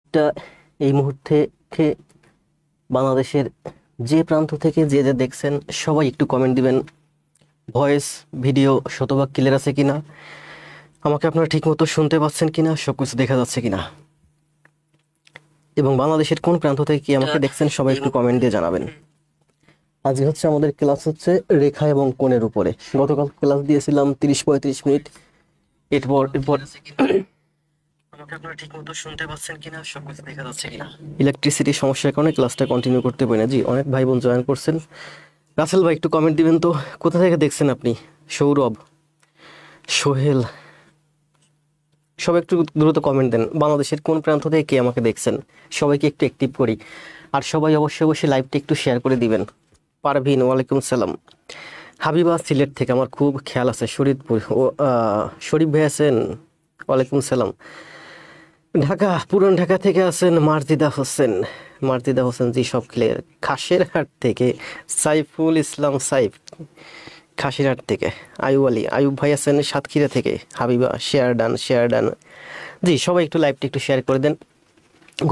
লাইভটা এই মুহূর্তে বাংলাদেশের যে প্রান্ত থেকে যে যে দেখছেন সবাই একটু কমেন্ট দিবেন। ভয়েস ভিডিও শতভাগ ক্লিয়ার আছে কিনা, আমাকে আপনারা ঠিকমতো শুনতে পাচ্ছেন কিনা, সবকিছু দেখা যাচ্ছে কিনা, এবং বাংলাদেশের কোন প্রান্ত থেকে কি আমাকে দেখছেন সবাই একটু কমেন্ট দিয়ে জানাবেন। আজকে হচ্ছে আমাদের ক্লাস হচ্ছে রেখা এবং কোণের উপরে। গতকাল ক্লাস দিয়েছিলাম 30-35 মিনিট। এরপর আমাকে আপনারা ঠিকমতো শুনতে পাচ্ছেন কিনা, সবকিছু দেখা যাচ্ছে কিনা। ইলেকট্রিসিটির সমস্যার কারণে ক্লাসটা কন্টিনিউ করতে পারি না। জি, অনেক ভাই বোন জয়েন করছেন। রাসেল ভাই একটু কমেন্ট দিবেন তো, কোথা থেকে দেখছেন আপনি? সৌরভ, সোহেল, সবাই একটু দ্রুত কমেন্ট দেন। বাংলাদেশের কোন প্রান্ত থেকে কে আমাকে দেখছেন সবাইকে একটু অ্যাক্টিভ করি। আর সবাই অবশ্যই লাইভটা একটু শেয়ার করে দিবেন। পারভিন, ওয়ালাইকুম সালাম। হাবিবা, সিলেট থেকে, আমার খুব খেয়াল আছে। শরীদপুর, ও শরীফ ভাই আছেন, ওয়ালাইকুম সালাম। ঢাকা, পুরান ঢাকা থেকে আছেন মার্জিদা হোসেন, জি সব ক্লিয়ার। খাসের হাট থেকে সাইফুল ইসলাম সাইফ, খাসিরহাট থেকে। আয়ুব ভাই আছেন সাতক্ষীরা থেকে। Habiba, share done. জি, সবাই একটু লাইভটা একটু শেয়ার করে দেন।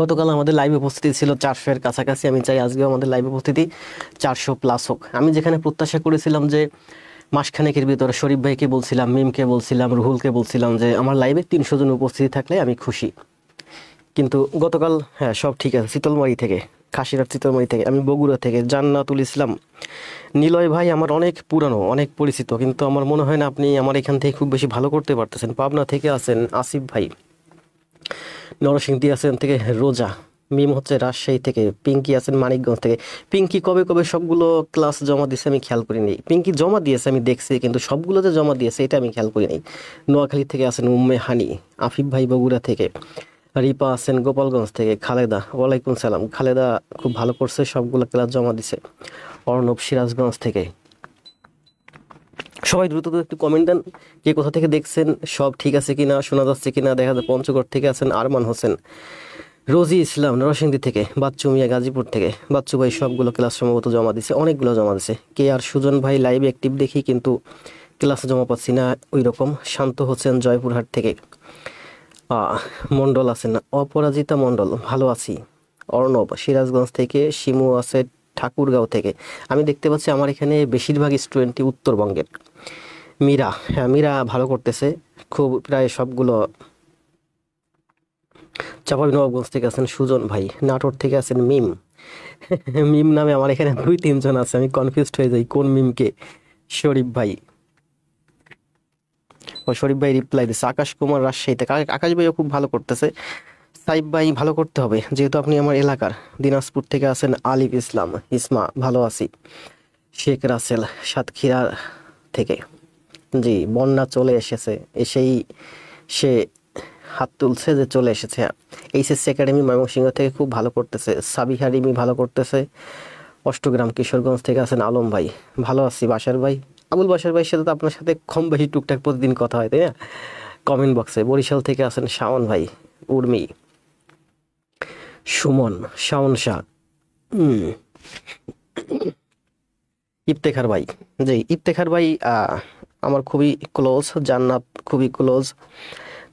গতকাল আমাদের লাইভ উপস্থিতি ছিল 400-এর কাছাকাছি। আমি চাই আজকেও আমাদের লাইভ উপস্থিতি 400+ হোক। আমি যেখানে প্রত্যাশা করেছিলাম যে মাসখানেকের ভিতরে শরীফ ভাইকে বলছিলাম, মিমকে বলছিলাম, রুহুলকে বলছিলাম যে আমার লাইভে 300 জন উপস্থিতি থাকলে আমি খুশি। কিন্তু গতকাল হ্যাঁ সব ঠিক আছে। চিতলমারি থেকে, খাসিরহাট চিতলমারি থেকে। আমি বগুড়া থেকে জান্নাতুল ইসলাম। নিলয় ভাই আমার অনেক পুরানো, অনেক পরিচিত, কিন্তু আমার মনে হয় না আপনি আমার এখান থেকে খুব বেশি ভালো করতে পারতেছেন। পাবনা থেকে আছেন আসিফ ভাই। নরসিংদী আছেন থেকে রোজা। মিম হচ্ছে রাজশাহী থেকে। পিঙ্কি আছেন মানিকগঞ্জ থেকে। পিঙ্কি কবে সবগুলো ক্লাস জমা দিয়েছে আমি খেয়াল করিনি। পিঙ্কি জমা দিয়েছে আমি দেখছি, কিন্তু সবগুলো যে জমা দিয়েছে এটা আমি খেয়াল করিনি। নোয়াখালী থেকে আছেন উম্মে হানি। আফিফ ভাই বগুড়া থেকে। রিপা আছেন গোপালগঞ্জ থেকে। খালেদা, ওয়ালাইকুম সালাম। খালেদা খুব ভালো করছে, সবগুলো ক্লাস জমা দিছে। অর্ণব সিরাজগঞ্জ থেকে। সবাই দ্রুত একটু কমেন্ট দেন, কে কোথা থেকে দেখছেন, সব ঠিক আছে কিনা, শোনা যাচ্ছে কিনা। দেখা যায় পঞ্চগড় থেকে আছেন আরমান হোসেন। রোজি ইসলাম নরসিংদী থেকে। বাচ্চু মিয়া গাজীপুর থেকে। বাচ্চু ভাই সবগুলো ক্লাস সম্ভবত জমা দিছে, অনেকগুলো জমা দিছে। কে আর সুজন ভাই লাইভ অ্যাক্টিভ দেখি, কিন্তু ক্লাসে জমা পাচ্ছি না ওই রকম। শান্ত হোসেন জয়পুরহাট থেকে। মন্ডল আছেন, অপরাজিতা মন্ডল, ভালো আছি। অর্ণব সিরাজগঞ্জ থেকে। শিমু আছে ঠাকুরগাঁও থেকে। আমি দেখতে পাচ্ছি আমার এখানে বেশিরভাগ স্টুডেন্টই উত্তরবঙ্গের। মীরা, হ্যাঁ মীরা ভালো করতেছে খুব, প্রায় সবগুলো। চাঁপাইনবাবগঞ্জ থেকে আছেন সুজন ভাই। নাটোর থেকে আছেন মিম। মিম নামে আমার এখানে 2-3 জন আছে, আমি কনফিউজড হয়ে যাই কোন মিমকে। শরীফ ভাই, ও শরীফ ভাই রিপ্লাই দিচ্ছে। আকাশ কুমার রাজশাহী থেকে। আকাশ ভাইও খুব ভালো করতেছে। সাইব ভাই ভালো করতে হবে যেহেতু আপনি আমার এলাকার। দিনাজপুর থেকে আছেন আলিফ ইসলাম ইসমা, ভালো আছি। শেখ রাসেল সাতক্ষীরা থেকে। জি, বন্যা চলে এসেছে, এসেই সে হাত তুলছে যে চলে এসেছে। এইচএসসি একাডেমি ময়মনসিংহ থেকে খুব ভালো করতেছে। সাবিহা রিমি ভালো করতেছে। অষ্টগ্রাম কিশোরগঞ্জ থেকে আছেন আলম ভাই, ভালো আছি। বাসার ভাই, আবুল বাসার ভাইয়ের সাথে তো আপনার সাথে কম বেশি টুকটাক প্রতিদিন কথা হয়, তাই না? কমেন্ট বক্সে। বরিশাল থেকে আছেন শাওন ভাই। উর্মি, সুমন, শাওন শাহ, ইফতেখার ভাই। জি, ইফতেখার ভাই আমার খুবই ক্লোজ। জান্নাত খুবই ক্লোজ।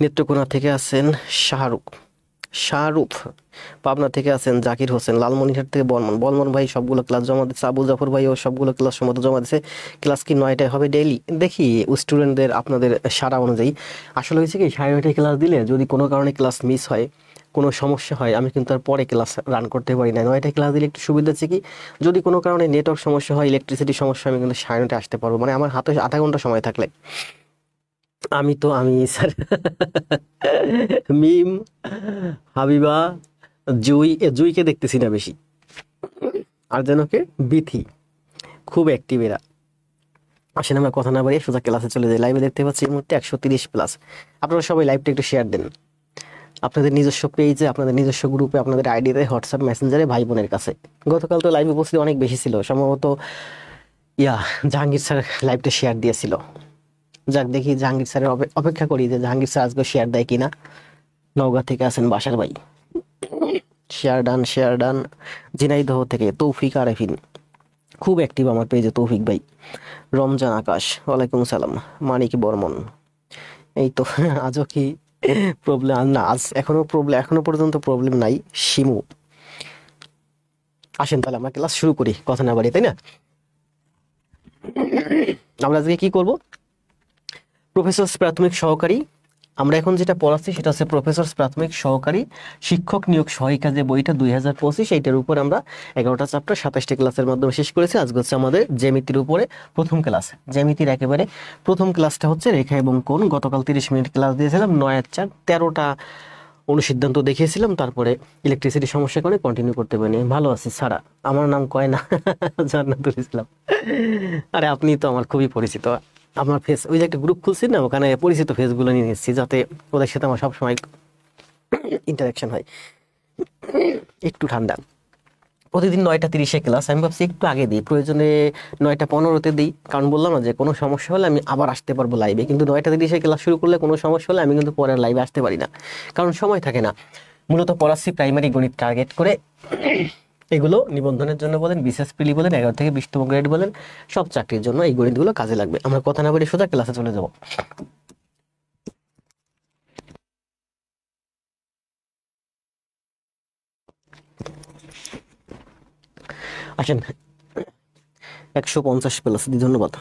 নেত্রকোনা থেকে আছেন শাহরুখ। পাবনা থেকে আছেন জাকির হোসেন। লালমনিরহাট থেকে বলমন ভাই সবগুলো ক্লাস জমা দিচ্ছে। আবুল জাফর ভাইও সবগুলো ক্লাস সম্মত জমা দিচ্ছে। ক্লাস কি 9টায় হবে ডেইলি? দেখি স্টুডেন্টদের আপনাদের সারা অনুযায়ী। আসলে হয়েছে কি, 9:30 ক্লাস দিলে যদি কোনো কারণে ক্লাস মিস হয়, কোনো সমস্যা হয়, আমি কিন্তু আর পরে ক্লাস রান করতে পারি না। 9টায় ক্লাস দিলে একটু সুবিধা আছে কি, যদি কোনো কারণে নেটওয়ার্ক সমস্যা হয়, ইলেকট্রিসিটি সমস্যা, আমি কিন্তু 9:30 আসতে পারবো। মানে আমার হাতে আধা ঘন্টা সময় থাকলে। আমি স্যার। মিম, হাবিবা, জুইকে দেখতেছি না বেশি। আর যেন কে, বিথি, খুব অ্যাক্টিভ এরা। আসেন আমরা কথা না বাড়িয়ে সোজা ক্লাসে চলে যাই। লাইভে দেখতে পাচ্ছি এই মুহূর্তে 130+। আপনারা সবাই লাইভটা একটু শেয়ার দেন আপনাদের নিজস্ব পেজে, আপনাদের নিজস্ব গ্রুপে, আপনাদের আইডিতে, হোয়াটসঅ্যাপ মেসেঞ্জারে, ভাই বোনের কাছে। গতকাল তো লাইভ উপস্থিতি অনেক বেশি ছিল, সম্ভবত জাহাঙ্গীর স্যার লাইভটা শেয়ার দিয়েছিল। যাক, দেখি জাহাঙ্গীর স্যারের অপেক্ষা করি যে জাহাঙ্গীর স্যার আজকে শেয়ার দেয় কিনা। নওগাঁ থেকে আছেন বাসার ভাই। Share done. ঝিনাইদহ থেকে তৌফিক আরেফিন, খুব অ্যাক্টিভ আমার পেজে তৌফিক ভাই। রমজান আকাশ, ওয়ালাইকুম সালাম। মানিক বর্মন, এই তো। আজও কি প্রবলেম না, আজ এখনো পর্যন্ত প্রবলেম নাই। শিমু, আসেন তাহলে আমরা ক্লাস শুরু করি, কথা না বাড়ি, তাই না? আমরা আজকে কি করব? প্রফেসর প্রাথমিক সহকারী, আমরা এখন যেটা পড়াচ্ছি সেটা হচ্ছে প্রফেসর প্রাথমিক সহকারী শিক্ষক নিয়োগ সহায়িকা যে বইটা 2025, এইটার উপর আমরা 11টা চ্যাপ্টার 27টা ক্লাসের মাধ্যমে শেষ করেছি। আজকে হচ্ছে আমাদের জ্যামিতির উপরে প্রথম ক্লাস। জ্যামিতির একেবারে প্রথম ক্লাসটা হচ্ছে রেখা এবং কোণ। গতকাল 30 মিনিট ক্লাস দিয়েছিলাম, 9/4 13টা অনুসিদ্ধান্ত দেখিয়েছিলাম, তারপরে ইলেকট্রিসিটি সমস্যা করে কন্টিনিউ করতে পারিনি। ভালো আছি ছাড়া, আমার নাম কয় না জান্নাতুল ইসলাম। আরে আপনি তো আমার খুবই পরিচিত, আমার ফেস, ওই যে একটা গ্রুপ খুলছি না, ওখানে পরিচিত ফেসগুলো নিয়ে নিচ্ছি যাতে ওদের সাথে আমার সবসময় ইন্টারাকশন হয়। একটু ঠান্ডা, প্রতিদিন 9:30 ক্লাস, আমি ভাবছি একটু আগে দিই, প্রয়োজনে 9:15 দিই, কারণ বললাম না যে কোনো সমস্যা হলে আমি আবার আসতে পারবো লাইভে। কিন্তু 9:30 ক্লাস শুরু করলে কোনো সমস্যা হলে আমি কিন্তু পরে লাইভে আসতে পারি না, কারণ সময় থাকে না। মূলত পড়াচ্ছি প্রাইমারি গণিত টার্গেট করে। এগুলো নিবন্ধনের জন্য বলেন, বিশেষ প্রিলি বলেন, 11 থেকে 20তম গ্রেড বলেন, সব চাকরির জন্য এই গণিতগুলো কাজে লাগবে। আমরা কথা না বলে সোজা ক্লাসে চলে যাব। আসেন, 150+ দি, ধন্যবাদ।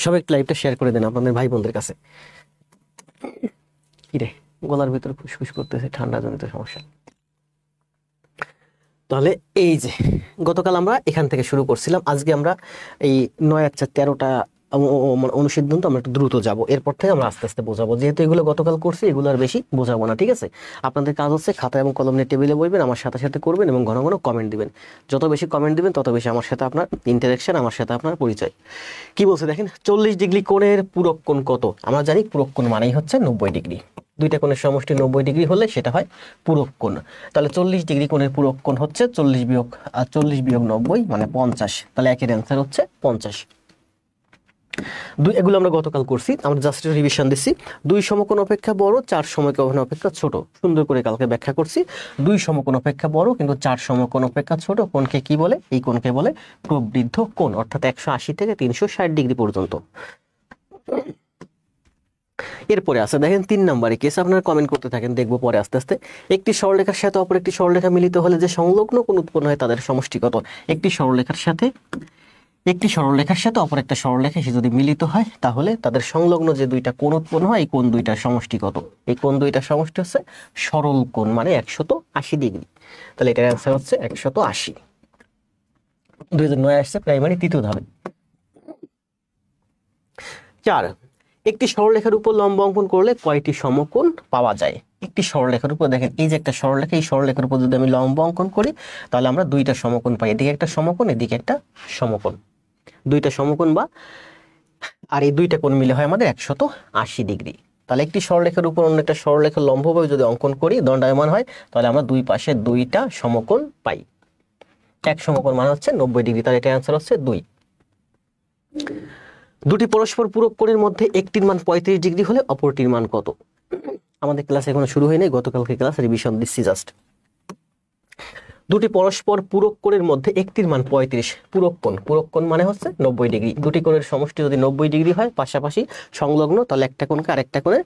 সবাই একটু লাইভটা শেয়ার করে দেন আপনাদের ভাই বোনদের কাছে। কিরে গলার ভিতরে ফুসফুস করতেছে, ঠান্ডা জনিত সমস্যা। তাহলে এই যে গতকাল আমরা এখান থেকে শুরু করছিলাম, আজকে আমরা এই 9/4 13টা অনুসিদ্ধান্ত আমরা একটু দ্রুত যাব, এরপর থেকে আমরা আস্তে আস্তে বোঝাবো। যেহেতু এগুলো গতকাল করছি, এগুলো আর বেশি বোঝাবো না, ঠিক আছে? আপনাদের কাজ হচ্ছে খাতা এবং কলম নিয়ে টেবিলে বসবেন, আমার সাথে সাথে করবেন এবং ঘন ঘন কমেন্ট দিবেন। যত বেশি কমেন্ট দিবেন তত বেশি আমার সাথে আপনার ইন্টারাকশন, আমার সাথে আপনার পরিচয়। কি বলছে দেখেন, 40 ডিগ্রি কোণের পূরক কোণ কত? আমরা জানি পূরক কোণ মানেই হচ্ছে 90 ডিগ্রি। দুইটা কোণের সমষ্টি 90 ডিগ্রি হলে সেটা হয় পূরক কোণ। তাহলে 40 ডিগ্রি কোণের পূরক কোণ হচ্ছে 40 বিয়োগ 90 মানে 50। তাহলে একের অ্যান্সার হচ্ছে 50। এগুলো আমরা গতকাল করছি, আমরা জাস্ট রিভিশন দিচ্ছি। 2 সমকোণ অপেক্ষা বড়, 4 সমকোণ অপেক্ষা ছোট। সুন্দর করে কালকে ব্যাখ্যা করছি। 2 সমকোণ অপেক্ষা বড় কিন্তু 4 সমকোণ অপেক্ষা ছোট কোণকে কি বলে? এই কোণকে বলে প্রবৃদ্ধ কোণ, অর্থাৎ 180 থেকে 360 ডিগ্রি পর্যন্ত। এরপরে আছে দেখেন 3 নম্বরে কেস, আপনারা কমেন্ট করতে থাকেন, দেখবো পরে আস্তে আস্তে। একটি সরলরেখার সাথে অপর একটি সরলরেখা মিলিত হলে যে সংলগ্ন কোণ উৎপন্ন হয় তাদের সমষ্টি কত? একটি সরলরেখার সাথে অপর একটা সরলরেখা এসে যদি মিলিত হয় তাহলে তাদের সংলগ্ন যে দুইটা কোণ উৎপন্ন হয়, এই কোণ দুইটার সমষ্টি কত? এই কোণ দুইটার সমষ্টি হচ্ছে সরল কোণ, মানে 180 ডিগ্রি। তাহলে এটার অ্যান্সার হচ্ছে 180। 2009 আসছে প্রাইমারি তৃতীয় ধাপে। 4, একটি সরলরেখার উপর লম্ব অঙ্কন করলে কয়টি সমকোণ পাওয়া যায়? একটি সরলরেখার উপর দেখেন, এই যে একটা সরলরেখা, এই সরলরেখার উপর যদি আমি লম্ব অঙ্কন করি তাহলে আমরা দুইটা সমকোণ পাই। এদিকে একটা সমকোণ, এদিকে একটা সমকোণ, দুইটা সমকোণ বা, আর এই দুইটা কোণ মিলে হয় আমাদের 180 ডিগ্রি। তাহলে একটি সরলরেখার উপর অন্য একটা সরলরেখা লম্বভাবে যদি অঙ্কন করি, দণ্ডায়মান হয়, তাহলে আমরা দুই পাশে দুইটা সমকোণ পাই। এক সমকোণ মানে হচ্ছে 90 ডিগ্রি, তাহলে এটার অ্যান্সার হচ্ছে 2। দুটি পরস্পর পূরক কোণের মধ্যে একটির মান 35 ডিগ্রি হলে অপরটির মান কত? আমাদের ক্লাস এখনো শুরু হয়নি, গতকালকে ক্লাস রিভিশন দিচ্ছি জাস্ট। দুটি পরস্পর পূরক কোণের মধ্যে একটির মান 35, পূরক কোণ মানে হচ্ছে 90 ডিগ্রি। দুটি কোণের সমষ্টি যদি 90 ডিগ্রি হয়, পাশাপাশি সংলগ্ন, তাহলে একটা কোণকে আরেকটা কোণের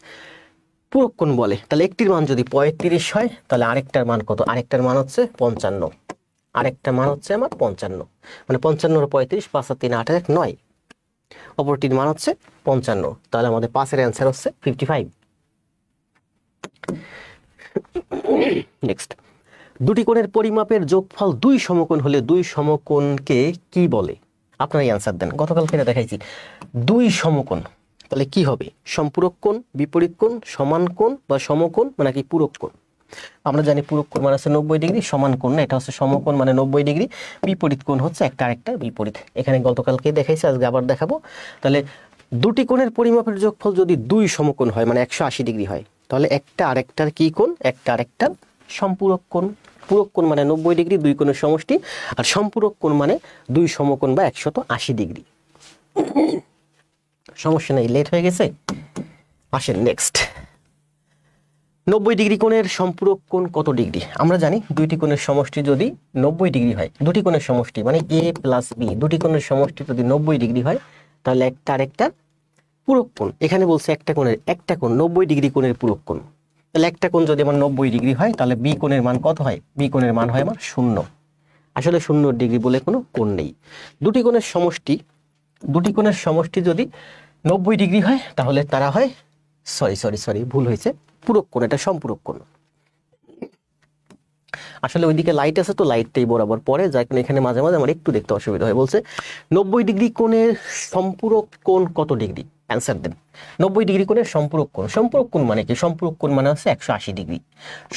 পূরক কোণ বলে। তাহলে একটির মান যদি 35 হয় তাহলে আরেকটার মান কত? আরেকটার মান হচ্ছে 55। আরেকটা মান হচ্ছে আমার 55, মানে 55 আর 35, 5 আর 3 8 আর 1 9। অপরটির মান হচ্ছে 55, তাহলে আমাদের 5 এর অ্যান্সার হচ্ছে 55। নেক্সট, দুটি কোণের পরিমাপের যোগফল 2 সমকোণ হলে 2 সমকোণকে কি বলে? আপনারাই অ্যান্সার দেন। গতকাল ফেরে দেখাইছি 2 সমকোণ, তাহলে কি হবে? সম্পূরক কোণ, বিপরীত কোণ, সমান কোণ বা সমকোণ, মানে কি পূরক কোণ। আমরা জানি পূরক কোণ মানে হচ্ছে 90 ডিগ্রি, সমান কোণ না, এটা হচ্ছে সমকোণ মানে 90 ডিগ্রি, বিপরীত কোণ হচ্ছে একটা আরেকটা বিপরীত। এখানে গতকালকে দেখাইছি, আজকে আবার দেখাবো। তাহলে দুটি কোণের পরিমাপের যোগফল যদি 2 সমকোণ হয় মানে 180 ডিগ্রি হয়, তাহলে একটা আরেকটার কি কোণ? একটা আরেকটার সম্পূরক কোণ। পূরক কোণ মানে 90 ডিগ্রি, 2 কোণের সমষ্টি, আর সম্পূরক কোণ মানে 2 সমকোণ বা 180 ডিগ্রি। সমস্যা নেই, লেট হয়ে গেছে। আসেন নেক্সট, 90 ডিগ্রি কোণের সম্পূরক কোণ কত ডিগ্রি? আমরা জানি দুইটি কোণের সমষ্টি যদি 90 ডিগ্রি হয়, দুটি কোণের সমষ্টি মানে a প্লাস b, দুটি কোণের সমষ্টি যদি 90 ডিগ্রি হয় তাহলে একটা আরেকটার পূরক কোণ, এখানে বলছে একটা কোণ 90 ডিগ্রি কোণের পূরক কোণ। তাহলে একটা কোণ যদি আমার 90 ডিগ্রি হয় তাহলে বি কোণের মান কত হয়? বি কোণের মান হয় আমার 0। আসলে 0 ডিগ্রি বলে কোনো কোণ নেই। দুটি কোণের সমষ্টি যদি 90 ডিগ্রি হয় তাহলে তারা হয় সরি ভুল হয়েছে, পূরক কোণ, এটা সম্পূরক কোণ। আসলে ওইদিকে লাইট আছে তো লাইটটাই বরাবর পড়ে, যার কারণে এখানে মাঝে মাঝে আমার একটু দেখতে অসুবিধা হয়। বলছে 90 ডিগ্রি কোণের সম্পূরক কোণ কত ডিগ্রি? অ্যান্সার দেন। 90 ডিগ্রি কোণের সম্পূরক কোণ মানে কি? সম্পূরক কোণ মানে হচ্ছে 180 ডিগ্রি।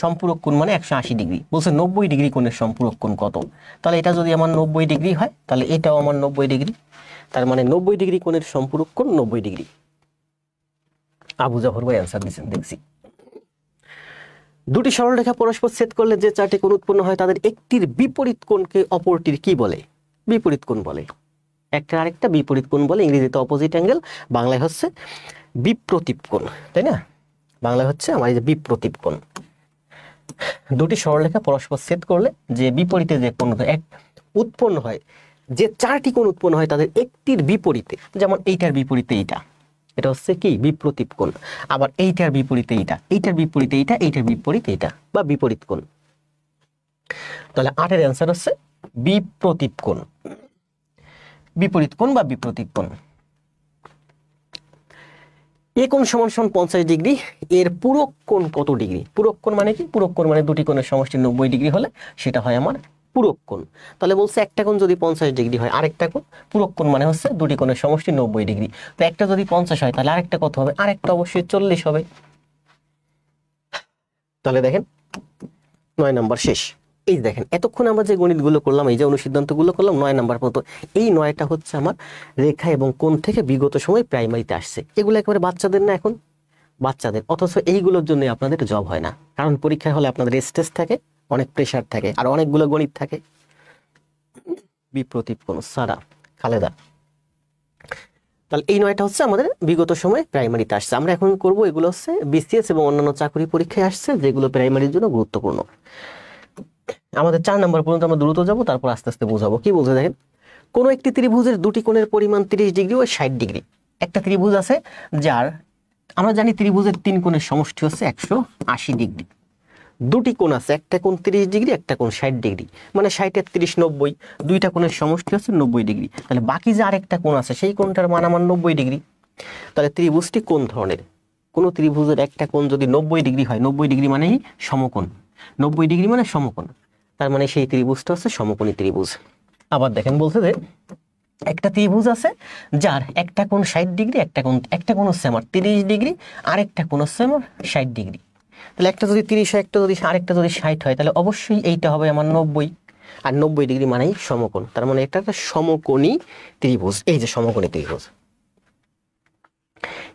সম্পূরক কোণ মানে 180 ডিগ্রি। বলছে 90 ডিগ্রি কোণের সম্পূরক কোণ কত? তাহলে এটা যদি আমার 90 ডিগ্রি হয় তাহলে এটাও আমার 90 ডিগ্রি, তার মানে 90 ডিগ্রি কোণের সম্পূরক কোণ 90 ডিগ্রি। আবু জাফর ভাই অ্যান্সার দিয়েছেন দেখছি। দুটি সরলরেখা পরস্পর ছেদ করলে যে চারটি কোণ উৎপন্ন হয় তাদের একটির বিপরীত কোণকে অপরটির কি বলে? বিপরীত কোণ বলে। একটা আরেকটা বিপরীত কোণ বলে, ইংরেজিতে অপোজিট অ্যাঙ্গেল, বাংলায় হচ্ছে বিপ্রতীপ কোণ, তাই না? বাংলায় হচ্ছে আমার এই যে বিপ্রতীপ কোণ। দুটি সরলরেখা পরস্পর ছেদ করলে যে বিপরীতে যে কোণ উৎপন্ন হয়, যে চারটি কোণ উৎপন্ন হয় তাদের একটির বিপরীতে, যেমন এইটার বিপরীতে এইটা, এটা হচ্ছে কি? বিপ্রতীপ কোণ। আবার এইটার বিপরীতে এইটা, এইটার বিপরীতে এইটা, এইটার বিপরীতে এইটা, বা বিপরীত কোণ। তাহলে 8-এর অ্যান্সার হচ্ছে বিপ্রতীপ কোণ। বিপরীত কোণ বা বিপ্রতীপ কোণ। এ কোণ সমান 50 ডিগ্রি, এর পূরক কোণ কত ডিগ্রি? পূরক কোণ মানে কি? পূরক কোণ মানে দুটি কোণের সমষ্টি 90 ডিগ্রি হলে সেটা হয় আমার পূরক কোণ। তাহলে বলছে একটা কোণ যদি 50 ডিগ্রি হয়, আরেকটা কোণ, পূরক কোণ মানে হচ্ছে দুটি কোণের সমষ্টি 90 ডিগ্রি। তো একটা যদি 50 হয় তাহলে আরেকটা কত হবে? আরেকটা অবশ্যই 40 হবে। তাহলে দেখেন 9 নাম্বার শেষ। এই দেখেন এতক্ষণ আমরা যে গণিতগুলো করলাম, এই যে অনুসিদ্ধান্তগুলো করলাম, 9 নাম্বার পর্যন্ত, এই 9টা হচ্ছে আমার রেখা এবং কোণ থেকে বিগত সময় প্রাইমারিতে আসছে। এগুলো একেবারে বাচ্চাদের না, এখন বাচ্চাদের, অথচ এইগুলোর জন্য আপনাদের জব হয় না, কারণ পরীক্ষায় হলে আপনাদের স্ট্রেস থাকে, অনেক প্রেশার থাকে, আর অনেকগুলো গণিত থাকে। বিপ্রতীপ কোণ সারা খালেদা। তাহলে এই 9টা হচ্ছে আমাদের বিগত সময় প্রাইমারিতে আসছে। আমরা এখন করব এগুলো হচ্ছে বিসিএস এবং অন্যান্য চাকরি পরীক্ষায় আসছে, যেগুলো প্রাইমারির জন্য গুরুত্বপূর্ণ। আমাদের 4 নাম্বার পর্যন্ত আমরা দ্রুত যাব, তারপর আস্তে আস্তে বোঝাবো। কি বলছে দেখেন, কোনো একটি ত্রিভুজের দুটি কোণের পরিমাণ 30 ডিগ্রি ও 60 ডিগ্রি। একটা ত্রিভুজ আছে যার, আমরা জানি ত্রিভুজের 3 কোণের সমষ্টি হচ্ছে 180 ডিগ্রি। দুটি কোণ আছে, একটা কোণ 30 ডিগ্রি, একটা কোণ 60 ডিগ্রি, মানে 60 আর 30 90, দুইটা কোণের সমষ্টি হচ্ছে 90 ডিগ্রি। তাহলে বাকি যে আরেকটা কোণ আছে সেই কোণটার মান আমার 90 ডিগ্রি। তাহলে ত্রিভুজটি কোন ধরনের? কোন ত্রিভুজের একটা কোণ যদি 90 ডিগ্রি হয়, 90 ডিগ্রি মানেই সমকোণ, 90 ডিগ্রি মানে সমকোণ, তার মানে সেই ত্রিভুজটা হচ্ছে সমকোণী ত্রিভুজ। আবার দেখেন বলছে যে একটা ত্রিভুজ আছে যার একটা কোণ 60 ডিগ্রি, একটা কোণ হচ্ছে আমার 30 ডিগ্রি, আরেকটা কোণ হচ্ছে আমার 60 ডিগ্রি। তাহলে একটা যদি 30 হয়, একটা যদি আরেকটা যদি 60 হয়, তাহলে অবশ্যই এইটা হবে আমার 90, আর 90 ডিগ্রি মানেই সমকোণ, তার মানে এটা একটা সমকোণী ত্রিভুজ। এই যে সমকোণী ত্রিভুজ।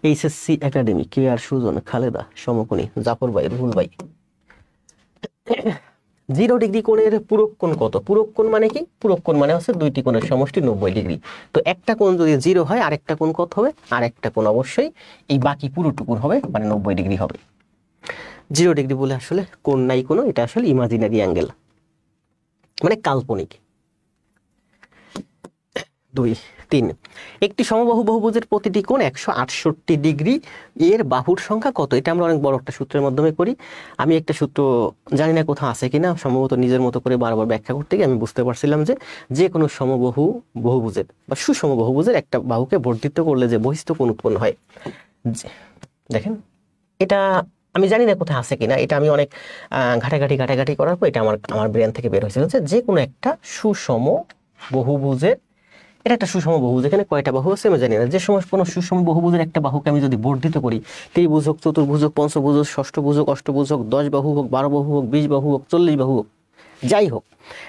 এইচএসসি একাডেমি, কে আর সুজন, খালেদা, সমকোণী, জাফর ভাই, রুহুল ভাই। 0 ডিগ্রি কোণের পূরক কোণ কত? পূরক কোণ মানে কি? পূরক কোণ মানে হচ্ছে দুইটি কোণের সমষ্টি 90 ডিগ্রি। তো একটা কোণ যদি 0 হয়, আরেকটা কোণ কত হবে? আরেকটা কোণ অবশ্যই এই বাকি পুরোটুকুর হবে, মানে 90 ডিগ্রি হবে। 0 ডিগ্রি বলে আসলে কোণ নাই কোনো, এটা আসলে ইমাজিনারি অ্যাঙ্গেল, মানে কাল্পনিক। 2, 3, একটি সমবাহু বহুভুজের প্রতিটি কোণ 168 ডিগ্রি, এর বাহুর সংখ্যা কত? এটা আমরা অনেক বড় একটা সূত্রের মাধ্যমে করি। আমি একটা সূত্র জানি না কোথাও আছে কিনা, সম্ভবত নিজের মতো করে বারবার ব্যাখ্যা করতে গিয়ে আমি বুঝতে পারছিলাম যে কোনো সমবাহু বহুভুজের বা সুষম বহুভুজের একটা বাহুকে বর্ধিত করলে যে বহিস্থ কোণ উৎপন্ন হয়, দেখেন এটা আমি জানি না কোথায় আছে কিনা, এটা আমি অনেক ঘাটাঘাটি করার পর এটা আমার ব্রেন থেকে বের হয়েছে, যে কোনো একটা সুষম বহুভুজের, এটা একটা সুষম বহুভুজ, এখানে কয়টা বাহু আছে আমি জানি না, যে সময় কোনো সুষম বহুভুজের একটা বাহুকে আমি যদি বর্ধিত করি, ত্রিভুজ হোক, চতুর্ভুজ হোক, পঞ্চভুজ হোক, ষষ্ঠভুজ হোক, অষ্টভুজ হোক, 10 বাহু হোক, 12 বাহু হোক, 20 বাহু হোক, 40 বাহু হোক, যাই হোক,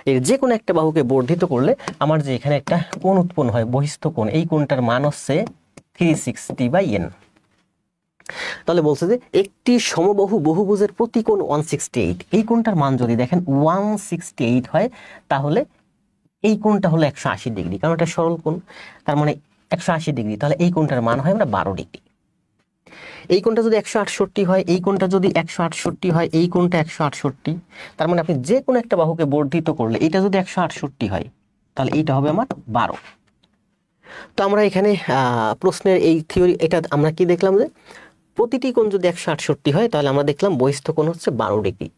এর যে কোনো একটা বাহুকে বর্ধিত করলে আমার যে এখানে একটা কোণ উৎপন্ন হয়, বহিস্থ কোণ, এই কোণটার মান হচ্ছে 360/n। তাহলে বলছে যে একটি সমবাহু বহুভুজের প্রতি কোণ 168, এই কোণটার মান যদি দেখেন 168 হয়, তাহলে এই কোণটা হলো 180 ডিগ্রি, কারণ এটা সরল কোণ, তার মানে 180 ডিগ্রি, তাহলে এই কোণটার মান হয় আমরা 12 ডিগ্রি। এই কোণটা যদি 168 হয়, এই কোণটা যদি 168 হয়, এই কোণটা 168, তার মানে আপনি যে কোনো একটা বাহুকে বর্ধিত করলে এটা যদি 168 হয়, তাহলে এইটা হবে আমার 12। তো আমরা এখানে প্রশ্নের এই থিওরি, এটা আমরা কি দেখলাম যে প্রতিটি কোণ যদি 168 হয় তাহলে আমরা দেখলাম বহিস্থ কোণ হচ্ছে 12 ডিগ্রি।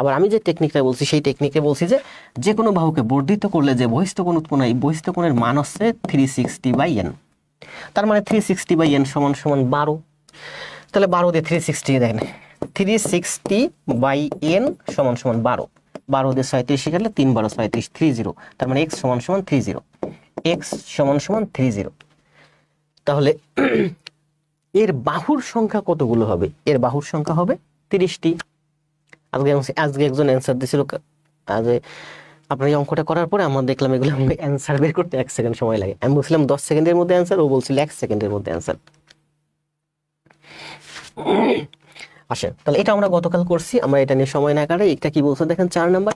আবার আমি যে টেকনিকটা বলছি সেই টেকনিকে বলছি যে যে কোনো বাহুকে বর্ধিত করলে যে বহিস্থ কোণ উৎপন্ন হয়, এই বহিস্থ কোণের মান হচ্ছে 360/n। তার মানে 360/n সমান সমান 12। তাহলে 12 দিয়ে 360 দেখেন, 360/n সমান সমান 12। 12 দিয়ে 37 কাটলে 3 12 37, 30। তার মানে x সমান সমান 30, x সমান সমান 30। তাহলে এর বাহুর সংখ্যা কতগুলো হবে? এর বাহুর সংখ্যা হবে 30টি। আজকে একজন অ্যান্সার দিয়েছিল, আজ আপনার এই অঙ্কটা করার পরে আমরা দেখলাম এগুলো অ্যান্সার বের করতে 1 সেকেন্ড সময় লাগে। আমি বলছিলাম 10 সেকেন্ডের মধ্যে অ্যান্সার, ও বলছিল 1 সেকেন্ডের মধ্যে অ্যান্সার। আসেন তাহলে এটা আমরা গতকাল করছি, আমরা এটা নিয়ে সময় না কাটাই। এটা কি বলছে দেখেন, 4 নাম্বার,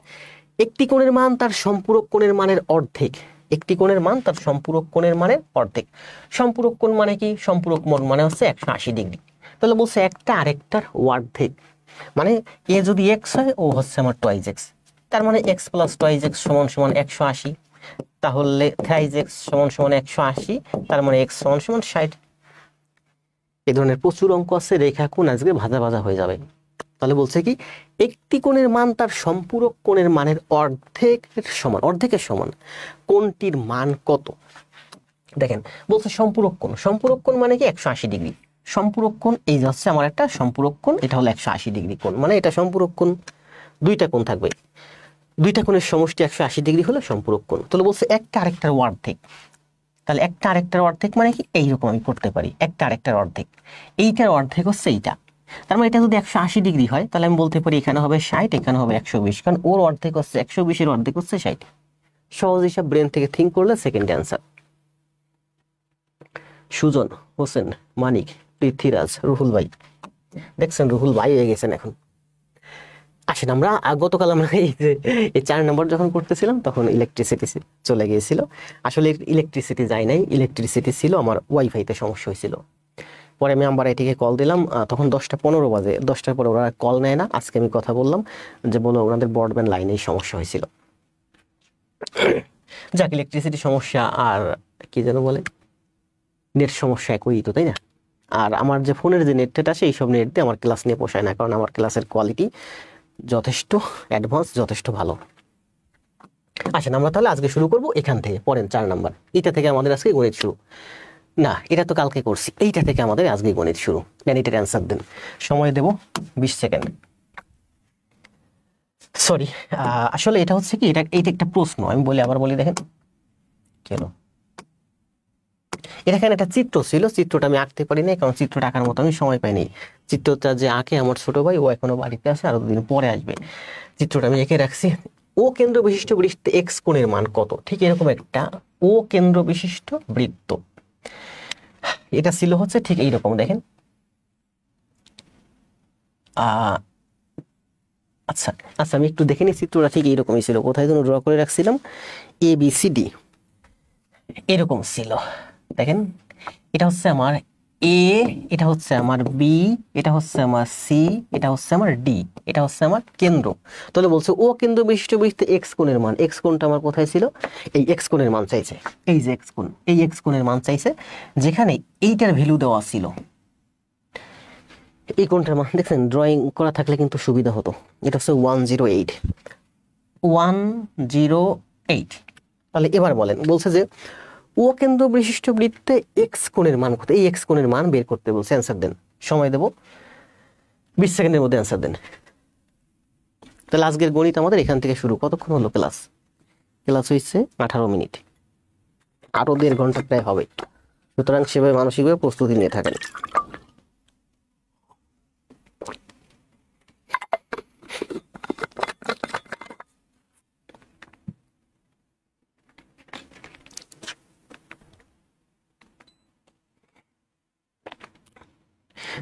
একটি কোণের মান তার সম্পূরক কোণের মানের অর্ধেক। একটি কোণের মান তার সম্পূরক কোণের মানের অর্ধেক। সম্পূরক কোণ মানে কি? সম্পূরক কোণ মানে হচ্ছে 180 ডিগ্রি। তাহলে বলছে একটা আরেকটার অর্ধেক, মানে এ যদি এক্স হয় ও হচ্ছে আমার টুয়াইজ এক্স, তার মানে এক্স প্লাস টুয়াইজ এক্স সমান সমান 180। তাহলে থ্রাইজ এক্স সমান সমান 180, তার মানে এক্স সমান সমান 60। এই ধরনের প্রচুর অঙ্ক আছে, রেখা কোণ আজকে ভাজা ভাজা হয়ে যাবে। তাহলে বলছে কি, একটি কোণের মান তার সম্পূরক কোণের মানের অর্ধেকের সমান। অর্ধেকের সমান কোণটির মান কত? দেখেন বলছে সম্পূরক কোণ। সম্পূরক কোণ মানে কি? 180 ডিগ্রি। সম্পূরক কোণ এই যে হচ্ছে আমার একটা সম্পূরক কোণ, এটা হলো 180 ডিগ্রি কোণ, মানে এটা সম্পূরক কোণ। দুইটা কোণ থাকবে, দুইটা কোণের সমষ্টি 180 ডিগ্রি হলো সম্পূরক কোণ। তাহলে বলছে একটা আরেকটার অর্ধেক। তাহলে একটা আরেকটার অর্ধেক মানে কি? এইরকম আমি করতে পারি, একটা আরেকটার অর্ধেক, এইটার অর্ধেক হচ্ছে এইটা। তার মানে এটা যদি 180 ডিগ্রি হয় তাহলে আমি বলতে পারি এখানে হবে 60, এখানে হবে 120, কারণ ওর অর্ধেক হচ্ছে 120, এর অর্ধেক হচ্ছে 60। সহজ হিসাব, ব্রেন থেকে থিঙ্ক করলে সেকেন্ড অ্যান্সার। সুজন, হোসেন, মানিক, পৃথ্বীরাজ, রুহুল ভাই, দেখছেন রুহুল ভাই হয়ে গেছেন এখন। আসেন আমরা গতকাল আমরা এই 4 নম্বর যখন করতেছিলাম তখন ইলেকট্রিসিটি চলে গিয়েছিল। আসলে ইলেকট্রিসিটি যায় নাই, ইলেকট্রিসিটি ছিল আমার ওয়াইফাইতে সমস্যা হয়েছিল। পরে আমি আবার এটিকে কল দিলাম, তখন 10:15 বাজে। 10টার পরে ওরা কল নেয় না। আজকে আমি কথা বললাম যে বলো ওনাদের ব্রডব্যান্ড লাইনেই সমস্যা হয়েছিল। যাক, ইলেকট্রিসিটি সমস্যা আর কি যেন বলে, নেট সমস্যা একই তো, তাই না? আর আমার যে ফোনের যে নেটটা আছে এইসব নেট দিয়ে আমার ক্লাস নিয়ে পোষায় না, কারণ আমার ক্লাসের কোয়ালিটি যথেষ্ট অ্যাডভান্স, যথেষ্ট ভালো। আসেন আমরা তাহলে আজকে শুরু করব এখান থেকে। পড়েন 4 নাম্বার, এটা থেকে আমাদের আজকে গণিত শুরু। না, এটা তো কালকে করছি, এইটা থেকে আমাদের আজকে গণিত শুরু। দেন এটার অ্যান্সার দেন। সময় দেব 20 সেকেন্ড। সরি, আসলে এটা হচ্ছে কি, এইটা একটা প্রশ্ন, আমি আবার বলি দেখেন কেন। এখানে একটা চিত্র ছিল, চিত্রটা আমি আঁকতে পারি নাই, কারণ চিত্রটা আঁকার মতো আমি সময় পাইনি। চিত্রটা যে আঁকে আমার ছোট ভাই, ও এখনো বাড়িতে আছে, আরো 2 দিন পরে আসবে। চিত্রটা আমি এঁকে রাখছি। ও কেন্দ্র বিশিষ্ট বৃত্তে এক্স কোণের মান কত? ঠিক এরকম একটা ও কেন্দ্র বিশিষ্ট বৃত্ত, এটা ছিল হচ্ছে ঠিক এইরকম দেখেন। আচ্ছা আচ্ছা, আমি একটু দেখে নিই, চিত্রটা ঠিক এইরকমই ছিল। কোথায় যেন ড্র করে রাখছিলাম, এ বি সি ডি এরকম ছিল। দেখেন এটা হচ্ছে আমার এ, এটা হচ্ছে আমার বি, এটা হচ্ছে আমার সি, এটা হচ্ছে আমার ডি, এটা হচ্ছে আমার কেন্দ্র। তাহলে বলছে ও কেন্দ্র বিশিষ্ট বৃত্তে এক্স কোণের মান। এক্স কোণটা আমার কোথায় ছিল? এই এক্স কোণের মান চাইছে, এই যে এক্স কোণ, এই এক্স কোণের মান চাইছে, যেখানে এইটার ভ্যালু দেওয়া ছিল। এই কোণটার মান দেখছেন, ড্রয়িং করা থাকলে কিন্তু সুবিধা হতো। এটা হচ্ছে 108, 108। তাহলে এবার বলেন, বলছে যে ও কেন্দ্র বিশিষ্ট বৃত্তে এক্স কোণের মান কত? এই এক্স কোণের মান বের করতে বলছে। অ্যান্সার দেন, সময় দেব 20 সেকেন্ডের মধ্যে অ্যান্সার দেন। তাহলে আজকের গণিত আমাদের এখান থেকে শুরু। কতক্ষণ হলো ক্লাস? ক্লাস হয়েছে 18 মিনিট, আরো 1.5 ঘন্টা প্রায় হবে। সুতরাং সেভাবে মানসিকভাবে প্রস্তুতি নিয়ে থাকেন।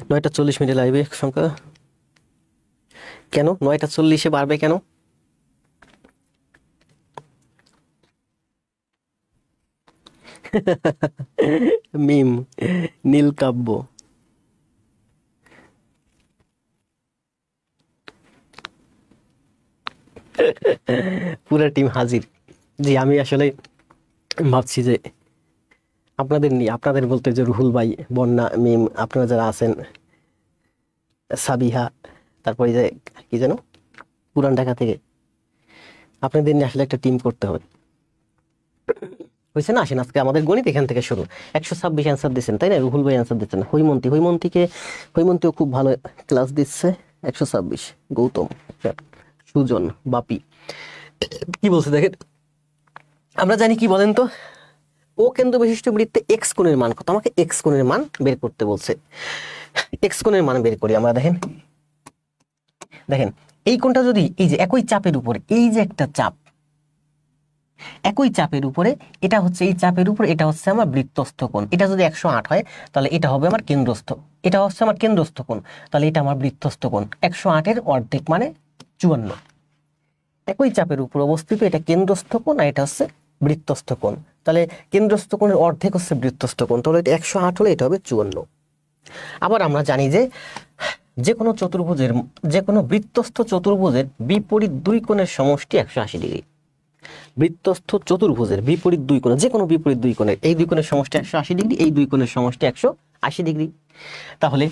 নয়টা 40 মিনিটে লাইভে সংখ্যা কেন? 9:40 বাড়বে কেন? মিম, নীলকাব্য, পুরো টিম হাজির। জি, আমি আসলে ভাবছি যে আপনাদের নিয়ে, আপনাদের বলতে যে রুহুল ভাই, বন্যা, মিম, আপনারা যারা আছেন, সাবিহা, তারপরে যে কি যেন পুরান ঢাকা থেকে, আপনাদের নিয়ে আসলে একটা টিম করতে হবে। হয়েছে না? আসেন আজকে আমাদের গণিত এখান থেকে শুরু। 126 অ্যান্সার দিচ্ছেন তাই না? রুহুল ভাই অ্যান্সার দিচ্ছেন, হৈমন্তীও খুব ভালো ক্লাস দিচ্ছে। 126 গৌতম, সুজন, বাপি কি বলছে দেখেন, আমরা জানি কি বলেন তো, ও কেন্দ্র বিশিষ্ট বৃত্তে এক্স কোণের মান কত, আমাকে এক্স কোণের মান বের করতে বলছে। এক্স কোণের মান বের করি আমরা। দেখেন দেখেন এই কোণটা যদি এই যে একই চাপের উপরে, এই যে একটা চাপ, একই চাপের উপরে, এটা হচ্ছে এই চাপের উপর, এটা হচ্ছে আমার বৃত্তস্থ কোণ। এটা যদি 108 হয় তাহলে এটা হবে আমার কেন্দ্রস্থ, এটা হচ্ছে আমার কেন্দ্রস্থ কোণ, তাহলে এটা আমার বৃত্তস্থ কোণ। 108-এর অর্ধেক মানে 54। একই চাপের উপর অবস্থিত, এটা কেন্দ্রস্থ কোণ আর এটা হচ্ছে বৃত্তস্থ কোণ। তাহলে কেন্দ্রস্থ কোণের অর্ধেক হচ্ছে বৃত্তস্থ কোণ, তাহলে এটা 108 হলে এটা হবে 54। আবার আমরা জানি যে যে কোনো চতুর্ভুজের, যে কোনো বৃত্তস্থ চতুর্ভুজের বিপরীত দুই কোণের সমষ্টি 180 ডিগ্রি। বৃত্তস্থ চতুর্ভুজের বিপরীত দুই কোণ, যে কোনো বিপরীত দুই কোণের, এই দুই কোণের সমষ্টি 180 ডিগ্রি, এই দুই কোণের সমষ্টি 180 ডিগ্রি। তাহলে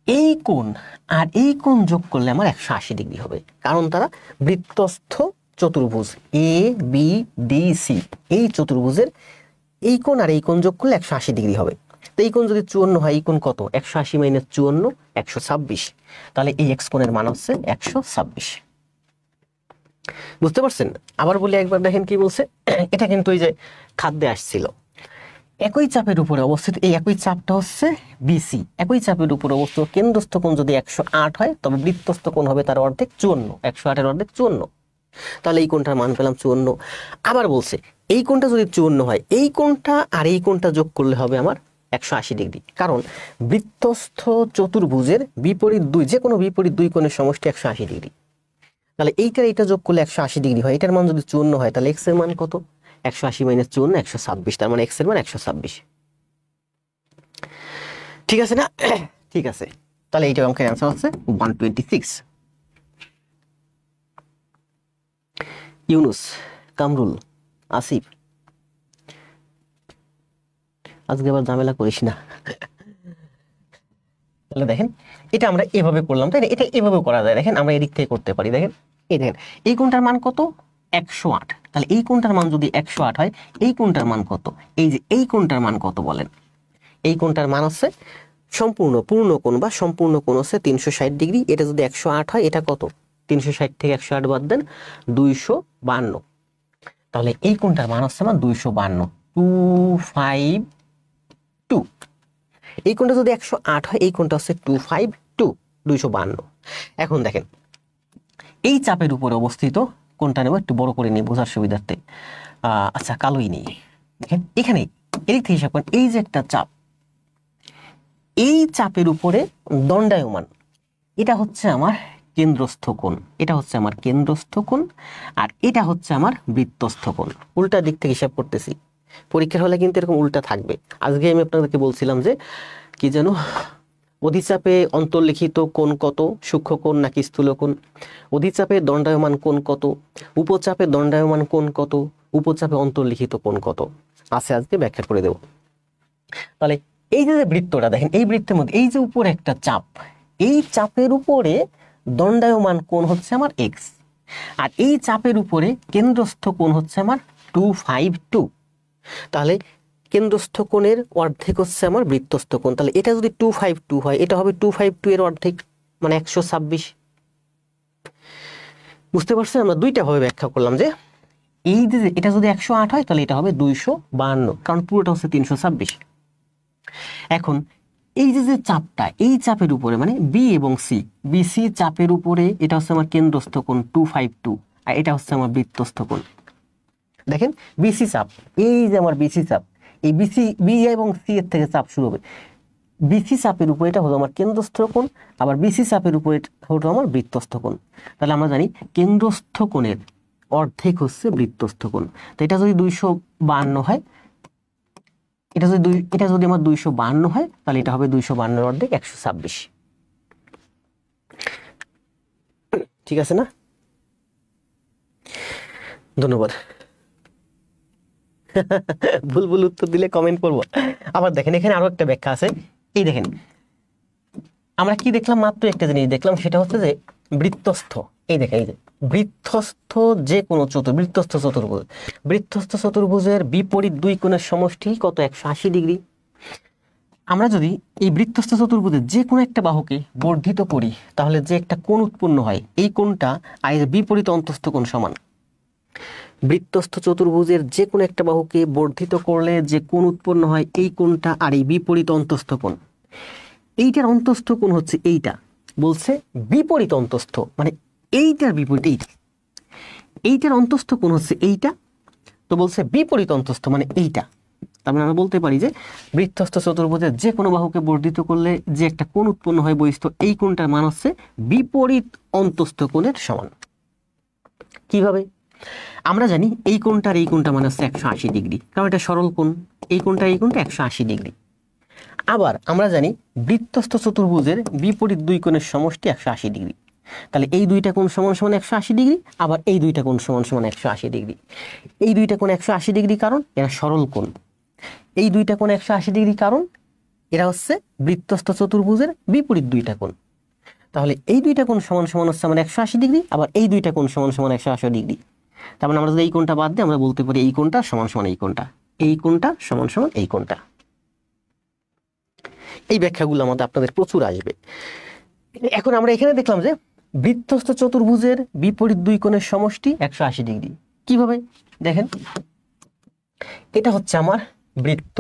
এই কোণ আর এই কোণ যোগ করলে আমার 180 ডিগ্রি হবে, কারণ তারা বৃত্তস্থ চতুর্ভুজ এ বি ডি সি, এই চতুর্ভুজের এই কোণ আর এই কোণ যোগ করলে 180 ডিগ্রি হবে। তো এই কোণ যদি 54 হয়, এই কোণ কত? 180 - 54, 126। তাহলে এই এক্স কোণের মান হচ্ছে 126। বুঝতে পারছেন? আবার বলি একবার, দেখেন কি বলছে। এটা কিন্তু এই যে খাদ্যে আসছিল, একই চাপের উপরে অবস্থিত, এই একই চাপটা হচ্ছে বিসি, একই চাপের উপরে অবস্থিত কেন্দ্রস্থ কোণ যদি 108 হয় তবে বৃত্তস্থ কোণ হবে তার অর্ধেক 54, 108-এর অর্ধেক 54। তাহলে এই কোণটার মান পেলাম 54। আবার বলছে এই কোণটা যদি 54 হয়, এই কোণটা আর এই কোণটা যোগ করলে হবে আমার 180 ডিগ্রি, কারণ বৃত্তস্থ চতুর্ভুজের বিপরীত দুই, যে কোনো বিপরীত দুই কোণের সমষ্টি 180 ডিগ্রি। তাহলে এইটার এইটা যোগ করলে 180 ডিগ্রি হয়। এটার মান যদি 54 হয় তাহলে এক্স এর মান কত? 180 - 54, 126। তার মানে এক্স এর মান 126। ঠিক আছে না? ঠিক আছে, তাহলে এইটা অঙ্কের অ্যান্সার হচ্ছে 126। ইউনুস, কামরুল, আসিফ, আজকে আবার ঝামেলা করিস না। তাহলে দেখেন এটা আমরা এভাবে করলাম তাই না? এটা এভাবে করা যায়, দেখেন আমরা এদিক থেকে করতে পারি। দেখেন এই দেখেন এই কোণটার মান কত? 108। তাহলে এই কোণটার মান যদি 108 হয়, এই কোণটার মান কত? এই যে এই কোণটার মান কত বলেন? এই কোণটার মান হচ্ছে পূর্ণ কোণ বা সম্পূর্ণ কোণ হচ্ছে 360 ডিগ্রি। এটা যদি 108 হয়, এটা কত? 360 থেকে 108 বাদ দেন, 252। তাহলে এই কোণটার মান হচ্ছে আমার 252, 252। এই কোণটা যদি 108 হয়, এই কোণটা হচ্ছে 252, 252। এখন দেখেন এই চাপের উপরে অবস্থিত কোণটা নেব, একটু বড় করে নিই বোঝার সুবিধার্থে। আচ্ছা কালোই নেই। দেখেন এখানে এদিক থেকে হিসাব করেন, এই যে একটা চাপ, এই চাপের উপরে দণ্ডায়মান, এটা হচ্ছে আমার কেন্দ্রস্থ কোণ, এটা হচ্ছে আমার কেন্দ্রস্থ কোণ, আর এটা হচ্ছে আমার বৃত্তস্থ কোণ। উল্টা দিক থেকে হিসাব করতেছি, পরীক্ষার হলে কিন্তু এরকম উল্টা থাকবে। আজকে আমি আপনাদেরকে বলছিলাম যে কি যেন, অধিচাপে অন্তর্লিখিত কোণ কত, সূক্ষ্ম কোণ নাকি স্থূল কোণ? অধিচাপে দণ্ডায়মান কোণ কত, উপচাপে দণ্ডায়মান কোণ কত, উপচাপে অন্তর্লিখিত কোণ কত আছে, আজকে ব্যাখ্যা করে দেব। তাহলে এই যে বৃত্তটা দেখেন, এই বৃত্তের মধ্যে এই যে উপরে একটা চাপ, এই চাপের উপরে দণ্ডায়মান কোণ হচ্ছে আমার এক্স, আর এই চাপের উপরে কেন্দ্রস্থ কোণ হচ্ছে আমার 252। তাহলে কেন্দ্রস্থ কোণের অর্ধেক হচ্ছে আমার বৃত্তস্থ কোণ। তাহলে এটা যদি 252 হয়, এটা হবে 252 এর অর্ধেক, মানে 126। বুঝতে পারছেন? আমরা দুইটা ভাবে ব্যাখ্যা করলাম যে এই যে এটা যদি 108 হয় তাহলে এটা হবে 252, কারণ পুরোটা হচ্ছে 326। এখন এই যে চাপটা, এই চাপের উপরে মানে বি এবং সি, বিসি চাপের উপরে এটা হচ্ছে আমার কেন্দ্রস্থ কোণ 252, আর এটা হচ্ছে আমার বৃত্তস্থ কোণ। দেখেন বিসি চাপ, এই যে আমার বিসি চাপ, এই বিসি, বি এবং সি এর থেকে চাপ শুরু হবে। বিসি চাপের উপর এটা হলো আমার কেন্দ্রস্থ কোণ, আবার বিসি চাপের উপর হলো আমার বৃত্তস্থ কোণ। তাহলে আমরা জানি কেন্দ্রস্থ কোণের অর্ধেক হচ্ছে বৃত্তস্থ কোণ। তো এটা যদি 252 হয়, এটা যদি আমার 252 হয় তাহলে এটা হবে 252 এর অর্ধেক 126। ঠিক আছে না? ধন্যবাদ। ভুল ভুল উত্তর দিলে কমেন্ট করবো। আবার দেখেন এখানে আরো একটা ব্যাখ্যা আছে। এই দেখেন আমরা কি দেখলাম, মাত্র একটা জিনিস দেখলাম, সেটা হচ্ছে যে বৃত্তস্থ। এই দেখেন, এই যে বৃত্তস্থ যে কোনো বৃত্তস্থ চতুর্ভুজ, বৃত্তস্থ চতুর্ভুজের বিপরীত দুই কোণের সমষ্টি কত? 180 ডিগ্রি। আমরা যদি এই বৃত্তস্থ চতুর্ভুজের যে কোনো একটা বাহুকে বর্ধিত করি, তাহলে যে একটা কোণ উৎপন্ন হয়, এই কোণটা আর এর বিপরীত অন্তস্থ কোণ সমান। বৃত্তস্থ চতুর্ভুজের যে কোনো একটা বাহুকে বর্ধিত করলে যে কোণ উৎপন্ন হয়, এই কোণটা আর এই বিপরীত অন্তস্থ কোণ, এইটার অন্তস্থ কোণ হচ্ছে এইটা। বলছে বিপরীত অন্তস্থ, মানে এইটার বিপরীত এইটা, এইটার অন্তস্থ কোণ হচ্ছে এইটা। তো বলছে বিপরীত অন্তস্থ মানে এইটা। তার মানে আমরা বলতে পারি যে বৃত্তস্থ চতুর্ভুজের যে কোনো বাহুকে বর্ধিত করলে যে একটা কোণ উৎপন্ন হয় বহিস্থ, এই কোণটার মান হচ্ছে বিপরীত অন্তস্থ কোণের সমান। কিভাবে? আমরা জানি এই কোণটার এই কোণটা মানে হচ্ছে 180 ডিগ্রি, কারণ এটা সরল কোণ। এই কোণটা এই কোণটা 180 ডিগ্রি। আবার আমরা জানি বৃত্তস্থ চতুর্ভুজের বিপরীত দুই কোণের সমষ্টি 180 ডিগ্রি। তাহলে এই দুইটা কোণ সমান সমান 180 ডিগ্রি, আবার এই দুইটা কোণ সমান সমান 180 ডিগ্রি। এই দুইটা কোণ 180 ডিগ্রি কারণ এরা সরল কোণ। এই দুইটা কোণ 180 ডিগ্রি কারণ এরা হচ্ছে বৃত্তস্থ চতুর্ভুজের বিপরীত দুইটা কোণ। তাহলে এই দুইটা কোণ সমান সমান হচ্ছে আমার 180 ডিগ্রি, আবার এই দুইটা কোণ সমান সমান 180 ডিগ্রি। তার মানে আমরা যদি এই কোণটা বাদ দিই, আমরা বলতে পারি এই কোণটা সমান সমান এই কোণটা, এই কোণটা সমান সমান এই কোণটা। এই ব্যাখ্যাগুলো আমাদের আপনাদের প্রচুর আসবে। এখন আমরা এখানে দেখলাম যে বৃত্তস্থ চতুর্ভুজের বিপরীত দুই কোণের সমষ্টি 180 ডিগ্রি। কিভাবে? দেখেন, এটা হচ্ছে আমার বৃত্ত,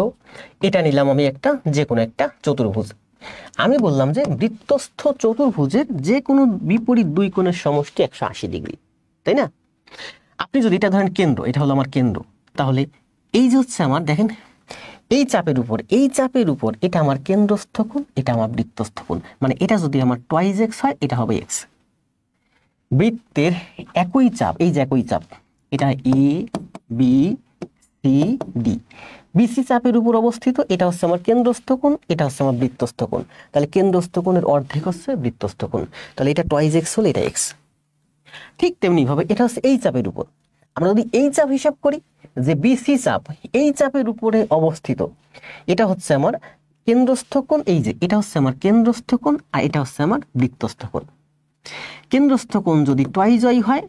এটা নিলাম আমি একটা যে কোনো একটা চতুর্ভুজ। আমি বললাম যে বৃত্তস্থ চতুর্ভুজের যে কোনো বিপরীত দুই কোণের সমষ্টি 180 ডিগ্রি, তাই না? আপনি যদি এটা ধরেন কেন্দ্র, এটা হলো আমার কেন্দ্র, তাহলে এই যে হচ্ছে আমার, দেখেন এই চাপের উপর, এই চাপের উপর এটা আমার কেন্দ্রস্থ কোণ, এটা আমার বৃত্তস্থ কোণ। মানে এটা যদি আমার টুয়াইস এক্স হয়, এটা হবে এক্স। বৃত্তের একই চাপ, এই যে একই চাপ, এটা A B C D, BC চাপের উপর অবস্থিত, এটা হচ্ছে আমার কেন্দ্রস্থ কোণ, এটা হচ্ছে আমার বৃত্তস্থ কোণ। তাহলে কেন্দ্রস্থ কোণের অর্ধেক হচ্ছে বৃত্তস্থ কোণ। তাহলে এটা টুয়াইস এক্স হলে এটা এক্স। ঠিক তেমনি ভাবে এটা হচ্ছে এই চাপের উপর। আমরা যদি এই চাপ হিসাব করি, যে বিসি চাপ এই চাপের উপরে অবস্থিত, এটা হচ্ছে আমার কেন্দ্রস্থ কোণ। এই যে এটা হচ্ছে আমার কেন্দ্রস্থ কোণ, আর এটা হচ্ছে আমার বৃত্তস্থ কোণ। কেন্দ্রস্থ কোণ যদি টুয়াইস ওয়াই হয়,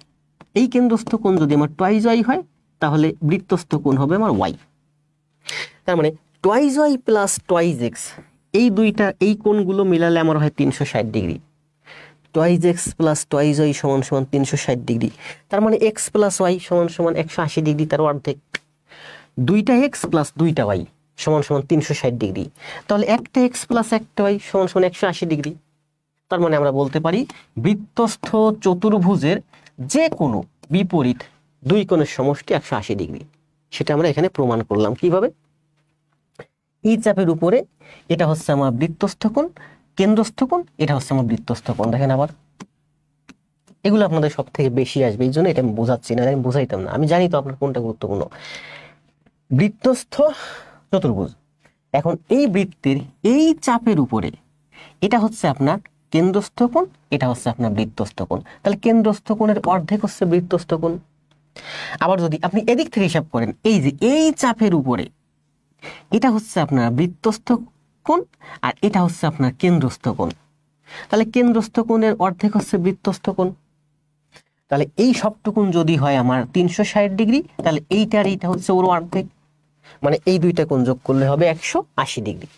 এই কেন্দ্রস্থ কোণ যদি আমার টুয়াইস ওয়াই হয়, তাহলে বৃত্তস্থ কোণ হবে আমার ওয়াই। তার মানে twice Y plus twice X, এই দুইটা এই কোণগুলো মিলালে আমার হয় 360 degree. Twice X plus twice Y সমান সমান 360 ডিগ্রি। তার মানে এক্স প্লাস ওয়াই সমান সমান 180 ডিগ্রি, তার অর্ধেক। দুইটা এক্স প্লাস দুইটা ওয়াই সমান সমান 360 ডিগ্রি। তাহলে একটা এক্স প্লাস একটা ওয়াই সমান সমান 180 ডিগ্রি। তার মানে আমরা বলতে পারি বৃত্তস্থ চতুর্ভুজের যে কোনো বিপরীত দুই কোণের সমষ্টি 180 ডিগ্রি। সেটা আমরা এখানে প্রমাণ করলাম। কিভাবে? এই চাপের উপরে এটা হচ্ছে আমার বৃত্তস্থ কোণ, কেন্দ্রস্থ কোণ, এটা হচ্ছে আমার বৃত্তস্থ কোণ। দেখেন আবার এগুলো আপনাদের সব থেকে বেশি আসবে, এই জন্য এটা আমি বোঝাচ্ছি না, আমি বোঝাইতাম না, আমি জানি তো আপনার কোনটা গুরুত্বপূর্ণ। বৃত্তস্থ চতুর্ভুজ, এখন এই বৃত্তের এই চাপের উপরে এটা হচ্ছে আপনার কেন্দ্রস্থ কোণ, এটা হচ্ছে আপনার বৃত্তস্থ কোণ। তাহলে কেন্দ্রস্থ কোণের অর্ধেক হচ্ছে বৃত্তস্থ কোণ। আবার যদি আপনি এদিক থেকে হিসাব করেন, এই যে এই চাপের উপরে এটা হচ্ছে আপনার বৃত্তস্থ কোণ, আর এটা হচ্ছে আপনার কেন্দ্রস্থ কোণ। তাহলে কেন্দ্রস্থ কোণের অর্ধেক হচ্ছে বৃত্তস্থ কোণ। তাহলে এই সবটুকুন যদি হয় আমার 360 ডিগ্রি, তাহলে এইটার এইটা হচ্ছে ওর অর্ধেক, মানে এই দুইটা কোণ যোগ করলে হবে 180 ডিগ্রি।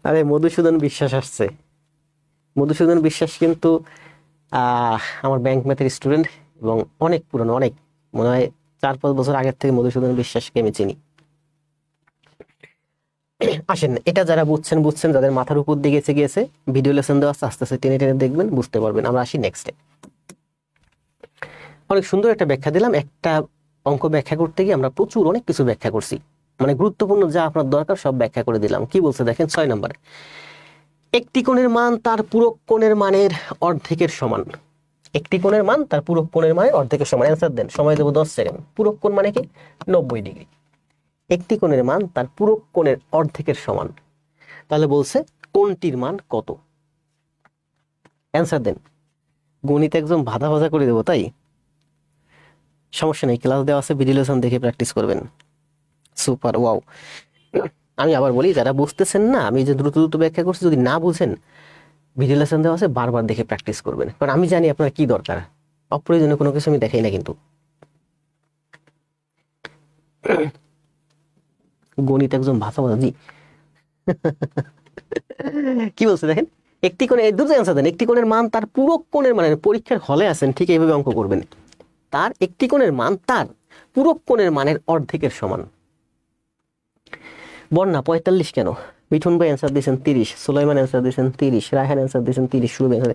আরে মধুসূদন বিশ্বাস আসছে। মধুসূদন বিশ্বাস কিন্তু আমার ব্যাংক ম্যাথের স্টুডেন্ট, এবং অনেক পুরনো, অনেক মনে হয় 4-5 বছর আগের থেকে মধুসূদন বিশ্বাসকে আমি চিনি। আসেন, এটা যারা বুঝছেন বুঝছেন, যাদের মাথার উপর দিয়ে গেছে গেছে, ভিডিও লেসন দেওয়া আস্তে আস্তে টেনে টেনে দেখবেন, বুঝতে পারবেন। আমরা আসি নেক্সটে। অনেক সুন্দর একটা ব্যাখ্যা দিলাম। একটা অঙ্ক ব্যাখ্যা করতে গিয়ে আমরা প্রচুর অনেক কিছু ব্যাখ্যা করছি, মানে গুরুত্বপূর্ণ যা আপনার দরকার সব ব্যাখ্যা করে দিলাম। কি বলছে দেখেন 6 নম্বরে, একটি কোণের মান তার পূরক কোণের মানের অর্ধেকের সমান। একটি কোণের মান তার পূরক কোণের মানের অর্ধেকের সমান। অ্যান্সার দেন, সময় দেবো 10 সেকেন্ড। পূরক কোণ মানে কি? 90 ডিগ্রি। একটি কোণের মান তার পূরক কোণের অর্ধেকের সমান। তাহলে বলছে কোণটির মান কত? অ্যান্সার দেন। গণিত একদম ভাজা ভাজা করে দেবো, তাই সমস্যা নেই, ক্লাস দেওয়া আছে, ভিডিও লেসন দেখে প্র্যাকটিস করবেন। Super, wow. আমি আবার বলি, যারা বুঝতেছেন না, আমি যে দ্রুত দ্রুত ব্যাখ্যা করছি, যদি না বুঝেন ভিডিও লেসন দেওয়া আছে, বারবার দেখে প্র্যাকটিস করবেন, কারণ আমি জানি আপনার কি দরকার। অপ্রয়োজনীয় কোনো কিছু আমি দেখাই না কিন্তু। গণিত একজন ভাষা জি। কি বলছে দেখেন, একটি কোণে দুটো অ্যান্সার দেন। একটি কোণের মান তার পূরক কোণের মানে, পরীক্ষার হলে আছেন ঠিক এইভাবে অঙ্ক করবেন। তার একটি কোণের মান তার পূরক কোণের মানের অর্ধেকের সমান। বন্যা 45 কেন? মিঠুন ভাই অ্যান্সার দিয়েছেন 30, সুলাইমান অ্যান্সার দিয়েছেন 30, রায়হান অ্যান্সার দিয়েছেন 30, শুরু অ্যান্সার।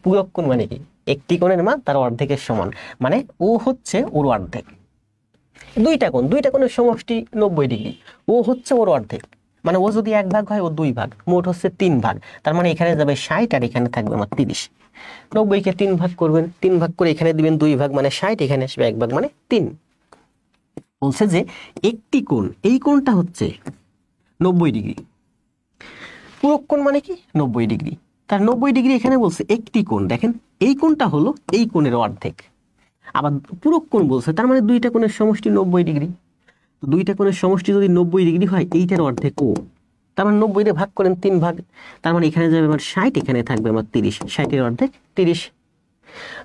পূরক কোণ মানে কি? একটি কোণের মান তার অর্ধেকের সমান, মানে ও হচ্ছে ওর অর্ধেক। দুইটা কোণের সমষ্টি 90 ডিগ্রি, ও হচ্ছে ওর অর্ধেক, মানে ও যদি 1 ভাগ হয় ও 2 ভাগ, মোট হচ্ছে 3 ভাগ। তার মানে এখানে যাবে 60 আর এখানে থাকবে আমার 30। 90-কে 3 ভাগ করবেন, 3 ভাগ করে এখানে দিবেন 2 ভাগ মানে 60, এখানে আসবে 1 ভাগ মানে 3। বলছে যে একটি কোণ, এই কোণটা হচ্ছে 90 ডিগ্রি। পূরক কোণ মানে কি? 90 ডিগ্রি। তার 90 ডিগ্রি এখানে বলছে একটি কোণ, দেখেন এই কোণটা হলো এই কোণের অর্ধেক। আবার পূরক কোণ বলছে, তার মানে দুইটা কোণের সমষ্টি 90 ডিগ্রি। তো দুইটা কোণের সমষ্টি যদি 90 ডিগ্রি হয়, এইটার অর্ধেক ও। তার মানে 90 ভাগ করেন 3 ভাগ, তার মানে এখানে যাবে আমার 60, এখানে থাকবে আমার 30, 60-এর অর্ধেক 30।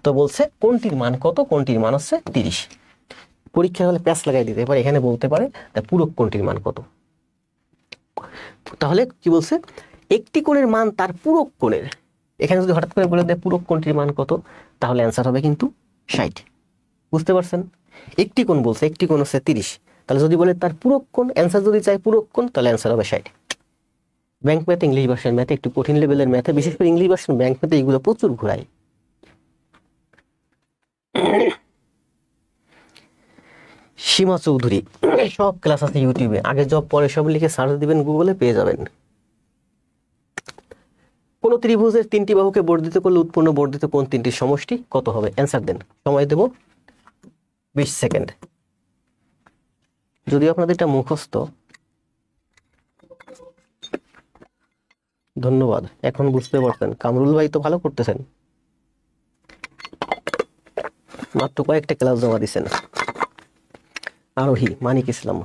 তো বলছে কোনটির মান কত? কোনটির মান হচ্ছে 30। পরীক্ষা হলে প্যাচ লাগাই দিতে পারে, এখানে বলতে পারে পূরক কোণটির মান কত। তাহলে কি বলছে? একটি কোণের মান তার পূরক কোণের, এখানে যদি হঠাৎ করে বলে দেয় পূরক কোণটির মান কত, তাহলে অ্যান্সার হবে কিন্তু 60। বুঝতে পারছেন? একটি কোণ বলছে, একটি কোণ হচ্ছে 30, তাহলে যদি বলে তার পূরক কোণ, অ্যান্সার যদি চাই পূরক কোণ, তাহলে অ্যান্সার হবে 60। ব্যাংক ম্যাথ, ইংলিশ ভার্সন ম্যাথে, একটু কঠিন লেভেলের ম্যাথে, বিশেষ করে ইংলিশ ভার্সন ব্যাংক ম্যাথে এইগুলো প্রচুর ঘুরায়। সীমা চৌধুরী, সব ক্লাস আছে ইউটিউবে, আগে জব পরে সব লিখে সার্চ দিবেন, গুগলে পেয়ে যাবেন। কোন ত্রিভুজের 3টি বাহুকে বর্ধিত করলে উৎপন্ন বর্ধিত কোণ 3টির সমষ্টি কত হবে? অ্যান্সার দেন, সময় দেব 20 সেকেন্ড। যদিও আপনাদের এটা মুখস্থ। ধন্যবাদ, এখন বুঝতে পারছেন। কামরুল ভাই তো ভালো করতেছেন, মাত্র কয়েকটা ক্লাস জমা দিচ্ছেন। আরোহী, মানিক ইসলাম,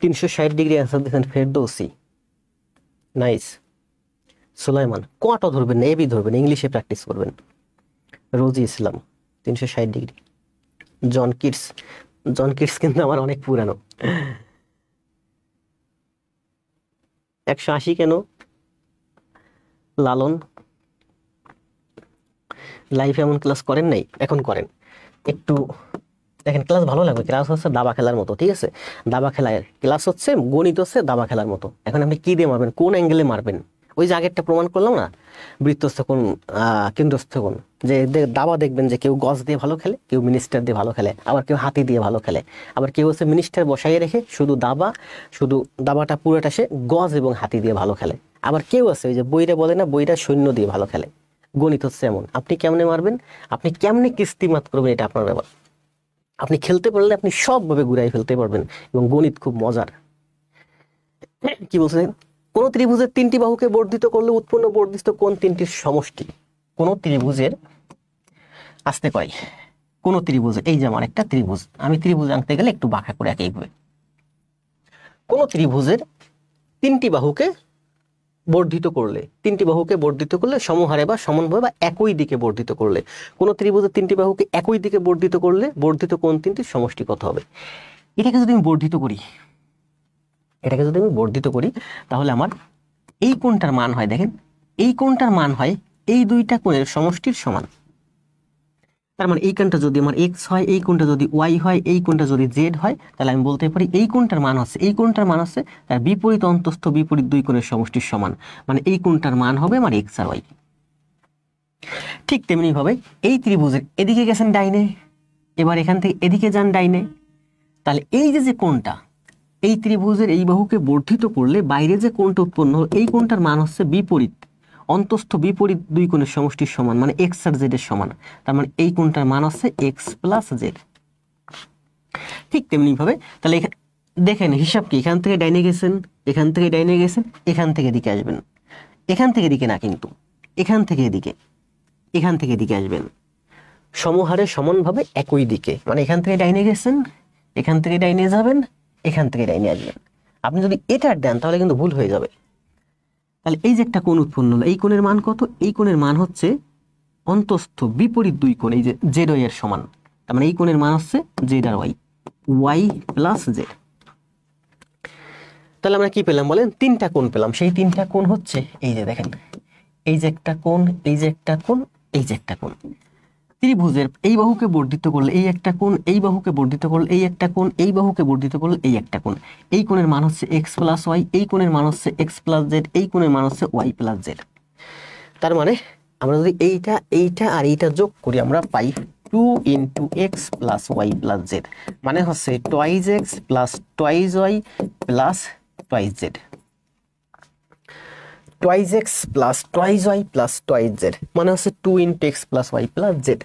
$360 অ্যান্সার দিচ্ছেন ফেরদৌসি, নাইস। সুলাইমান, কোয়াটা ধরবেন না, এবি ধরবেন, ইংলিশে প্র্যাকটিস করবেন। রোজি ইসলাম 360 জন কিডস কিন্তু আমার অনেক পুরানো। 180 কেন? লালন, লাইফে এমন ক্লাস করেন নাই, এখন করেন একটু। দেখেন ক্লাস ভালো লাগবে, ক্লাস হচ্ছে দাবা খেলার মতো, ঠিক আছে? দাবা খেলায় ক্লাস হচ্ছে, গণিত হচ্ছে দাবা খেলার মতো। এখন আপনি কি দিয়ে মারবেন, কোন অ্যাঙ্গেলে মারবেন, ওই যে আগেরটা প্রমাণ করলাম না, বৃত্তস্থ কোণ, কেন্দ্রস্থ কোণ। যে দাবা দেখবেন যে কেউ গজ দিয়ে ভালো খেলে, কেউ মিনিস্টার দিয়ে ভালো খেলে, আবার কেউ হাতি দিয়ে ভালো খেলে, আবার কেউ হচ্ছে মিনিস্টার বসাইয়ে রেখে শুধু দাবাটা পুরোটা সে গজ এবং হাতি দিয়ে ভালো খেলে। আবার কেউ আছে ওই যে বইরা বলে না, বইরা সৈন্য দিয়ে ভালো খেলে। গণিত হচ্ছে এমন, আপনি কেমনে মারবেন, আপনি কেমনে কিস্তিমাত করবেন, এটা আপনার ব্যাপার। আপনি খেলতে পারলে আপনি সবভাবে ঘুরাই ফেলতে পারবেন, এবং গণিত খুব মজার। কি বলছেন? কোন ত্রিভুজের 3টি বাহুকে বর্ধিত করলে উৎপন্ন বর্ধিত কোণ 3টির সমষ্টি। কোন ত্রিভুজের, আসতে কয়, কোন ত্রিভুজের, এই যে আমার একটা ত্রিভুজ, আমি ত্রিভুজ আঁকতে গেলে একটু বাঁকা করে একইভাবে। কোন ত্রিভুজের 3টি বাহুকে বর্ধিত করলে সমহারে বা সমানভাবে বা একই দিকে বর্ধিত করলে, কোন ত্রিভুজের 3টি বাহুকে একই দিকে বর্ধিত করলে বর্ধিত কোণ 3টির সমষ্টি কত হবে? এটাকে যদি আমি বর্ধিত করি, তাহলে আমার এই কোণটার মান হয়, দেখেন এই কোণটার মান হয় এই দুইটা কোণের সমষ্টির সমান। তার মানে এই কোণটা যদি আমার এক্স হয়, এই কোণটা যদি ওয়াই হয়, এই কোণটা যদি জেড হয়, তাহলে আমি বলতে পারি এই কোণটার মান হচ্ছে তার বিপরীত অন্তস্থ বিপরীত দুই কোণের সমষ্টির সমান, মানে এই কোণটার মান হবে আমার এক্স আর ওয়াই। ঠিক তেমনি ভাবে এই ত্রিভুজের এদিকে গেছেন ডাইনে, এবার এখান থেকে এদিকে যান ডাইনে, তাহলে এই যে কোণটা, এই ত্রিভুজের এই বাহুকে বর্ধিত করলে বাইরে যে কোণটা উৎপন্ন হলো, এই কোণটার মান হচ্ছে বিপরীত অন্তস্থ বিপরীত দুই কোণের সমষ্টির সমান, মানে এক্স আর জেড এর সমান। তার মানে এই কোণটার মান হচ্ছে এক্স প্লাস জেড। ঠিক তেমনি ভাবে তাহলে দেখেন হিসাব কি, এখান থেকে ডাইনে গেছেন, এখান থেকে ডাইনে গেছেন, এখান থেকে দিকে আসবেন, এখান থেকে দিকে না, কিন্তু এখান থেকে এদিকে আসবেন সমহারে সমানভাবে একই দিকে, মানে এখান থেকে ডাইনে গেছেন, এখান থেকে ডাইনে যাবেন, এখান থেকে ডাইনে আসবেন। আপনি যদি এটা দেন তাহলে কিন্তু ভুল হয়ে যাবে। তাহলে এই যে একটা কোণ উৎপন্ন হলো, এই কোণের মান কত? এই কোণের মান হচ্ছে অন্তস্থ বিপরীত দুই কোণ, এই যে জেড ওয়াই এর সমান। তার মানে এই কোণের মান হচ্ছে জেড আর ওয়াই, ওয়াই প্লাস জেড। তাহলে আমরা কি পেলাম বলেন? তিনটা কোণ পেলাম। সেই তিনটা কোণ হচ্ছে এই যে দেখেন, এই যে একটা কোণ, এই যে একটা কোণ, এই যে একটা কোণ। ত্রিভুজের এই বাহুকে বর্ধিত করলে এই একটা কোণ, এই বাহুকে বর্ধিত করলে এই একটা কোণ, এই বাহুকে বর্ধিত করলে এই একটা কোণ। এই কোণের মান হচ্ছে এক্স প্লাস ওয়াই, এই কোণের মান হচ্ছে এক্স প্লাস জেড, এই কোণের মান হচ্ছে ওয়াই প্লাস জেড। তার মানে আমরা যদি এইটা আর এইটা যোগ করি আমরা পাই 2 into x plus y plus z, মানে হচ্ছে twice x plus twice y plus twice z. Twice x plus twice y plus twice z মানে হচ্ছে 2 into x plus y plus z.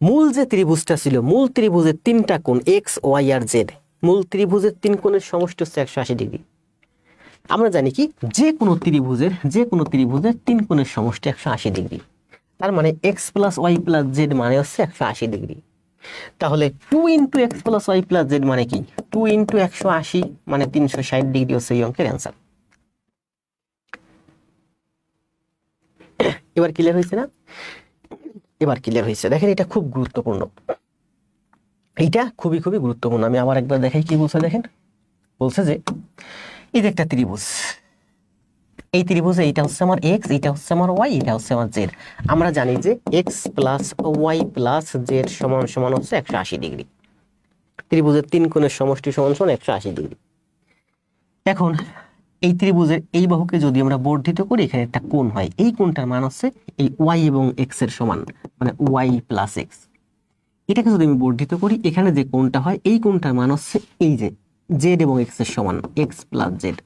মূল যে ত্রিভুজটা ছিল, মূল ত্রিভুজের তিনটা কোণ এক্স ওয়াই আর জেড, মূল ত্রিভুজের তিন কোণের সমষ্টি হচ্ছে 180 ডিগ্রি। আমরা জানি কি যে কোনো ত্রিভুজের তিন কোণের সমষ্টি 180 ডিগ্রি। তার মানে x plus y plus z মানে হচ্ছে 180 ডিগ্রি। তাহলে 2 into x plus y plus z মানে কি? 2 ইন্টু 180 মানে 360 ডিগ্রি হচ্ছে এই অঙ্কের অ্যান্সার। এবার ক্লিয়ার হয়েছে না? এবার ক্লিয়ার হয়েছে। দেখেন এটা খুব গুরুত্বপূর্ণ, এইটা খুবই গুরুত্বপূর্ণ। আমি আবার একবার দেখাই কি বলছে। দেখেন বলছে যে এই যে একটা ত্রিভুজ, এই ত্রিভুজে এইটা হচ্ছে আমার এক্স, এইটা হচ্ছে আমার ওয়াই, এটা হচ্ছে আমার জেড। আমরা জানি যে x plus y plus z সমান সমান হচ্ছে 180 ডিগ্রি। ত্রিভুজের তিন কোণের সমষ্টি সমান সমান 180 ডিগ্রি। এখন এই ত্রিভুজের এই বাহুকে যদি আমরা বর্ধিত করি, এখানে একটা কোণ হয়, এই কোণটার মান হচ্ছে এই ওয়াই এবং এক্স এর সমান, মানে ওয়াই প্লাস এক্স। এটাকে যদি আমি বর্ধিত করি, এখানে যে কোণটা হয় এই কোণটার মান হচ্ছে এই যে জেড এবং এক্স এর সমান, এক্স প্লাস জেড।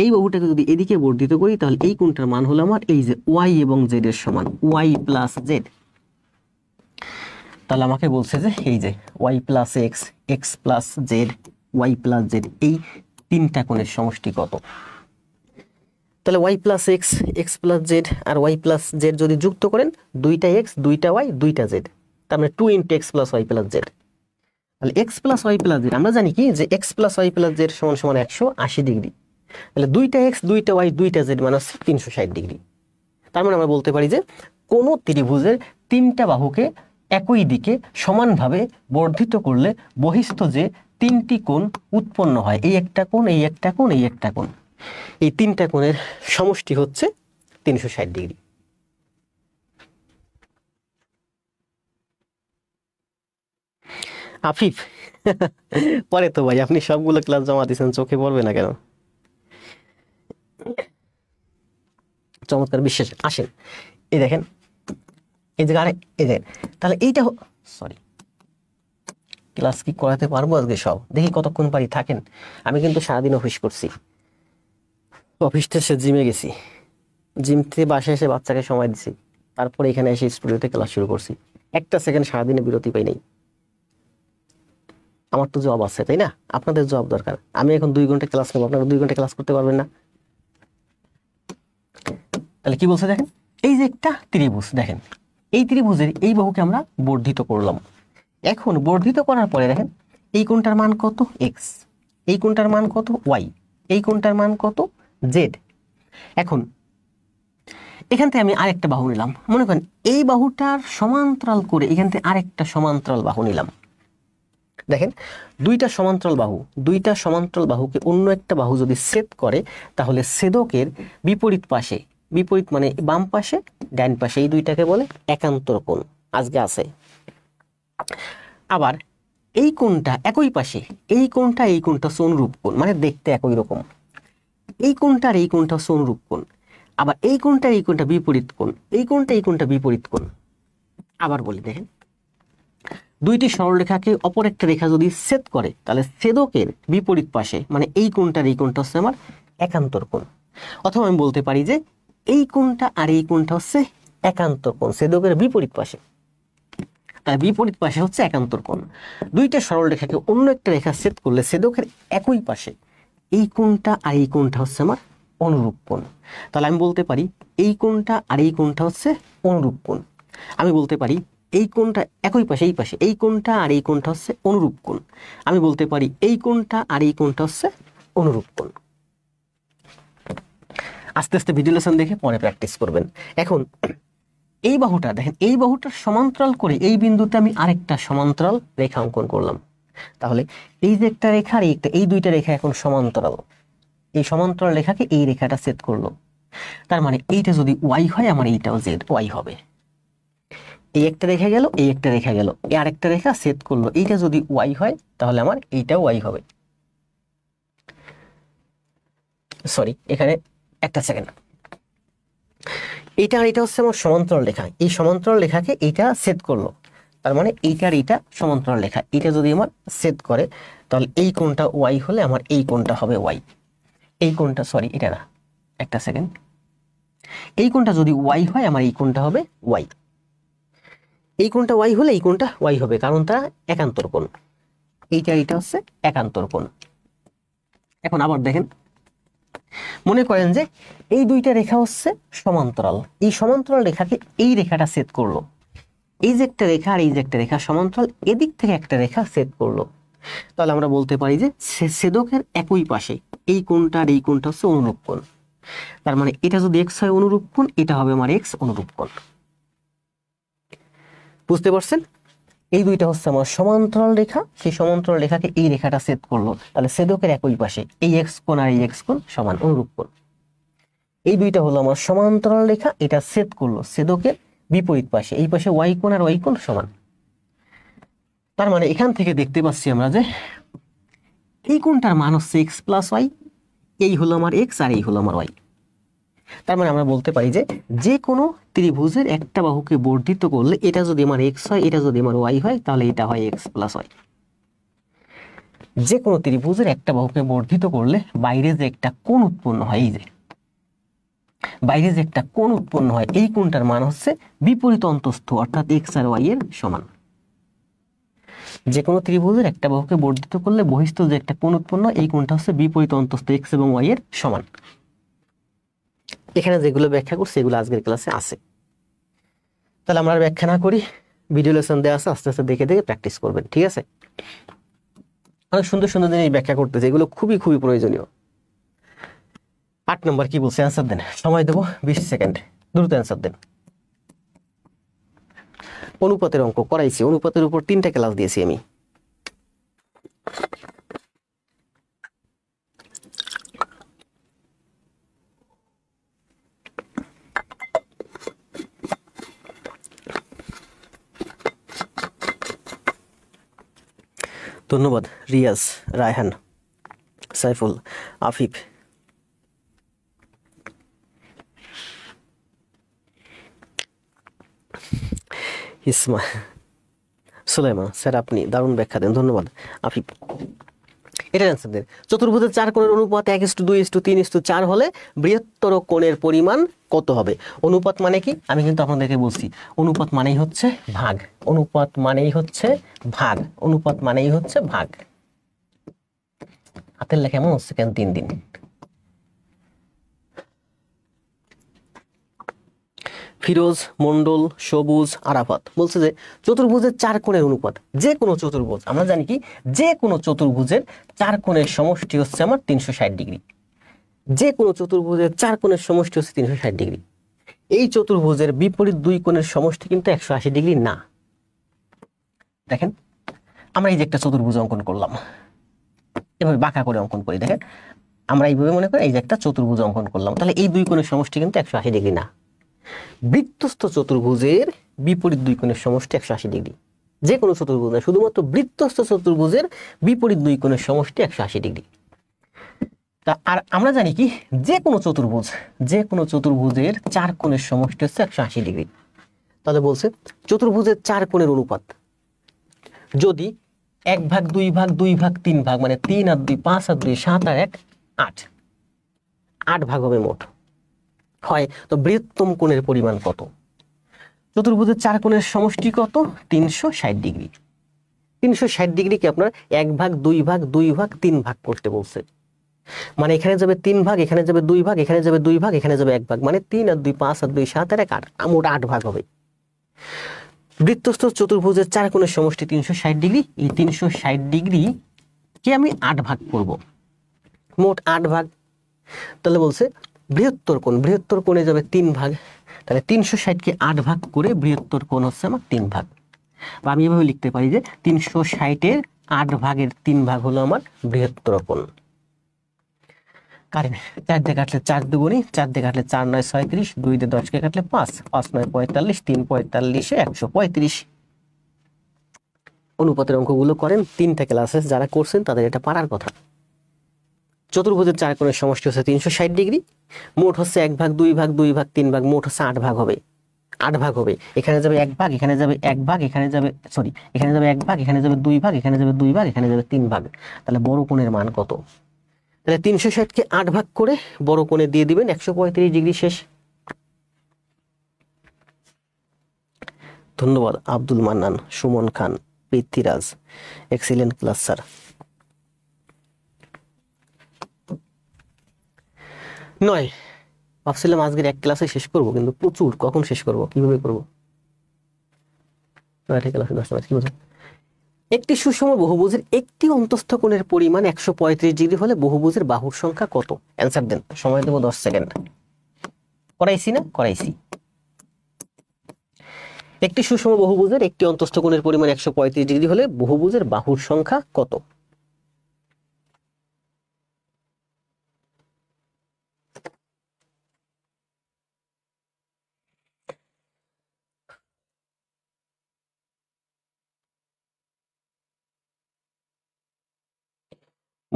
এই বাহুটাকে যদি এদিকে বর্ধিত করি তাহলে এই কোণটার মান হলো আমার এই যে ওয়াই এবং জেড এর সমান, ওয়াই প্লাস জেড। তাহলে আমাকে বলছে যে এই যে y plus x, x plus z, y plus z, এই তিনটা কোণের সমষ্টি কত? তাহলে y plus x, x plus z আর ওয়াই প্লাস জেড যদি যুক্ত করেন, দুইটা এক্স, দুইটা ওয়াই, দুইটা জেড, তার মানে 2 into x plus y plus z. তাহলে x plus y plus z আমরা জানি কি যে x plus y plus z সমান সমান 180 ডিগ্রি। তাহলে দুইটা এক্স, দুইটা ওয়াই, দুইটা জেড মানে হচ্ছে 360 ডিগ্রি। তার মানে আমরা বলতে পারি যে কোন ত্রিভুজের তিনটা বাহুকে একই দিকে সমানভাবে বর্ধিত করলে বহিস্থ যে তিনটি কোণ উৎপন্ন হয়, এই একটা কোণ, এই একটা কোণ, এই একটা কোণ, এই তিনটা কোণের সমষ্টি হচ্ছে 360 ডিগ্রি। আফিফ পরে তো ভাই আপনি সবগুলো ক্লাস জমা দিয়েছেন, চোখে পড়বে না কেন? চমৎকার, বিশ্বাস। আসেন এই দেখেন, এই যে আরে এই দেখেন, তাহলে এইটা সরি, ক্লাস কি করাতে পারবো আজকে সব? দেখি কতক্ষণ পারি, থাকেন। আমি কিন্তু সারাদিন অফিস করছি, অফিস থেকে জিমে গেছি, জিম থেকে বাসায় এসে বাচ্চাকে সময় দিছি, তারপরে এখানে এসে স্টুডিওতে ক্লাস শুরু করছি। একটা সেকেন্ড সারাদিনে বিরতি পাই নাই। আমার তো জব আছে, তাই না? আপনাদের জব দরকার। আমি এখন 2 ঘন্টা ক্লাস নেবো, আপনারা 2 ঘন্টা ক্লাস করতে পারবেন না? তাহলে কি বলছে দেখেন, এই যে একটা ত্রিভুজ, দেখেন এই ত্রিভুজের এই বাহুকে আমরা বর্ধিত করলাম। এখন বর্ধিত করার পরে দেখেন এই কোণটার মান কত? এক্স, এই কোণটার মান কত? ওয়াই, এই কোণটার মান কত? জেড। এখন এখান থেকে আমি আরেকটা বাহু নিলাম, মনে করেন এই বাহুটার সমান্তরাল করে এখান থেকে আরেকটা সমান্তরাল বাহু নিলাম। দেখেন দুইটা সমান্তরাল বাহুকে অন্য একটা বাহু যদি ছেদ করে, তাহলে ছেদকের বিপরীত পাশে, বিপরীত মানে বাম পাশে, ডান পাশে, এই দুইটাকে বলে একান্তর কোণ। আজকে আছে। আবার এই কোণটা একই পাশে, এই কোণটা হচ্ছে অনুরূপ কোণ, মানে দেখতে একই রকম। এই কোণটা আর এই কোণটা হচ্ছে অনুরূপ কোণ। আবার এই কোণটা বিপরীত কোণ, এই কোণটা বিপরীত কোণ। আবার বলি, দেখেন দুইটি সরলরেখাকে অপর একটা রেখা যদি ছেদ করে, তাহলে ছেদকের বিপরীত পাশে, মানে এই কোণটা হচ্ছে আমার একান্তর কোণ। অথবা আমি বলতে পারি যে এই কোণটা আর এই কোণটা হচ্ছে একান্তর কোণ, ছেদকের বিপরীত পাশে। তাই বিপরীত পাশে হচ্ছে একান্তর কোণ। দুইটা সরলরেখাকে অন্য একটা রেখা ছেদ করলে ছেদকের একই পাশে এই কোণটা আর এই কোণটা হচ্ছে আমার অনুরূপ কোণ। তাহলে আমি বলতে পারি এই কোণটা আর এই কোণটা হচ্ছে অনুরূপ কোণ। আমি বলতে পারি এই কোণটা একই পাশে, এই পাশে এই কোণটা আর এই কোণটা হচ্ছে অনুরূপ কোণ। আমি বলতে পারি এই কোণটা আর এই কোণটা হচ্ছে অনুরূপ কোণ। আস্তে আস্তে ভিডিও লেসন দেখে পরে প্র্যাকটিস করবেন। এখন এই বাহুটা দেখেন, এই বাহুটার সমান্তরাল করে এই বিন্দুতে আমি আরেকটা সমান্তরাল রেখা অঙ্কন করলাম। তাহলে এই যে একটা রেখা আর এই দুইটা রেখা এখন সমান্তরাল। এই সমান্তরাল রেখাকে এই রেখাটা ছেদ করলো। তার মানে এইটা যদি ওয়াই হয়, আমার এইটাও জেড ওয়াই হবে। এই একটা রেখা গেল, এই একটা রেখা গেল, এই আরেকটা রেখা ছেদ করলো। এইটা যদি ওয়াই হয় তাহলে আমার এইটাও ওয়াই হবে। সরি, এখানে একটা সেকেন্ড। এইটা আর এটা হচ্ছে আমার সমান্তরাল রেখা। এই সমান্তরাল রেখাকে এইটা ছেদ করলো। তার মানে এইটা আর এইটা সমান্তরাল রেখা। এইটা যদি আমার ছেদ করে তাহলে এই কোণটা ওয়াই হলে আমার এই কোণটা হবে ওয়াই। এই কোণটা, সরি এটা না, একটা সেকেন্ড, এই কোণটা যদি ওয়াই হয় আমার এই কোণটা হবে ওয়াই। এই কোণটা ওয়াই হলে এই কোণটা ওয়াই হবে, কারণ তারা একান্তর কোণ। এইটা এইটা হচ্ছে একান্তর কোণ। এখন আবার দেখেন, মনে করেন যে এই দুইটা রেখা হচ্ছে সমান্তরাল। এই সমান্তরাল রেখাকে এই রেখাটা ছেদ করলো। এই যে একটা রেখা আর এই যে একটা রেখা সমান্তরাল, এদিক থেকে একটা রেখা ছেদ করলো। তাহলে আমরা বলতে পারি যে ছেদকের একই পাশে এই কোণটা আর এই কোণটা হচ্ছে অনুরূপ কোণ। তার মানে এটা যদি এক্স হয় অনুরূপ কোণ, এটা হবে আমার এক্স অনুরূপ কোণ। বুঝতে পারছেন? এই দুইটা হচ্ছে আমার সমান্তরাল রেখা, সেই সমান্তরাল রেখাকে এই রেখাটা ছেদ করলো। তাহলে ছেদকের একই পাশে এই এক্স কোণ আর এই এক্স কোণ সমান অনুরূপ কোণ। এই দুইটা হলো আমার সমান্তরাল রেখা, এটা ছেদ করলো ছেদকের বিপরীত পাশে, এই পাশে ওয়াই কোণ আর ওয়াই কোণ সমান। তার মানে এখান থেকে দেখতে পাচ্ছি আমরা যে এই কোণটার মান হচ্ছে এক্স প্লাস ওয়াই, এই হলো আমার এক্স আর এই হলো আমার ওয়াই। তার মানে আমরা বলতে পারি যে যে কোনো ত্রিভুজের একটা বাহুকে বর্ধিত করলে এটা যদি আমার এক্স হয়, এটা যদি আমার ওয়াই হয়, তাহলে এটা হয় এক্স প্লাস ওয়াই। যে কোনো ত্রিভুজের একটা বাহুকে বর্ধিত করলে বাইরে যে একটা কোণ উৎপন্ন হয়, এই যে বাইরে যে একটা কোণ উৎপন্ন হয়, এই কোণটার মান হচ্ছে বিপরীত অন্তস্থ, অর্থাৎ এক্স আর ওয়াই এর সমান। যে কোনো ত্রিভুজের একটা বাহুকে বর্ধিত করলে বহিস্থ যে একটা কোণ উৎপন্ন, এই কোণটা হচ্ছে বিপরীত অন্তস্থ এক্স এবং ওয়াই এর সমান। এখানে যেগুলো ব্যাখ্যা করছে এগুলো আজকের ক্লাসে আছে। তাহলে আমরা ব্যাখ্যা না করি, ভিডিও লেসন দেওয়া আছে, আস্তে আস্তে দেখে দেখে প্র্যাকটিস করবেন, ঠিক আছে? অনেক সুন্দর সুন্দর জিনিস ব্যাখ্যা করতেছে, এগুলো খুবই খুবই প্রয়োজনীয়। 8 নম্বর কি বলছে, অ্যান্সার দেন। সময় দেবো 20 সেকেন্ড, দ্রুত অ্যান্সার দেন। অনুপাতের অঙ্ক করাইছি, অনুপাতের উপর 3টা ক্লাস দিয়েছি আমি। ধন্যবাদ রিয়াজ, রায়হান, সাইফুল, আফিফ। ইসমা, সুলাইমান স্যার আপনি দারুণ ব্যাখ্যা দেন, ধন্যবাদ আফিফ। এটার অ্যান্সার দেন। চতুর্ভুজের 4 কোণের অনুপাত 1:2:3:4 হলে বৃহত্তর কোণের পরিমাণ কত হবে? অনুপাত মানে কি আমি কিন্তু আপনাদেরকে বলছি, অনুপাত মানেই হচ্ছে ভাগ। অনুপাত মানেই হচ্ছে ভাগ। অনুপাত মানেই হচ্ছে ভাগ। হাতের লেখা এমন হচ্ছে কেন 3 দিন? ফিরোজ, মন্ডল, সবুজ, আরাফাত বলছে যে চতুর্ভুজের 4 কোণের অনুপাত, যে কোনো চতুর্ভুজ, আমরা জানি কি যে কোনো চতুর্ভুজের 4 কোণের সমষ্টি হচ্ছে আমার 360 ডিগ্রি। যে কোনো চতুর্ভুজের 4 কোণের সমষ্টি হচ্ছে 360 ডিগ্রি। এই চতুর্ভুজের বিপরীত 2 কোণের সমষ্টি কিন্তু 180 ডিগ্রি না। দেখেন আমরা এই যে একটা চতুর্ভুজ অঙ্কন করলাম, এভাবে বাঁকা করে অঙ্কন করি। দেখেন আমরা এইভাবে মনে করি এই যে একটা চতুর্ভুজ অঙ্কন করলাম, তাহলে এই 2 কোণের সমষ্টি কিন্তু 180 ডিগ্রি না। বৃত্তস্থ চতুর্ভুজের বিপরীত 2 কোণের সমষ্টি 180 ডিগ্রি। যে কোনো চতুর্ভুজ না, শুধুমাত্র বৃত্তস্থ চতুর্ভুজের বিপরীত 2 কোণের সমষ্টি 180 ডিগ্রি। তা আর আমরা জানি কি যে কোনো চতুর্ভুজ, যে কোনো চতুর্ভুজের 4 কোণের সমষ্টি হচ্ছে 180 ডিগ্রি। তাহলে বলছে চতুর্ভুজের 4 কোণের অনুপাত যদি 1 ভাগ 2 ভাগ 2 ভাগ 3 ভাগ, মানে 3 আর 2 5 আর 2 7 আর 1 8, 8 ভাগ হবে মোট হয়, তো বৃহত্তম কোণের পরিমাণ কত? চতুর্ভুজের 4 কোণের সমষ্টি কত? 360 ডিগ্রি। 360 ডিগ্রিকে আপনার 1 ভাগ 2 ভাগ 2 ভাগ 3 ভাগ করতে বলছে। মানে এখানে যাবে 3 ভাগ, এখানে যাবে 2 ভাগ, এখানে যাবে 2 ভাগ, এখানে যাবে 1 ভাগ, মানে 3 আর 2 5 আর 2 7 আর 1 8, মোট 8 ভাগ হবে। বৃত্তস্থ চতুর্ভুজের 4 কোণের সমষ্টি 360 ডিগ্রি। এই 360 ডিগ্রি কে আমি 8 ভাগ করব, মোট 8 ভাগ। তাহলে বলছে বৃহত্তর কোণ, বৃহত্তর কোণে যাবে 3 ভাগ, তাহলে 360 কে 8 ভাগ করে বৃহত্তর কোণ হচ্ছে আমার 3 ভাগ। বা আমি এভাবে লিখতে পারি যে 360 এর 8 ভাগের 3 ভাগ হলো আমার বৃহত্তর কোণ। কারেন্ট 4 দিয়ে কাটলে 4 দুগুণী, 4 দিয়ে কাটলে 4 9 36, 2 দিয়ে 10 কে কাটলে 5, 5 9 45, 3 45 135। অনুপাতের অঙ্কগুলো করেন, 3টা ক্লাসে যারা করছেন তাদের এটা পারার কথা। চতুর্ভুজের 4 কোণের সমষ্টি হচ্ছে 360 ডিগ্রি, মোট হচ্ছে 1 ভাগ 2 ভাগ 2 ভাগ 3 ভাগ, মোট হচ্ছে 8 ভাগ হবে। 8 ভাগ হবে, এখানে যাবে 1 ভাগ, এখানে যাবে 1 ভাগ, এখানে যাবে এখানে যাবে 1 ভাগ, এখানে যাবে 2 ভাগ, এখানে যাবে 2 ভাগ, এখানে যাবে 3 ভাগ। তাহলে বড় কোণের মান কত? তাহলে 360 কে 8 ভাগ করে বড় কোণে দিয়ে দিবেন 135 ডিগ্রি। শেষ। ধন্যবাদ আব্দুল মান্নান, সুমন খান, পৃথ্বীরাজ, এক্সিলেন্ট ক্লাস স্যার। 9, ভাবছিলাম আজকের এক ক্লাসে শেষ করব, কিন্তু প্রচুর, কখন শেষ করব, কিভাবে করব? একটি সুষম বহুভুজের একটি অন্তস্থ কোণের পরিমাণ 135 ডিগ্রি হলে বহুভুজের বাহুর সংখ্যা কত? অ্যান্সার দেন, সময় দেব 10 সেকেন্ড। করাইছি না? করাইছি। একটি সুষম বহুভুজের একটি অন্তস্থ কোণের পরিমাণ 135 ডিগ্রি হলে বহুভুজের বাহুর সংখ্যা কত?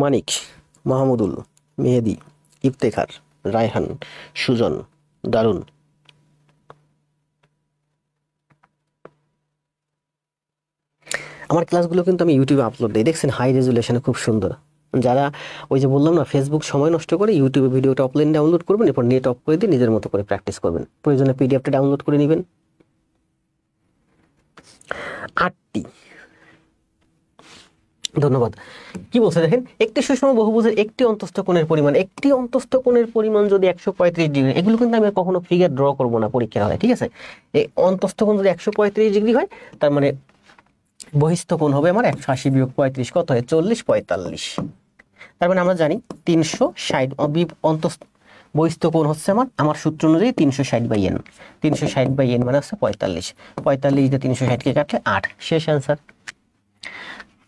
মানিক, মাহমুদুল, মেহেদি, ইফতেখার, রায়হান, সুজন, দারুন। আমার ক্লাসগুলো কিন্তু আমি ইউটিউবে আপলোড দিই, দেখছেন হাই রেজুলেশনে, খুব সুন্দর। যারা ওই যে বললাম না ফেসবুক সময় নষ্ট করে, ইউটিউবে ভিডিওটা অফলাইন ডাউনলোড করবেন, এরপর নেট অফ করে দিয়ে নিজের মতো করে প্র্যাকটিস করবেন, প্রয়োজনে পিডিএফটা ডাউনলোড করে নেবেন। 8টি। ধন্যবাদ। কি বলছে দেখেন, একটি সুষম বহুভুজের একটি অন্তস্থ কোণের পরিমাণ, একটি অন্তস্থ কোণের পরিমাণ যদি 135 ডিগ্রি, এগুলো কিন্তু আমি কখনো ফিগার ড্র করবো না পরীক্ষার হলে, ঠিক আছে? এই অন্তস্থ কোণ যদি 135 ডিগ্রি হয়, তার মানে বহিস্থ কোণ হবে আমার 180 বিয়োগ 35, কত হয়? 40 45। তার মানে আমরা জানি 360 অন্তস্থ বহিস্থ কোণ হচ্ছে আমার সূত্র অনুযায়ী 360/n, 360/n মানে হচ্ছে 45, 45 দিয়ে 360 কে কাটলে 8। শেষ অ্যান্সার।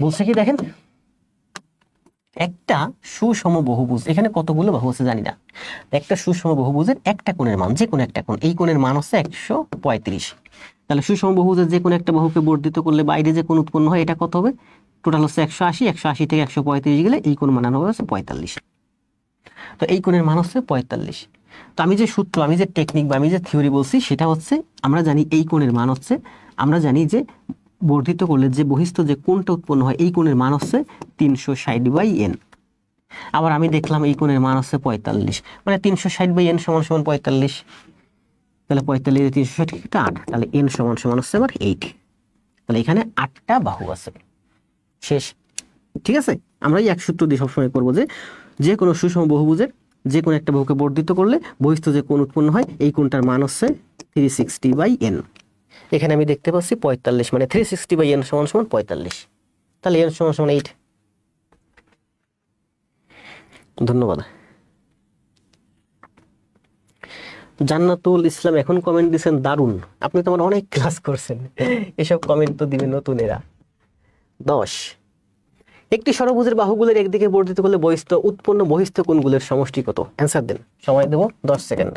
বলছে কি দেখেন, একটা সুষম বহুভুজ, এখানে কতগুলো বাহু আছে জানি না, একটা সুষম বহুভুজের একটা কোণের মান, যে কোনো একটা কোণ, এই কোণের মান হচ্ছে 135। তাহলে সুষম বহুভুজের যে কোনো একটা বাহুকে বর্ধিত করলে বাইরে যে কোণ উৎপন্ন হয় এটা কত হবে? টোটাল হচ্ছে 180, 180 থেকে 135 গেলে এই কোণ মান হবে হচ্ছে 45। তো এই কোণের মান হচ্ছে 45। তো আমি যে সূত্র, আমি যে টেকনিক বা আমি যে থিওরি বলছি সেটা হচ্ছে, আমরা জানি এই কোণের মান হচ্ছে, আমরা জানি যে বর্ধিত করলে যে বহিস্থ যে কোণটা উৎপন্ন হয় এই কোণের মান হচ্ছে 360/n। আবার আমি দেখলাম এই কোণের মান হচ্ছে 45, মানে 360/n সমান সমান 45। তাহলে 45 এর 360 কে 8, তাহলে n সমান সমান হচ্ছে আমার 8। তাহলে এখানে 8টা বাহু আছে। শেষ। ঠিক আছে, আমরা এই এক সূত্র দিয়ে সবসময় করবো যে যে কোনো সুষম বহুভুজের যে কোনো একটা বাহুকে বর্ধিত করলে বহিস্থ যে কোণ উৎপন্ন হয় এই কোণটার মান হচ্ছে 360/n। এখানে আমি দেখতে পাচ্ছি 45, মানে 360/n সমান সমান 45। তাহলে n সমান সমান 8। ধন্যবাদ। জান্নাতুল ইসলাম এখন কমেন্ট দিচ্ছেন, দারুন, আপনি তো আমার অনেক ক্লাস করছেন, এসব কমেন্ট তো দিবেন নতুনেরা। 10, একটি ষড়ভুজের বাহুগুলোর একদিকে বর্ধিত করলে উৎপন্ন বহিস্থ কোণগুলোর সমষ্টি কত? অ্যান্সার দেন, সময় দেব 10 সেকেন্ড।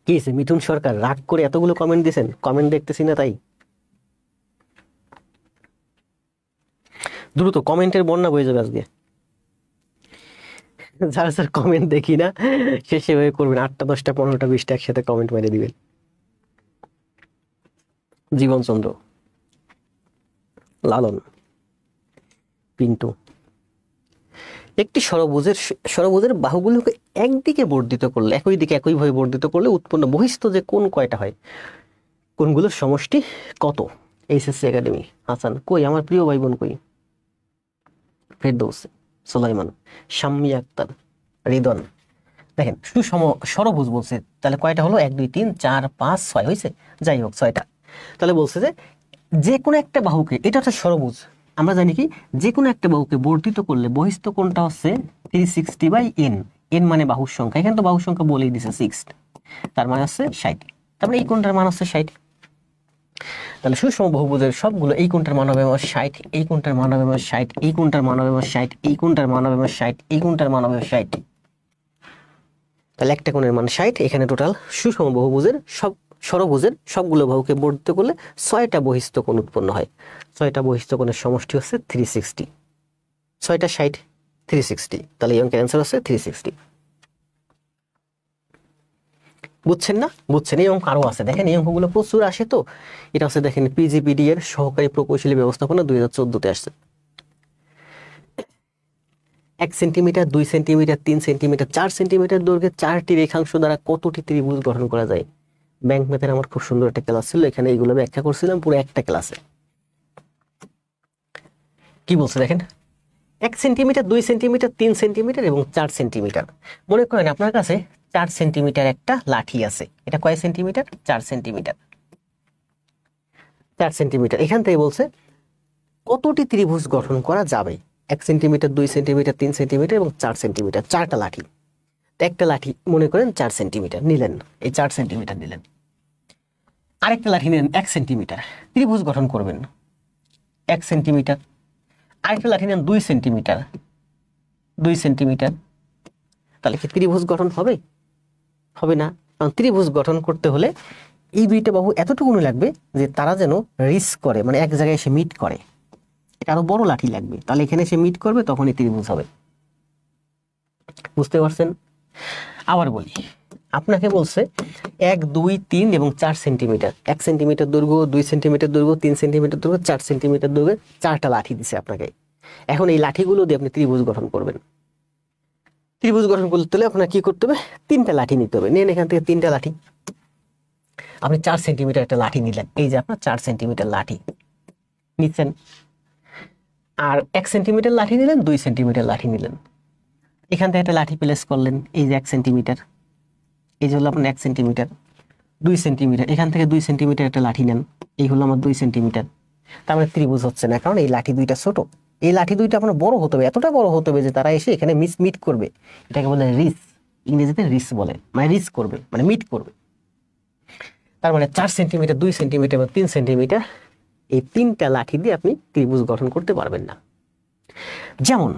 কি হয়েছে মিঠুন সরকার, রাগ করে এতগুলো কমেন্ট দিয়েছেন? কমেন্ট দেখতেছি না তাই। দ্রুত কমেন্টের বন্যা বয়ে যাবে আজকে। যারা স্যার কমেন্ট দেখি না সে সেভাবে করবেন, 8টা 10টা 15টা 20টা একসাথে কমেন্ট মেরে দিবেন। জীবনচন্দ্র, লালন, পিন্টু, একটি ষড়ভুজের বাহুগুলোকে একদিকে বর্ধিত করলে, একই দিকে একইভাবে বর্ধিত করলে উৎপন্ন বহিস্থ যে কোণ কয়টা হয়, কোণগুলোর সমষ্টি কত? HSC academy. হাসান কই, আমার প্রিয় ভাই বোন কই? ফেরদৌস, সুলাইমান, শাম্মী আক্তার, রিদন। দেখেন সুষম ষড়ভুজ বলছে, তাহলে কয়টা হলো? 1 2 3 4 5 6 হয়েছে, যাই হোক 6টা। তাহলে বলছে যে কোনো একটা বাহুকে, এটা হচ্ছে ষড়ভুজ, আমরা জানি কি যে কোনো একটা বাহুকে বর্ধিত করলে বহিস্থ কোণটা হচ্ছে 360/n। n মানে বাহুর সংখ্যা, এখানে তো বাহুর সংখ্যা বলেই দিছে 6, তার মানে হচ্ছে 60। তার মানে এই কোণটার মান হচ্ছে 60। তাহলে সুষম বহুভুজের সবগুলো, এই কোণটার মান হবে আমার 60, এই কোণটার মান হবে আমার 60, এই কোণটার মান হবে আমার 60, এই কোণটার মান হবে আমার 60, এই কোণটার মান হবে 60। তাহলে একটা কোণের মান 60। এখানে টোটাল সুষম বহুভুজের ষড়ভুজের সবগুলো বাহুকে বর্ধিত করলে 6টা বহিস্থ কোণ উৎপন্ন হয়। 6টা বহিস্থ কোণের সমষ্টি হচ্ছে 360। 6টা 60, 360। তাহলে এই অঙ্কের অ্যান্সার হচ্ছে 360। বুঝছেন না? বুঝছেন? এই অঙ্ক আরো আছে, দেখেন এই অঙ্কগুলো প্রচুর আসে। তো এটা হচ্ছে দেখেন পিজিপিডি এর সহকারী প্রকৌশলী ব্যবস্থাপনা 2014-তে আসছে। 1 সেন্টিমিটার, 2 সেন্টিমিটার, 3 সেন্টিমিটার, 4 সেন্টিমিটার দৈর্ঘ্যের 4টি রেখাংশ দ্বারা কতটি ত্রিভুজ গঠন করা যায়? ব্যাংক ম্যাথের আমার খুব সুন্দর একটা ক্লাস ছিল, এখানে এইগুলো ব্যাখ্যা করছিলাম পুরো একটা ক্লাসে। কি বলছে দেখেন, 1 সেন্টিমিটার, 2 সেন্টিমিটার, 3 সেন্টিমিটার এবং 4 সেন্টিমিটার। মনে করেন আপনার কাছে 4 সেন্টিমিটার একটা লাঠি আছে। এটা কয় সেন্টিমিটার? 4 সেন্টিমিটার। 4 সেন্টিমিটার। এখান থেকে বলছে কতটি ত্রিভুজ গঠন করা যাবে? 1 সেন্টিমিটার, 2 সেন্টিমিটার, 3 সেন্টিমিটার এবং 4 সেন্টিমিটার, 4টা লাঠি। একটা লাঠি মনে করেন 4 সেন্টিমিটার নিলেন, এই 4 সেন্টিমিটার নিলেন। আরেকটা লাঠি নিলেন 1 সেন্টিমিটার, ত্রিভুজ গঠন করবেন 1 সেন্টিমিটার। আরেকটা লাঠি নেন 2 সেন্টিমিটার, 2 সেন্টিমিটার। তাহলে কি ত্রিভুজ গঠন হবে? হবে না। কারণ ত্রিভুজ গঠন করতে হলে এই দুইটা বাহু এতটুকু লাগবে যে তারা যেন রিস করে, মানে এক জায়গায় এসে মিট করে। এটা আরো বড় লাঠি লাগবে, তাহলে এখানে এসে মিট করবে, তখনই ত্রিভুজ হবে। বুঝতে পারছেন? আবার বলি, আপনাকে বলছে 1 2 3 এবং 4 সেন্টিমিটার, 1 সেন্টিমিটার দৈর্ঘ্য, 2 সেন্টিমিটার দৈর্ঘ্য, 3 সেন্টিমিটার দৈর্ঘ্য, 4 সেন্টিমিটার দৈর্ঘ্য, 4টা লাঠি দিছে আপনাকে। এখন এই লাঠিগুলো দিয়ে আপনি ত্রিভুজ গঠন করবেন। ত্রিভুজ গঠন করতে হলে আপনার কি করতে হবে? 3টা লাঠি নিতে হবে। নেন এখান থেকে 3টা লাঠি। আপনি 4 সেন্টিমিটার একটা লাঠি নিলেন, এই যে আপনার 4 সেন্টিমিটার লাঠি নিচ্ছেন। আর 1 সেন্টিমিটার লাঠি নিলেন, 2 সেন্টিমিটার লাঠি নিলেন। এখান থেকে একটা লাঠি প্লেস করলেন, এই যে 1 সেন্টিমিটার, এই যে হলো আপনার 1 সেন্টিমিটার। 2 সেন্টিমিটার, এখান থেকে 2 সেন্টিমিটার একটা লাঠি নেন, এই হলো আমার 2 সেন্টিমিটার। তার মানে ত্রিভুজ হচ্ছে না, কারণ এই লাঠি দুইটা ছোট। এই লাঠি দুইটা আপনার বড় হতে হবে, এতটা বড় হতে হবে যে তারা এসে এখানে মিট করবে। এটাকে বলে রিস, ইংরেজিতে রিস বলে, মানে রিস করবে, মানে মিট করবে। তার মানে 4 সেন্টিমিটার, 2 সেন্টিমিটার এবং 3 সেন্টিমিটার, এই 3টা লাঠি দিয়ে আপনি ত্রিভুজ গঠন করতে পারবেন না। যেমন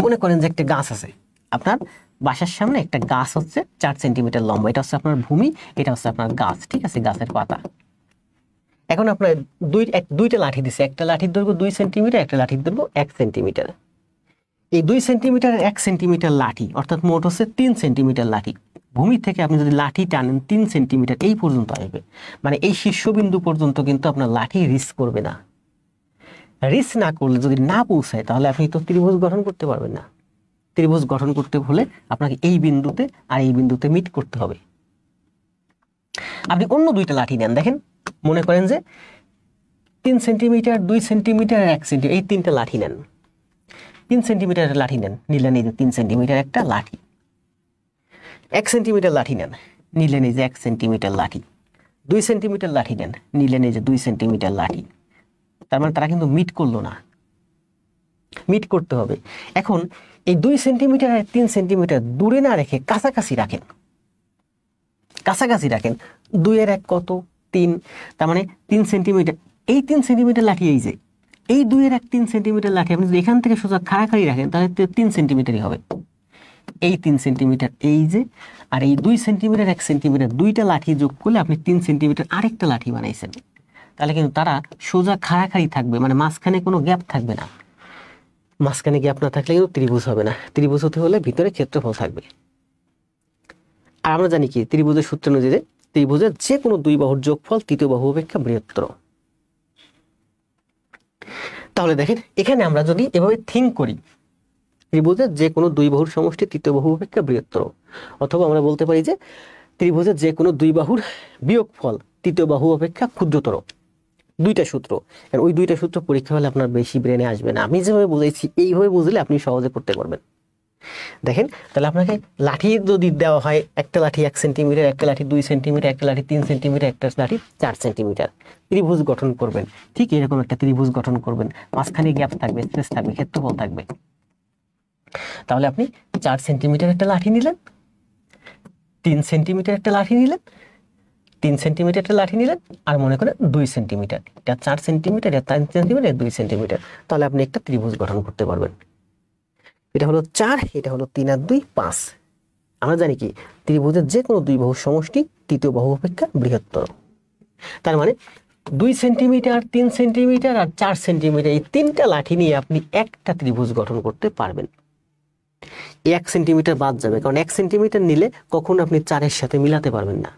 মনে করেন যে একটা গাছ আছে, আপনার বাসার সামনে একটা গাছ হচ্ছে 4 সেন্টিমিটার লম্বা, এটা হচ্ছে আপনার ভূমি, এটা হচ্ছে আপনার গাছ, ঠিক আছে, গাছের পাতা। এখন আপনার দুইটা লাঠি দিছে, একটা লাঠির দৈর্ঘ্য 2 সেন্টিমিটার, একটা লাঠির দৈর্ঘ্য 1 সেন্টিমিটার। এই 2 সেন্টিমিটার 1 সেন্টিমিটার লাঠি, অর্থাৎ মোট হচ্ছে 3 সেন্টিমিটার লাঠি। ভূমি থেকে আপনি যদি লাঠি টানেন 3 সেন্টিমিটার এই পর্যন্ত আসবে, মানে এই শীর্ষবিন্দু পর্যন্ত কিন্তু আপনার লাঠি রিস করবে না। রিস না করলে, যদি না পৌঁছায়, তাহলে আপনি তো ত্রিভুজ গঠন করতে পারবেন না। ত্রিভুজ গঠন করতে হলে আপনাকে এই বিন্দুতে আর এই বিন্দুতে মিট করতে হবে। আপনি অন্য দুইটা লাঠি নেন, দেখেন মনে করেন যে 3 সেন্টিমিটার, 2 সেন্টিমিটার, 1 সেন্টিমিটার, এই 3টা লাঠি নেন। 3 সেন্টিমিটার লাঠি নেন, নিলেন এই যে 3 সেন্টিমিটার একটা লাঠি। 1 সেন্টিমিটার লাঠি নেন, নিলেন এই যে 1 সেন্টিমিটার লাঠি। 2 সেন্টিমিটার লাঠি নেন, নিলেন এই যে 2 সেন্টিমিটার লাঠি। তার মানে তারা কিন্তু মিট করলো না, মিট করতে হবে। এখন এই 2 সেন্টিমিটার আর 3 সেন্টিমিটার দূরে না রেখে কাছাকাছি রাখেন, কাছাকাছি রাখেন। 2 এর 1 কত? 3। তার মানে 3 সেন্টিমিটার, এই 3 সেন্টিমিটার লাঠি, এই যে এই 2 এর 1 3 সেন্টিমিটার লাঠি আপনি যদি এখান থেকে সোজা খাড়াখাড়ি রাখেন, তাহলে 3 সেন্টিমিটারই হবে। এই 3 সেন্টিমিটার, এই যে, আর এই 2 সেন্টিমিটার 1 সেন্টিমিটার, দুইটা লাঠি যোগ করলে আপনি 3 সেন্টিমিটার আরেকটা লাঠি বানাইছেন। তাহলে কিন্তু তারা সোজা খাড়াখাড়ি থাকবে, মানে মাঝখানে কোনো গ্যাপ থাকবে না। মাঝখানে গ্যাপ না থাকলে কিন্তু ত্রিভুজ হবে না। ত্রিভুজ হতে হলে ভিতরে ক্ষেত্রফল থাকবে। আর আমরা জানি কি, ত্রিভুজের সূত্র অনুযায়ী ত্রিভুজের যে কোনো দুই বাহুর যোগফল তৃতীয় বাহু অপেক্ষা বৃহত্তর। তাহলে দেখেন এখানে আমরা যদি এভাবে থিঙ্ক করি, ত্রিভুজের যে কোনো দুই বাহুর সমষ্টি তৃতীয় বাহু অপেক্ষা বৃহত্তর, অথবা আমরা বলতে পারি যে ত্রিভুজের যে কোনো দুই বাহুর বিয়োগফল তৃতীয় বাহু অপেক্ষা ক্ষুদ্রতর। দুইটা সূত্র, আর ওই দুইটা সূত্র পরীক্ষা হলে আপনার বেশি ব্রেনে আসবে না। আমি যেভাবে বুঝাইছি এইভাবে বুঝলে আপনি সহজে করতে পারবেন। দেখেন, তাহলে আপনাকে লাঠি যদি দেওয়া হয়, একটা লাঠি 1 সেন্টিমিটার, একটা লাঠি 2 সেন্টিমিটার, একটা লাঠি 3 সেন্টিমিটার, একটা লাঠি 4 সেন্টিমিটার, ত্রিভুজ গঠন করবেন। ঠিক এরকম একটা ত্রিভুজ গঠন করবেন, মাঝখানে গ্যাপ থাকবে, স্পেস থাকবে, ক্ষেত্রফল থাকবে। তাহলে আপনি 4 সেন্টিমিটার একটা লাঠি নিলেন, 3 সেন্টিমিটার একটা লাঠি নিলেন, 3 সেন্টিমিটার একটা লাঠি নিলেন, আর মনে করেন 2 সেন্টিমিটার, এটা 4 সেন্টিমিটার, এটা 3 সেন্টিমিটার, 2 সেন্টিমিটার, তাহলে আপনি একটা ত্রিভুজ গঠন করতে পারবেন। এটা হলো 4, এটা হলো 3 আর 2 5। আমরা জানি কি ত্রিভুজের যে কোনো দুই বাহুর সমষ্টি তৃতীয় বাহু অপেক্ষা বৃহত্তর। তার মানে 2 সেন্টিমিটার, 3 সেন্টিমিটার আর 4 সেন্টিমিটার, এই তিনটা লাঠি নিয়ে আপনি একটা ত্রিভুজ গঠন করতে পারবেন। 1 সেন্টিমিটার বাদ যাবে, কারণ 1 সেন্টিমিটার নিলে কখনো আপনি 4-এর সাথে মিলাতে পারবেন না।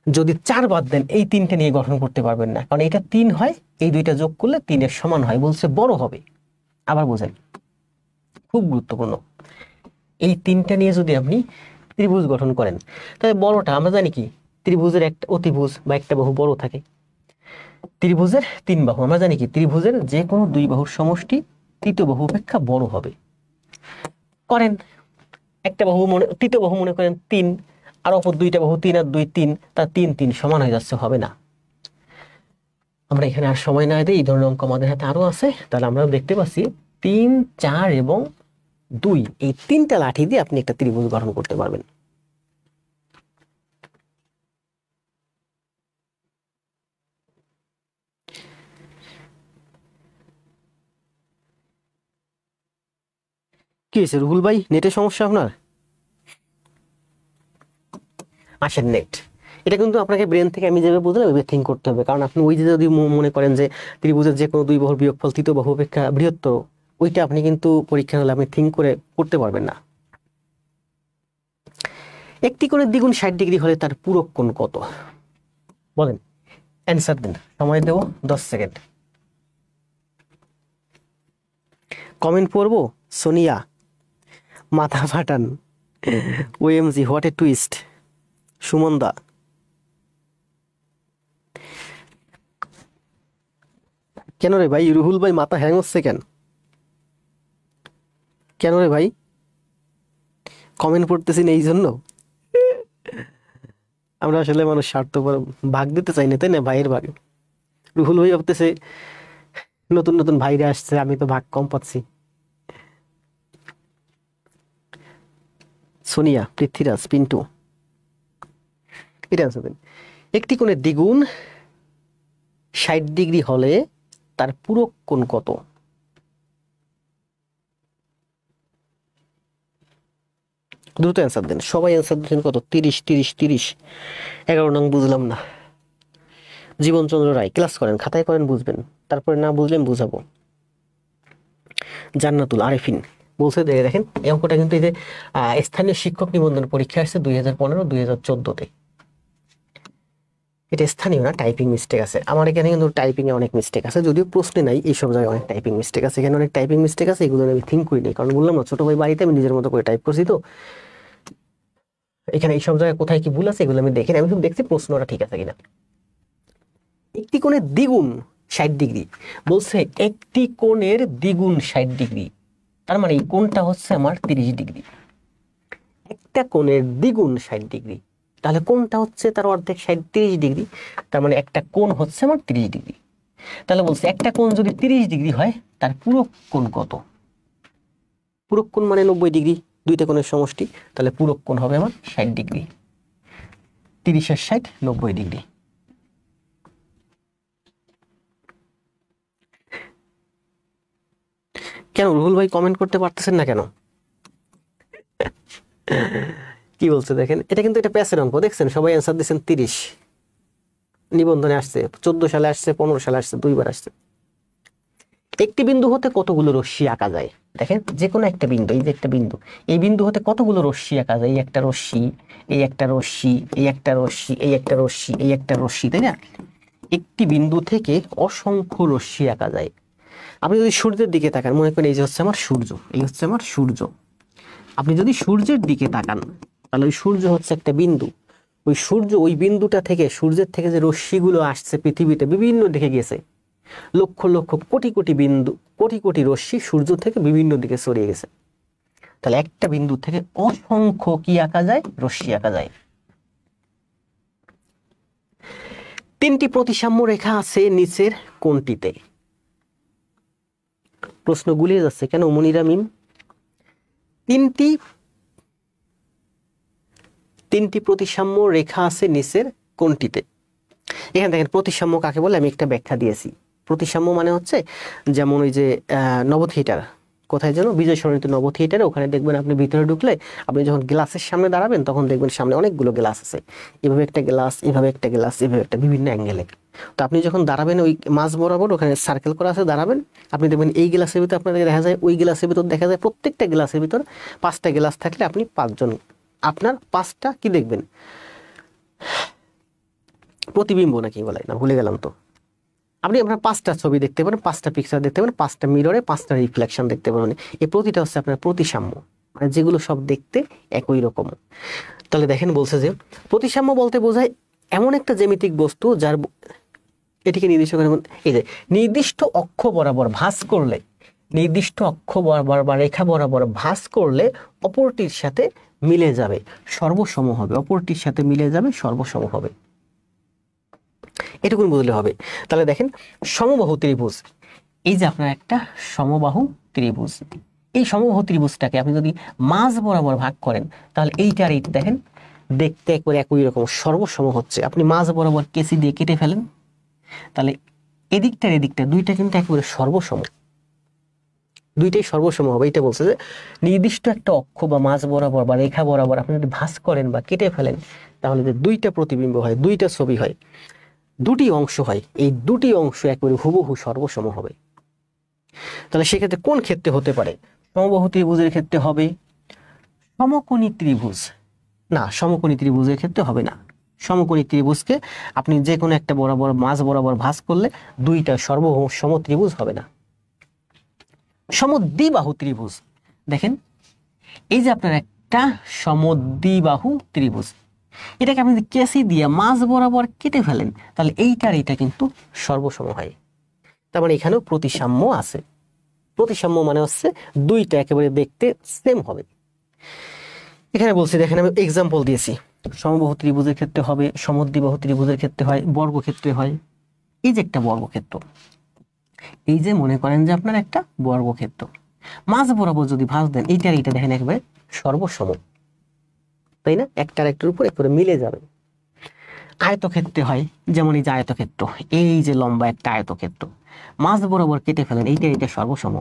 যদি 4 বাদ দেন, এই তিনটা নিয়ে গঠন করতে পারবেন না, কারণ এটা 3 হয়, এই দুইটা যোগ করলে 3-এর সমান হয়, বলছে বড় হবে। আবার বোঝেন, খুব গুরুত্বপূর্ণ, এই তিনটা নিয়ে যদি আপনি ত্রিভুজ গঠন করেন, তাহলে বড়টা আমরা জানি কি ত্রিভুজের একটা অতিভুজ বা একটা বাহু বড় থাকে। ত্রিভুজের 3 বাহু আমরা জানি কি ত্রিভুজের যে কোনো দুই বাহুর সমষ্টি তৃতীয় বাহু অপেক্ষা বড় হবে। করেন, একটা বাহু তৃতীয় বাহু মনে করেন 3, আর অপর দুইটা বাহু 3 আর 2 3, তার 3 3 সমান হয়ে যাচ্ছে, হবে না। আমরা এখানে আর সময় না দিই, এই ধরনের অঙ্ক আমাদের হাতে আরো আছে। তাহলে আমরা দেখতে পাচ্ছি 3 4 এবং 2, এই তিনটা লাঠি দিয়ে আপনি একটা ত্রিভুজ গঠন করতে পারবেন। কি হয়েছে রুহুল ভাই, নেটের সমস্যা আপনার? আসেন, নেট এটা কিন্তু আপনাকে ব্রেন থেকে আমি যেভাবে বুঝলাম ওইভাবে থিঙ্ক করতে হবে, কারণ আপনি ওই যে যদি মনে করেন যে ত্রিভুজের যে কোনো দুই বাহুর বিয়োগফল তৃতীয় বাহু অপেক্ষা বৃহত্তর, ওইটা আপনি কিন্তু পরীক্ষা হলে আপনি থিঙ্ক করে করতে পারবেন না। একটি কোণের দ্বিগুণ 60 ডিগ্রি হলে তার পূরক কোণ কত? বলেন, অ্যান্সার দিন, সময় দেব 10 সেকেন্ড। কমেন্ট পড়বো, সোনিয়া মাথা ফাটান, OMG what a twist, Suman da. কেন রে ভাই, রুহুল ভাই মাথা হ্যাং হচ্ছে কেন? কেন রে ভাই, কমেন্ট পড়তেছি না এই জন্য? আমরা আসলে মানুষ স্বার্থপর, ভাগ দিতে চাই না, তাই না? ভাইয়ের ভাগ। রুহুল ভাই ভাবতেছে নতুন নতুন ভাইরা আসছে, আমি তো ভাগ কম পাচ্ছি। সোনিয়া, পৃথ্বীরাজ, পিন্টু, এটা আনসার দেন। একটি কোণের দ্বিগুণ 60 ডিগ্রি হলে তার পূরক কোণ কত? দ্রুত অ্যান্সার দেন, সবাই অ্যান্সার দিচ্ছেন কত? 30 30 30। 11 নং বুঝলাম না। জীবনচন্দ্র রায়, ক্লাস করেন, খাতায় করেন, বুঝবেন, তারপরে না বুঝলেন বুঝাবো। জান্নাতুল আরেফিন বলছে, দেখেন এই অঙ্কটা কিন্তু এই যে স্থানীয় শিক্ষক নিবন্ধন পরীক্ষা আসছে 2015 2014-তে। এটা স্থানীয় না, টাইপিং মিস্টেক আছে আমার এখানে, কিন্তু টাইপিং এ অনেক মিস্টেক আছে, যদিও প্রশ্নে নাই, এইসব জায়গায় অনেক টাইপিং মিস্টেক আছে। এখানে অনেক টাইপিং মিস্টেক আছে, এগুলো আমি থিঙ্ক করিনি, কারণ বললাম না ছোট ভাই বাড়িতে আমি নিজের মতো করে টাইপ করছি, তো এখানে এইসব জায়গায় কোথায় কি ভুল আছে এগুলো আমি দেখিনি, আমি শুধু দেখছি প্রশ্নটা ঠিক আছে কিনা। একটি কোণের দ্বিগুণ 60 ডিগ্রি বলছে, একটি কোণের দ্বিগুণ 60 ডিগ্রি, তার মানে এই কোণটা হচ্ছে আমার 30 ডিগ্রি। একটা কোণের দ্বিগুণ 60 ডিগ্রি, তাহলে কোণটা হচ্ছে তার অর্ধেক 30 ডিগ্রি, তার মানে একটা কোণ হচ্ছে আমার 30 ডিগ্রি। তাহলে বলছে একটা কোণ যদি 30 ডিগ্রি হয়, তার পূরক কোণ কত? পূরক কোণ মানে 90 ডিগ্রি, দুইটা কোণের সমষ্টি, তাহলে পূরক কোণ হবে আমার 60 ডিগ্রি। 30 আর 60 90 ডিগ্রি। কেন রুহুল ভাই কমেন্ট করতে পারতেছেন না কেন? কি বলছে দেখেন, এটা কিন্তু এটা প্যাসের অঙ্ক, দেখছেন সবাই অ্যান্সার দিচ্ছেন 30। নিবন্ধনে আসছে 14 সালে, আসছে 15 সালে, আসছে দুইবার আসছে। একটি বিন্দু হতে কতগুলো রশ্মি আঁকা যায়? দেখেন যে কোনো একটা বিন্দু, এই যে একটা বিন্দু, এই বিন্দু হতে কতগুলো রশ্মি আঁকা যায়? এই একটা রশ্মি, এই একটা রশ্মি, এই একটা রশ্মি, এই একটা রশ্মি, এই একটা রশ্মি, তাই না? একটি বিন্দু থেকে অসংখ্য রশ্মি আঁকা যায়। আপনি যদি সূর্যের দিকে তাকান, মনে করেন এই যে হচ্ছে আমার সূর্য, এই হচ্ছে আমার সূর্য। আপনি যদি সূর্যের দিকে তাকান তাহলে ওই সূর্য হচ্ছে একটা বিন্দু। ওই সূর্য, ওই বিন্দুটা থেকে, সূর্যের থেকে যে রশ্মিগুলো আসছে পৃথিবীতে বিভিন্ন দিকে গেছে, লক্ষ লক্ষ কোটি কোটি বিন্দু, কোটি কোটি রশ্মি সূর্য থেকে বিভিন্ন দিকে ছড়িয়ে গেছে। তাহলে একটা বিন্দু থেকে অসংখ্য কি আঁকা যায়? রশ্মি আঁকা যায়। 3টি প্রতিসাম্য রেখা আছে নিচের কোনটিতে? প্রশ্ন গুলিয়ে যাচ্ছে কেন মনিরা মিম? তিনটি প্রতিসাম্য রেখা আছে নিচের কোনটিতে? এখানে দেখেন প্রতিসাম্য কাকে বলে আমি একটা ব্যাখ্যা দিয়েছি। প্রতিসাম্য মানে হচ্ছে যেমন ওই যে নব থিয়েটার, কোথায় যেন বিজয় সরণিতে নব থিয়েটারে, ওখানে দেখবেন আপনি ভিতরে ঢুকলে আপনি যখন গ্লাসের সামনে দাঁড়াবেন তখন দেখবেন সামনে অনেকগুলো গ্লাস আছে, এভাবে একটা গ্লাস, এভাবে একটা গ্লাস, এভাবে একটা, বিভিন্ন অ্যাঙ্গেলে। তো আপনি যখন দাঁড়াবেন ওই মাঝ বরাবর ওখানে সার্কেল করা আছে, দাঁড়াবেন, আপনি দেখবেন এই গ্লাসের ভিতর আপনাদের দেখা যায়, ওই গ্লাসের ভিতর দেখা যায়, প্রত্যেকটা গ্লাসের ভিতর 5টা গ্লাস থাকলে আপনি 5 জন, আপনার 5টা কি দেখবেন? প্রতিবিম্ব নাকি বলে না, ভুলে গেলাম তো। আপনি আপনার 5টা ছবি দেখতে পারেন, 5টা পিকচার দেখতে পারেন, 5টা মিররে 5টা রিফ্লেকশন দেখতে পাবেন। এই প্রতিটা হচ্ছে আপনার প্রতিসাম্য, মানে যেগুলো সব দেখতে একই রকম। তাহলে দেখেন বলছে যে প্রতিসাম্য বলতে বোঝায় এমন একটা জ্যামিতিক বস্তু যার, এটিকে নির্দিষ্ট করে, এই যে নির্দিষ্ট অক্ষ বরাবর ভাঁজ করলে, নির্দিষ্ট অক্ষ বরাবর বা রেখা বরাবর ভাঁজ করলে অপরটির সাথে মিলে যাবে, সর্বসম হবে, অপরটির সাথে মিলে যাবে, সর্বসম হবে, এটুকুন বুঝলে হবে। তাহলে দেখেন সমবাহু ত্রিভুজ, এই যে আপনার একটা সমবাহু ত্রিভুজ, এই সমবাহু ত্রিভুজটাকে আপনি যদি মাঝ বরাবর ভাগ করেন তাহলে এইটার এইটা দেখেন দেখতে একবারে একই রকম, সর্বসম হচ্ছে। আপনি মাঝ বরাবর কেসি দিয়ে কেটে ফেলেন, তাহলে এদিকটার এদিকটা দুইটা কিন্তু একেবারে সর্বসম, দুইটাই সর্বসম হবে। এটা বলছে যে নির্দিষ্ট একটা অক্ষ বা মাঝ বরাবর বা রেখা বরাবর আপনি যদি ভাঁজ করেন বা কেটে ফেলেন তাহলে যে দুইটা প্রতিবিম্ব হয়, দুইটা ছবি হয়, দুটি অংশ হয়, এই দুটি অংশ একেবারে হুবহু সর্বসম হবে। তাহলে সেক্ষেত্রে কোন ক্ষেত্রে হতে পারে? সমবাহু ত্রিভুজের ক্ষেত্রে হবে, সমকোণী ত্রিভুজ না, সমকোণী ত্রিভুজের ক্ষেত্রে হবে না। সমকোণী ত্রিভুজকে আপনি যে কোনো একটা বরাবর মাঝ বরাবর ভাঁজ করলে দুইটা সর্বসম ত্রিভুজ হবে না। সমদ্বিবাহু ত্রিভুজ, দেখেন এই যে আপনার একটা সমদ্বিবাহু ত্রিভুজ, এটাকে আপনি কেসি দিয়ে মাঝ বরাবর কেটে ফেলেন তাহলে এইটার এইটা কিন্তু সর্বসম হয়। তার মানে এখানেও প্রতিসাম্য আছে। প্রতিসাম্য মানে হচ্ছে দুইটা একেবারে দেখতে সেম হবে। এখানে বলছি দেখেন আমি এক্সাম্পল দিয়েছি, সমবাহু ত্রিভুজের ক্ষেত্রে হবে, সমদ্বিবাহু ত্রিভুজের ক্ষেত্রে হয়, বর্গক্ষেত্রে হয়। এই যে একটা বর্গক্ষেত্র, এই যে মনে করেন যে আপনার একটা বর্গক্ষেত্র, মাঝ বরাবর যদি ভাঁজ দেন এইটার এইটা দেখেন একেবারে সর্বসম, তাই না? একটার একটার উপর একবারে মিলে যাবে। আয়তক্ষেত্রে হয়, যেমন এই যে আয়তক্ষেত্র, এই যে লম্বা একটা আয়তক্ষেত্র, মাঝ বরাবর কেটে ফেলেন এইটার এইটা সর্বসম,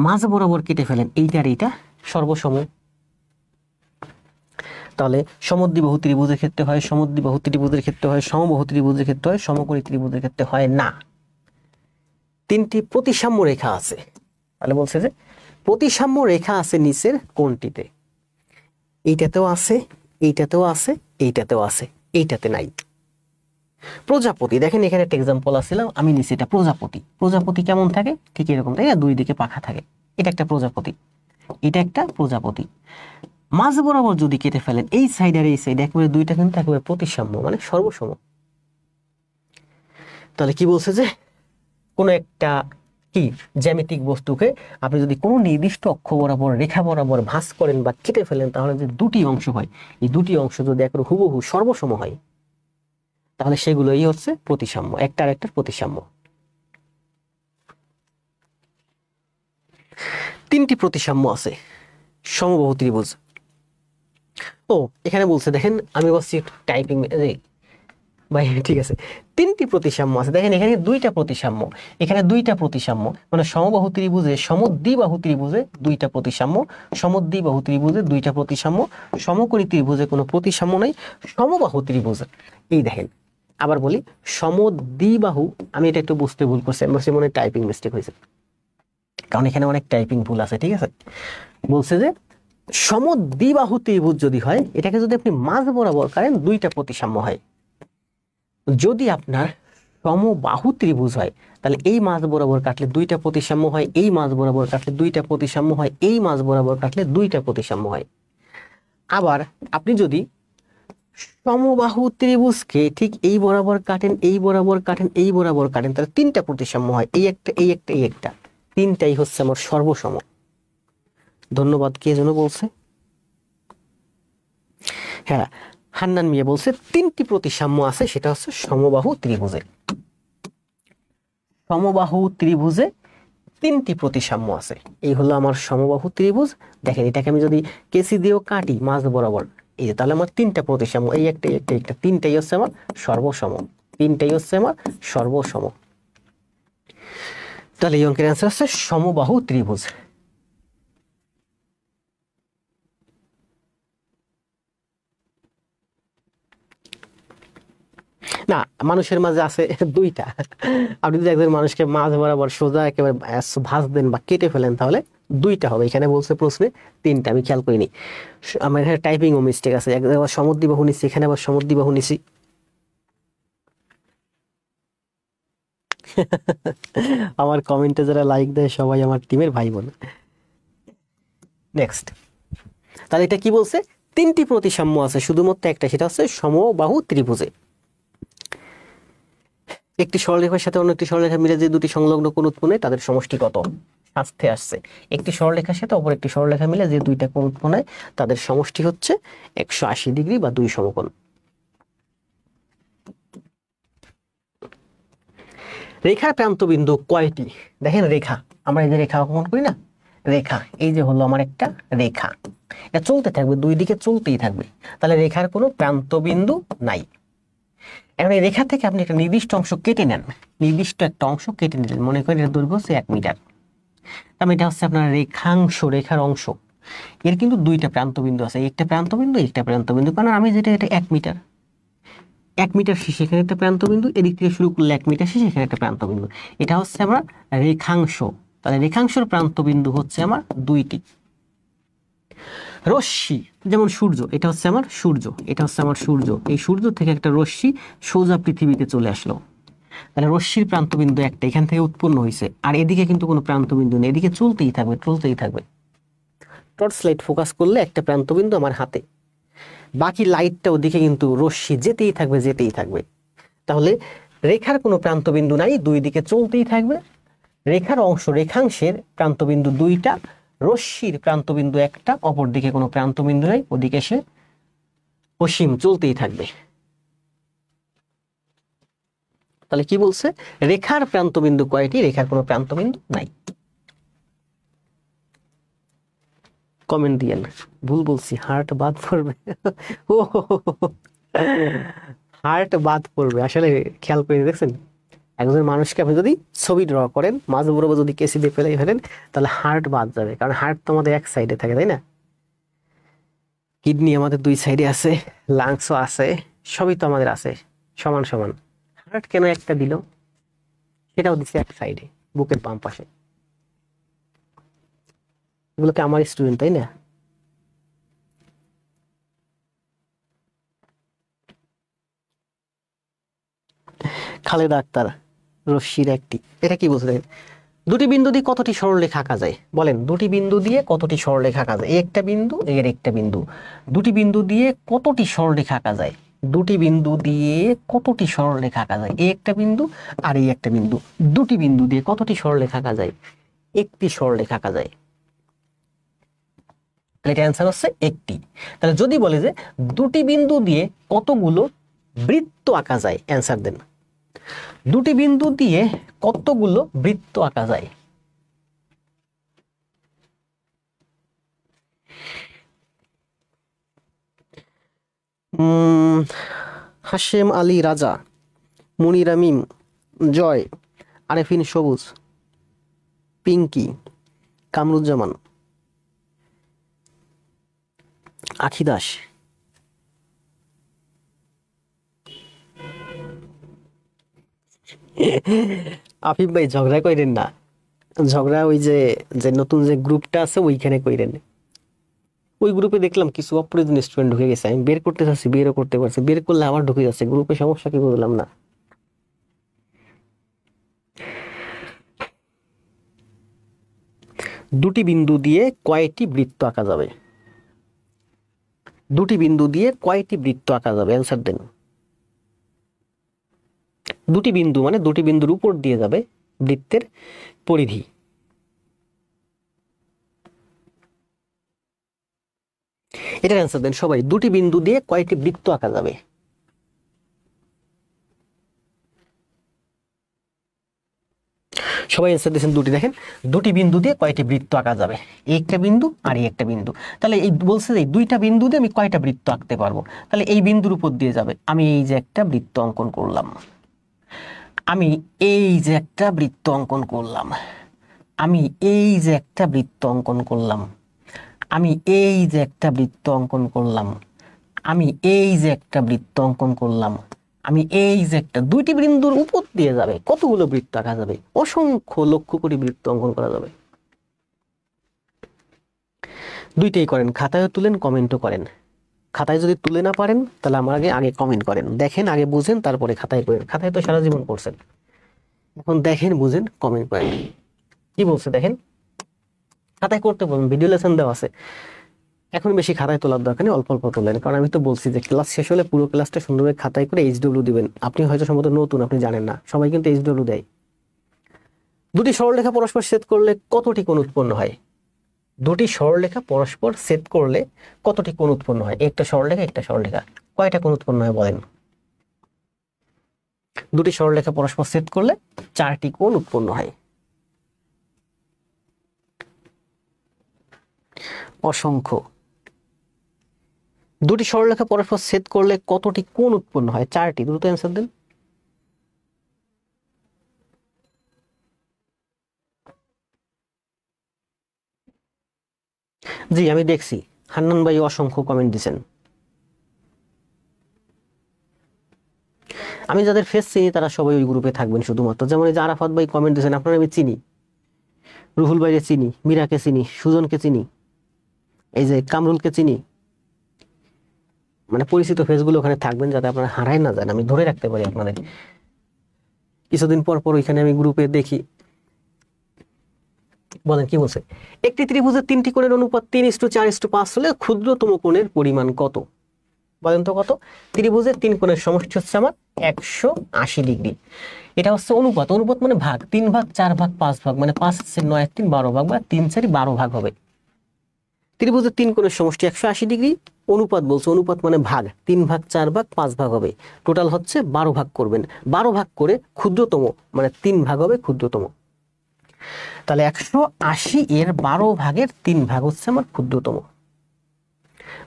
মাঝ বরাবর কেটে ফেলেন এইটার এইটা সর্বসম। তাহলে সমদ্বিবাহু ত্রিভুজের ক্ষেত্রে হয়, সমদ্বিবাহু ত্রিভুজের ক্ষেত্রে হয়, সমবাহু ত্রিভুজের ক্ষেত্রে হয়, সমকোণী ত্রিভুজের ক্ষেত্রে হয় না। 3টি প্রতিসাম্য রেখা আছে, তাহলে বলছে যে প্রতিসাম্য রেখা আছে নিচের কোনটিতে? এইটাতেও আছে, এইটাতেও আছে, এইটাতেও আছে, এইটাতে নাই। প্রজাপতি, দেখেন এখানে একটা এক্সাম্পল আসছিলাম আমি নিচে, এটা প্রজাপতি। প্রজাপতি কেমন থাকে? ঠিক এরকম, তাই না? দুই দিকে পাখা থাকে, এটা একটা প্রজাপতি, এটা একটা প্রজাপতি। মাঝ বরাবর যদি কেটে ফেলেন এই সাইড আর এই সাইড একেবারে দুইটা কিন্তু একেবারে প্রতিসাম্য, মানে সর্বসম। তাহলে কি বলছে যে কোন একটা কি জ্যামিতিক বস্তুকে আপনি যদি কোনো নির্দিষ্ট অক্ষ বরাবর রেখা বরাবর ভাঁজ করেন বা কেটে ফেলেন তাহলে যে দুটি অংশ হয়, এই দুটি অংশ যদি একেবারে হুবহু সর্বসম হয় তাহলে সেগুলোই হচ্ছে প্রতিসাম্য, একটা আরেকটার প্রতিসাম্য। 3টি প্রতিসাম্য আছে সমবাহু ত্রিভুজ। ও এখানে বলছে দেখেন, আমি বলছি টাইপিং ভাই, ঠিক আছে। 3টি প্রতিসাম্য আছে, দেখেন এখানে 2টা প্রতিসাম্য, এখানে 2টা প্রতিসাম্য, মানে সমবাহু ত্রিভুজে, সমদ্বিবাহু ত্রিভুজে 2টা প্রতিসাম্য, সমদ্বিবাহু ত্রিভুজে 2টা প্রতিসাম্য, সমকোণী ত্রিভুজে কোনো প্রতিসাম্য নাই, সমবাহু ত্রিভুজে এই দেখেন। আবার বলি সমদ্বিবাহু, আমি এটা একটু বুঝতে ভুল করছি, আমার মনে হয় টাইপিং মিস্টেক হয়েছে, কারণ এখানে অনেক টাইপিং ভুল আছে, ঠিক আছে? বলছে যে সমদ্বিবাহু ত্রিভুজ যদি হয়, এটাকে যদি আপনি মাঝ বরাবর করেন 2টা প্রতিসাম্য হয়। যদি আপনার সমবাহু ত্রিভুজ হয়, তাহলে এই মাঝ বরাবর কাটলে দুইটা প্রতিসাম্য হয়, এই মাঝ বরাবর কাটলে দুইটা প্রতিসাম্য হয়, এই মাঝ বরাবর কাটলে দুইটা প্রতিসাম্য হয়। আবার আপনি যদি সমবাহু ত্রিভুজকে ঠিক এই বরাবর কাটেন, এই বরাবর কাটেন, এই বরাবর কাটেন, তাহলে তিনটা প্রতিসাম্য হয়, এই একটা, এই একটা, এই একটা, তিনটাই হচ্ছে আমার সর্বসম। ধন্যবাদ। কে যেন বলছে, হ্যাঁ হান্নান মিয়া বলছে তিনটি প্রতিসাম্য আছে, সেটা হচ্ছে সমবাহু ত্রিভুজে। সমবাহু ত্রিভুজে তিনটি প্রতিসাম্য আছে, এই হলো আমার সমবাহু ত্রিভুজ। দেখেন এটাকে আমি যদি কেসি দিয়েও কাটি মাঝ বরাবর, এই যে তাহলে আমার তিনটা প্রতিসাম্য, এই একটা, এই একটা, একটা, তিনটাই হচ্ছে আমার সর্বসম, তিনটাই হচ্ছে আমার সর্বসম। তাহলে এই অঙ্কের অ্যান্সার হচ্ছে সমবাহু ত্রিভুজ। না, মানুষের মাঝে আছে দুইটা। আপনি যদি একজন মানুষকে মাঝ বরাবর সোজা একেবারে ভাঁজ দেন বা কেটে ফেলেন, তাহলে দুইটা হবে। এখানে বলছে প্রশ্নে তিনটা, আমি খেয়াল করিনি। আমার এখানে টাইপিংও মিস্টেক আছে, একবার সমদ্বিবাহু নিচ্ছি, এখানে আবার সমদ্বিবাহু নিচ্ছি। আমার কমেন্টে যারা লাইক দেয় সবাই আমার টিমের ভাই বোন। নেক্সট, তাহলে এটা কি বলছে, তিনটি প্রতিসাম্য আছে, শুধুমাত্র একটা, সেটা হচ্ছে সমবাহু ত্রিভুজে। একটি সরলরেখার সাথে অন্য একটি সরলরেখা মিলে যে দুটি সংলগ্ন কোণ উৎপন্ন হয় তাদের সমষ্টি কত? শাস্তে আসছে একটি সরলরেখার সাথে অপর একটি সরলরেখা মিলে যে দুইটা কোণ উৎপন্ন হয় তাদের সমষ্টি হচ্ছে 180 ডিগ্রি বা 2 সমকোণ। রেখার প্রান্তবিন্দু কয়টি? দেখেন রেখা, আমরা এই যে রেখা অঙ্কন করি না, রেখা, এই যে হলো আমার একটা রেখা, এটা চলতে থাকবে, দুই দিকে চলতেই থাকবে, তাহলে রেখার কোনো প্রান্তবিন্দু নাই। এখন এই রেখা থেকে আপনি একটা নির্দিষ্ট অংশ কেটে নেন, নির্দিষ্ট একটা অংশ কেটে নিলেন, মনে করেন এর দৈর্ঘ্য হচ্ছে 1 মিটার, তার মানে এটা হচ্ছে আপনার রেখাংশ, রেখার অংশ। এর কিন্তু দুইটা প্রান্তবিন্দু আছে, একটা প্রান্তবিন্দু, একটা প্রান্তবিন্দু, কারণ আমি যেটা, এটা 1 মিটার, 1 মিটার শেষে এখানে একটা প্রান্তবিন্দু, এদিক থেকে শুরু করলে 1 মিটার শেষে এখানে একটা প্রান্তবিন্দু, এটা হচ্ছে আমার রেখাংশ। তাহলে রেখাংশের প্রান্তবিন্দু হচ্ছে আমার দুইটি। রশ্মি, যেমন সূর্য, এটা হচ্ছে আমার সূর্য, এটা হচ্ছে আমার সূর্য, এই সূর্য থেকে একটা রশ্মি সোজা পৃথিবীতে চলে আসলো, তাহলে রশ্মির প্রান্তবিন্দু একটা, এখান থেকে উৎপন্ন হয়েছে, আর এদিকে কিন্তু কোনো প্রান্তবিন্দু নেই, এদিকে চলতেই থাকবে, চলতেই থাকবে। টর্চ লাইট ফোকাস করলে একটা প্রান্তবিন্দু আমার হাতে, বাকি লাইটটা ওদিকে কিন্তু রশ্মি যেতেই থাকবে, যেতেই থাকবে। তাহলে রেখার কোনো প্রান্তবিন্দু নাই, দুই দিকে চলতেই থাকবে। রেখার অংশ, রেখাংশের প্রান্তবিন্দু দুইটা, রশ্মির প্রান্তবিন্দু একটা, অপর দিকে কোনো প্রান্তবিন্দু নাই, ওদিকে সে অসীম চলতেই থাকবে। তাহলে কি বলছে, রেখার প্রান্তবিন্দু কয়টি? রেখার কোনো প্রান্তবিন্দু নাই। কমেন্ট দিয়েন, ভুল বলছি, হার্ট বাদ পড়বে। ও হার্ট বাদ পড়বে, আসলে খেয়াল করে দেখছেন, একজন মানুষকে আপনি যদি ছবি ড্র করেন, মাঝ বরাবর যদি কেসি দিয়ে ফেলে ফেলেন, তাহলে হার্ট বাদ যাবে, কারণ হার্ট তো আমাদের এক সাইডে থাকে, তাই না? কিডনি আমাদের দুই সাইডে আছে, লাংসও আছে, সবই তো আমাদের আছে সমান সমান। হার্ট কেন একটা দিল? সেটাও দিচ্ছে এক সাইডে, বুকের বাম পাশে। এগুলোকে আমার স্টুডেন্ট, তাই না? খালেদা আক্তার, রশ্মির একটি, এটা কি বলছে দেখেন, দুটি বিন্দু দিয়ে কতটি সরলরেখা আঁকা যায়? বলেন, দুটি বিন্দু দিয়ে কতটি সরলরেখা আঁকা যায়? একটা বিন্দু, এর একটা বিন্দু, দুটি বিন্দু দিয়ে কতটি সরলরেখা আঁকা যায়? দুটি বিন্দু দিয়ে কতটি সরলরেখা আঁকা যায়? এই একটা বিন্দু আর এই একটা বিন্দু, দুটি বিন্দু দিয়ে কতটি সরলরেখা আঁকা যায়? একটি সরলরেখা আঁকা যায়। তাহলে এটা অ্যান্সার হচ্ছে একটি। তাহলে যদি বলে যে দুটি বিন্দু দিয়ে কতগুলো বৃত্ত আঁকা যায়, অ্যান্সার দেন। দুটি বিন্দু দিয়ে কতগুলো বৃত্ত আঁকা যায়? হাশেম আলী রাজা, মুনিরা মিম, জয়, আরেফিন সবুজ, পিঙ্কি, কামরুজ্জামান, আখি দাস। আফিফ ভাই ঝগড়া কইরেন না, ঝগড়া ওই যে যে নতুন যে গ্রুপটা আছে ওইখানে কইরেন। ওই গ্রুপে দেখলাম কিছু অপ্রয়োজনীয় স্টুডেন্ট ঢুকে গেছে, আমি বের করতে চাচ্ছি, বেরও করতে পারছি, বের করলে আবার ঢুকে যাচ্ছে গ্রুপে, সমস্যা কি বুঝলাম না। দুটি বিন্দু দিয়ে কয়টি বৃত্ত আঁকা যাবে? দুটি বিন্দু দিয়ে কয়টি বৃত্ত আঁকা যাবে? অ্যান্সার দেন। দুটি বিন্দু মানে দুটি বিন্দুর উপর দিয়ে যাবে বৃত্তের পরিধি। এটার অ্যান্সার দেন সবাই। দুটি বিন্দু দিয়ে কয়টি বৃত্ত আঁকা যাবে? সবাই অ্যান্সার দিয়েছেন দুটি। দেখেন দুটি বিন্দু দিয়ে কয়টি বৃত্ত আঁকা যাবে, এই একটা বিন্দু আর এই একটা বিন্দু। তাহলে এই বলছে যে দুইটা বিন্দু দিয়ে আমি কয়টা বৃত্ত আঁকতে পারবো, তাহলে এই বিন্দুর উপর দিয়ে যাবে। আমি এই যে একটা বৃত্ত অঙ্কন করলাম, আমি এই যে একটা বৃত্ত অঙ্কন করলাম, আমি এই যে একটা বৃত্ত অঙ্কন করলাম, আমি এই যে একটা বৃত্ত অঙ্কন করলাম, আমি এই যে একটা বৃত্ত অঙ্কন করলাম, আমি এই যে একটা, দুইটি বিন্দুর উপর দিয়ে যাবে কতগুলো বৃত্ত আঁকা যাবে? অসংখ্য লক্ষ কোটি বৃত্ত অঙ্কন করা যাবে। দুইটাই করেন, খাতায়ও তুলেন, কমেন্টও করেন। খাতায় যদি তুলে না পারেন তাহলে আমার আগে কমেন্ট করেন, দেখেন আগে বুঝেন তারপরে খাতায় করেন। খাতায় তো সারা জীবন পড়ছেন, এখন দেখেন বুঝেন কমেন্ট করেন। কি বলছে দেখেন, খাতায় করতে বলুন, ভিডিও লেসন দেওয়া আছে। এখন বেশি খাতায় তোলার দরকার নেই, অল্প অল্প তোলেন। কারণ আমি তো বলছি যে ক্লাস শেষ হলে পুরো ক্লাসটা সুন্দরভাবে খাতায় করে এইচডব্লিউ দিবেন। আপনি হয়তো সম্ভবত নতুন, আপনি জানেন না, সবাই কিন্তু এইচডব্লিউ দেয়। দুটি সরলরেখা পরস্পর ছেদ করলে কতটি কোণ উৎপন্ন হয়? দুটি সরলরেখা পরস্পর ছেদ করলে কতটি কোণ উৎপন্ন হয়? একটা সরলরেখা একটা সরলরেখা, কয়টা কোণ উৎপন্ন হয় বলেন? দুটি সরলরেখা পরস্পর ছেদ করলে 4টি কোণ উৎপন্ন হয়। অসংখ্য। দুটি সরলরেখা পরস্পর ছেদ করলে কতটি কোণ উৎপন্ন হয়? 4টি। দ্রুত অ্যান্সার দেন। জি আমি দেখছি, হান্নান ভাই অসংখ্য কমেন্ট দিয়েছেন। আমি যাদের ফেস চিনি তারা সবাই ওই গ্রুপে থাকবেন শুধুমাত্র। যেমন এই যে আরাফাত ভাই কমেন্ট দিয়েছেন, আপনারা আমি চিনি, রুহুল ভাইকে চিনি, মীরাকে চিনি, সুজনকে চিনি, এই যে কামরুলকে চিনি। মানে পরিচিত ফেসগুলো ওখানে থাকবেন যাতে আপনারা হারাই না যান, আমি ধরে রাখতে পারি আপনাদের। কিছুদিন পর পর ওইখানে আমি গ্রুপে দেখি। বলেন কি বলছে? একটি ত্রিভুজের 3টি কোণের অনুপাত 3:4:5 হলে ক্ষুদ্রতম কোণের পরিমাণ কত? বলেন তো কত? ত্রিভুজের 3 কোণের সমষ্টি হচ্ছে আমার 180 ডিগ্রি। এটা হচ্ছে অনুপাত, অনুপাত মানে ভাগ, 3 ভাগ 4 ভাগ 5 ভাগ, মানে 5/9 3 12 ভাগ, বা 3/4 12 ভাগ হবে। ত্রিভুজের 3 কোণের সমষ্টি 180 ডিগ্রি, অনুপাত বলছে, অনুপাত মানে ভাগ, 3 ভাগ 4 ভাগ 5 ভাগ হবে, টোটাল হচ্ছে 12 ভাগ করবেন। 12 ভাগ করে ক্ষুদ্রতম মানে 3 ভাগ হবে ক্ষুদ্রতম। তাহলে 180 এর 12 ভাগের 3 ভাগ হচ্ছে আমার ক্ষুদ্রতম।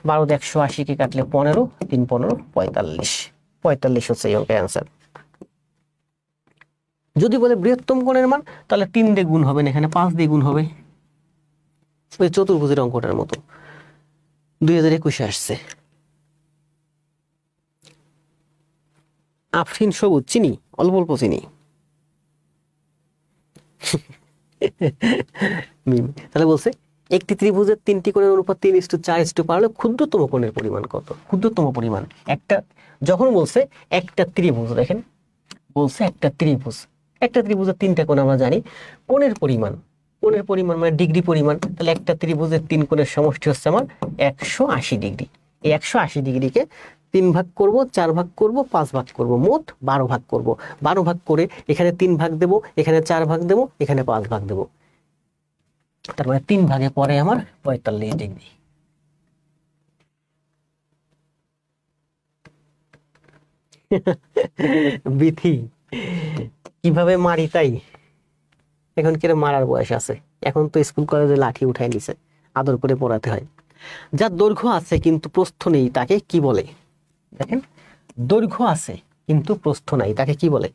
12 দিয়ে 180 কে কাটলে 15, 3 15 45, 45 হচ্ছে এই অঙ্কের অ্যান্সার। যদি বলে বৃহত্তম কোণের মান, তাহলে 3 দিয়ে গুণ হবে না, এখানে 5 দিয়ে গুণ হবে। ওই চতুর্ভুজের অঙ্কটার মতো 2021 আসছে। আফরিন সবুজ চিনি, অল্প অল্প চিনি। তাহলে বলছে একটি ত্রিভুজের 3টি কোণের অনুপাত 3:4:5 হলে ক্ষুদ্রতম কোণের পরিমাণ কত? ক্ষুদ্রতম পরিমাণ একটা, যখন বলছে একটা ত্রিভুজ, দেখেন বলছে একটা ত্রিভুজ, একটা ত্রিভুজের 3টা কোণ আমরা জানি, কোণের পরিমাণ, কোণের পরিমাণ মানে ডিগ্রি পরিমাণ। তাহলে একটা ত্রিভুজের 3 কোণের সমষ্টি হচ্ছে আমার 180 ডিগ্রি। এই 180 ডিগ্রিকে 3 ভাগ করব, 4 ভাগ করব, 5 ভাগ করব, মোট 12 ভাগ করব। 12 ভাগ করে এখানে 3 ভাগ দেব, এখানে 4 ভাগ দেব, এখানে 5 ভাগ দেব, তার মানে 3 ভাগে পরে আমার 45 ডিগ্রি। বিথি কিভাবে মারি তাই? এখন কি মারার বয়স আছে? এখন তো স্কুল কলেজে লাঠি উঠাই নিছে, আদর করে পড়াতে হয়। যার দৈর্ঘ্য আছে কিন্তু প্রস্থ নেই তাকে কি বলে? দেখেন দৈর্ঘ্য আছে কিন্তু প্রস্থ নাই, তাকে কি বলে?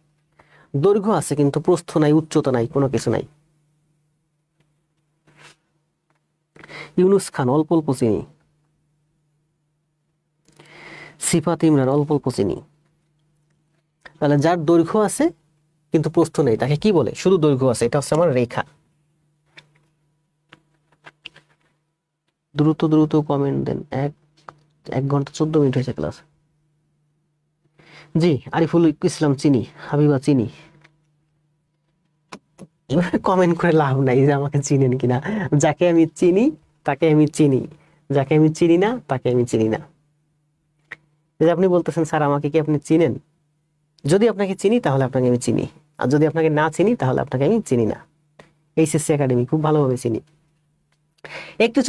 দৈর্ঘ্য আছে কিন্তু প্রস্থ নাই, উচ্চতা নাই, কোনো কিছু নাই। ইউনুস খান অল্প অল্প চিনি, সিফাত ইমরান অল্প অল্প চিনি। তাহলে যার দৈর্ঘ্য আছে কিন্তু প্রস্থ নেই তাকে কি বলে? শুধু দৈর্ঘ্য আছে, এটা হচ্ছে আমার রেখা। দ্রুত দ্রুত কমেন্ট দেন, 1 ঘন্টা 14 মিনিট হয়েছে ক্লাস। জি আরিফুল ইসলাম চিনি, হাবিবা চিনি। এভাবে কমেন্ট করে লাভ নাই যে আমাকে চিনেন কিনা। যাকে আমি চিনি তাকে আমি চিনি, যাকে আমি চিনি না তাকে আমি চিনি না। যে আপনি বলতেছেন স্যার আমাকে কি আপনি চিনেন? যদি আপনাকে চিনি তাহলে আপনাকে আমি চিনি, আর যদি আপনাকে না চিনি তাহলে আপনাকে আমি চিনি না। এইচএসসি একাডেমি খুব ভালোভাবে চিনি। একটি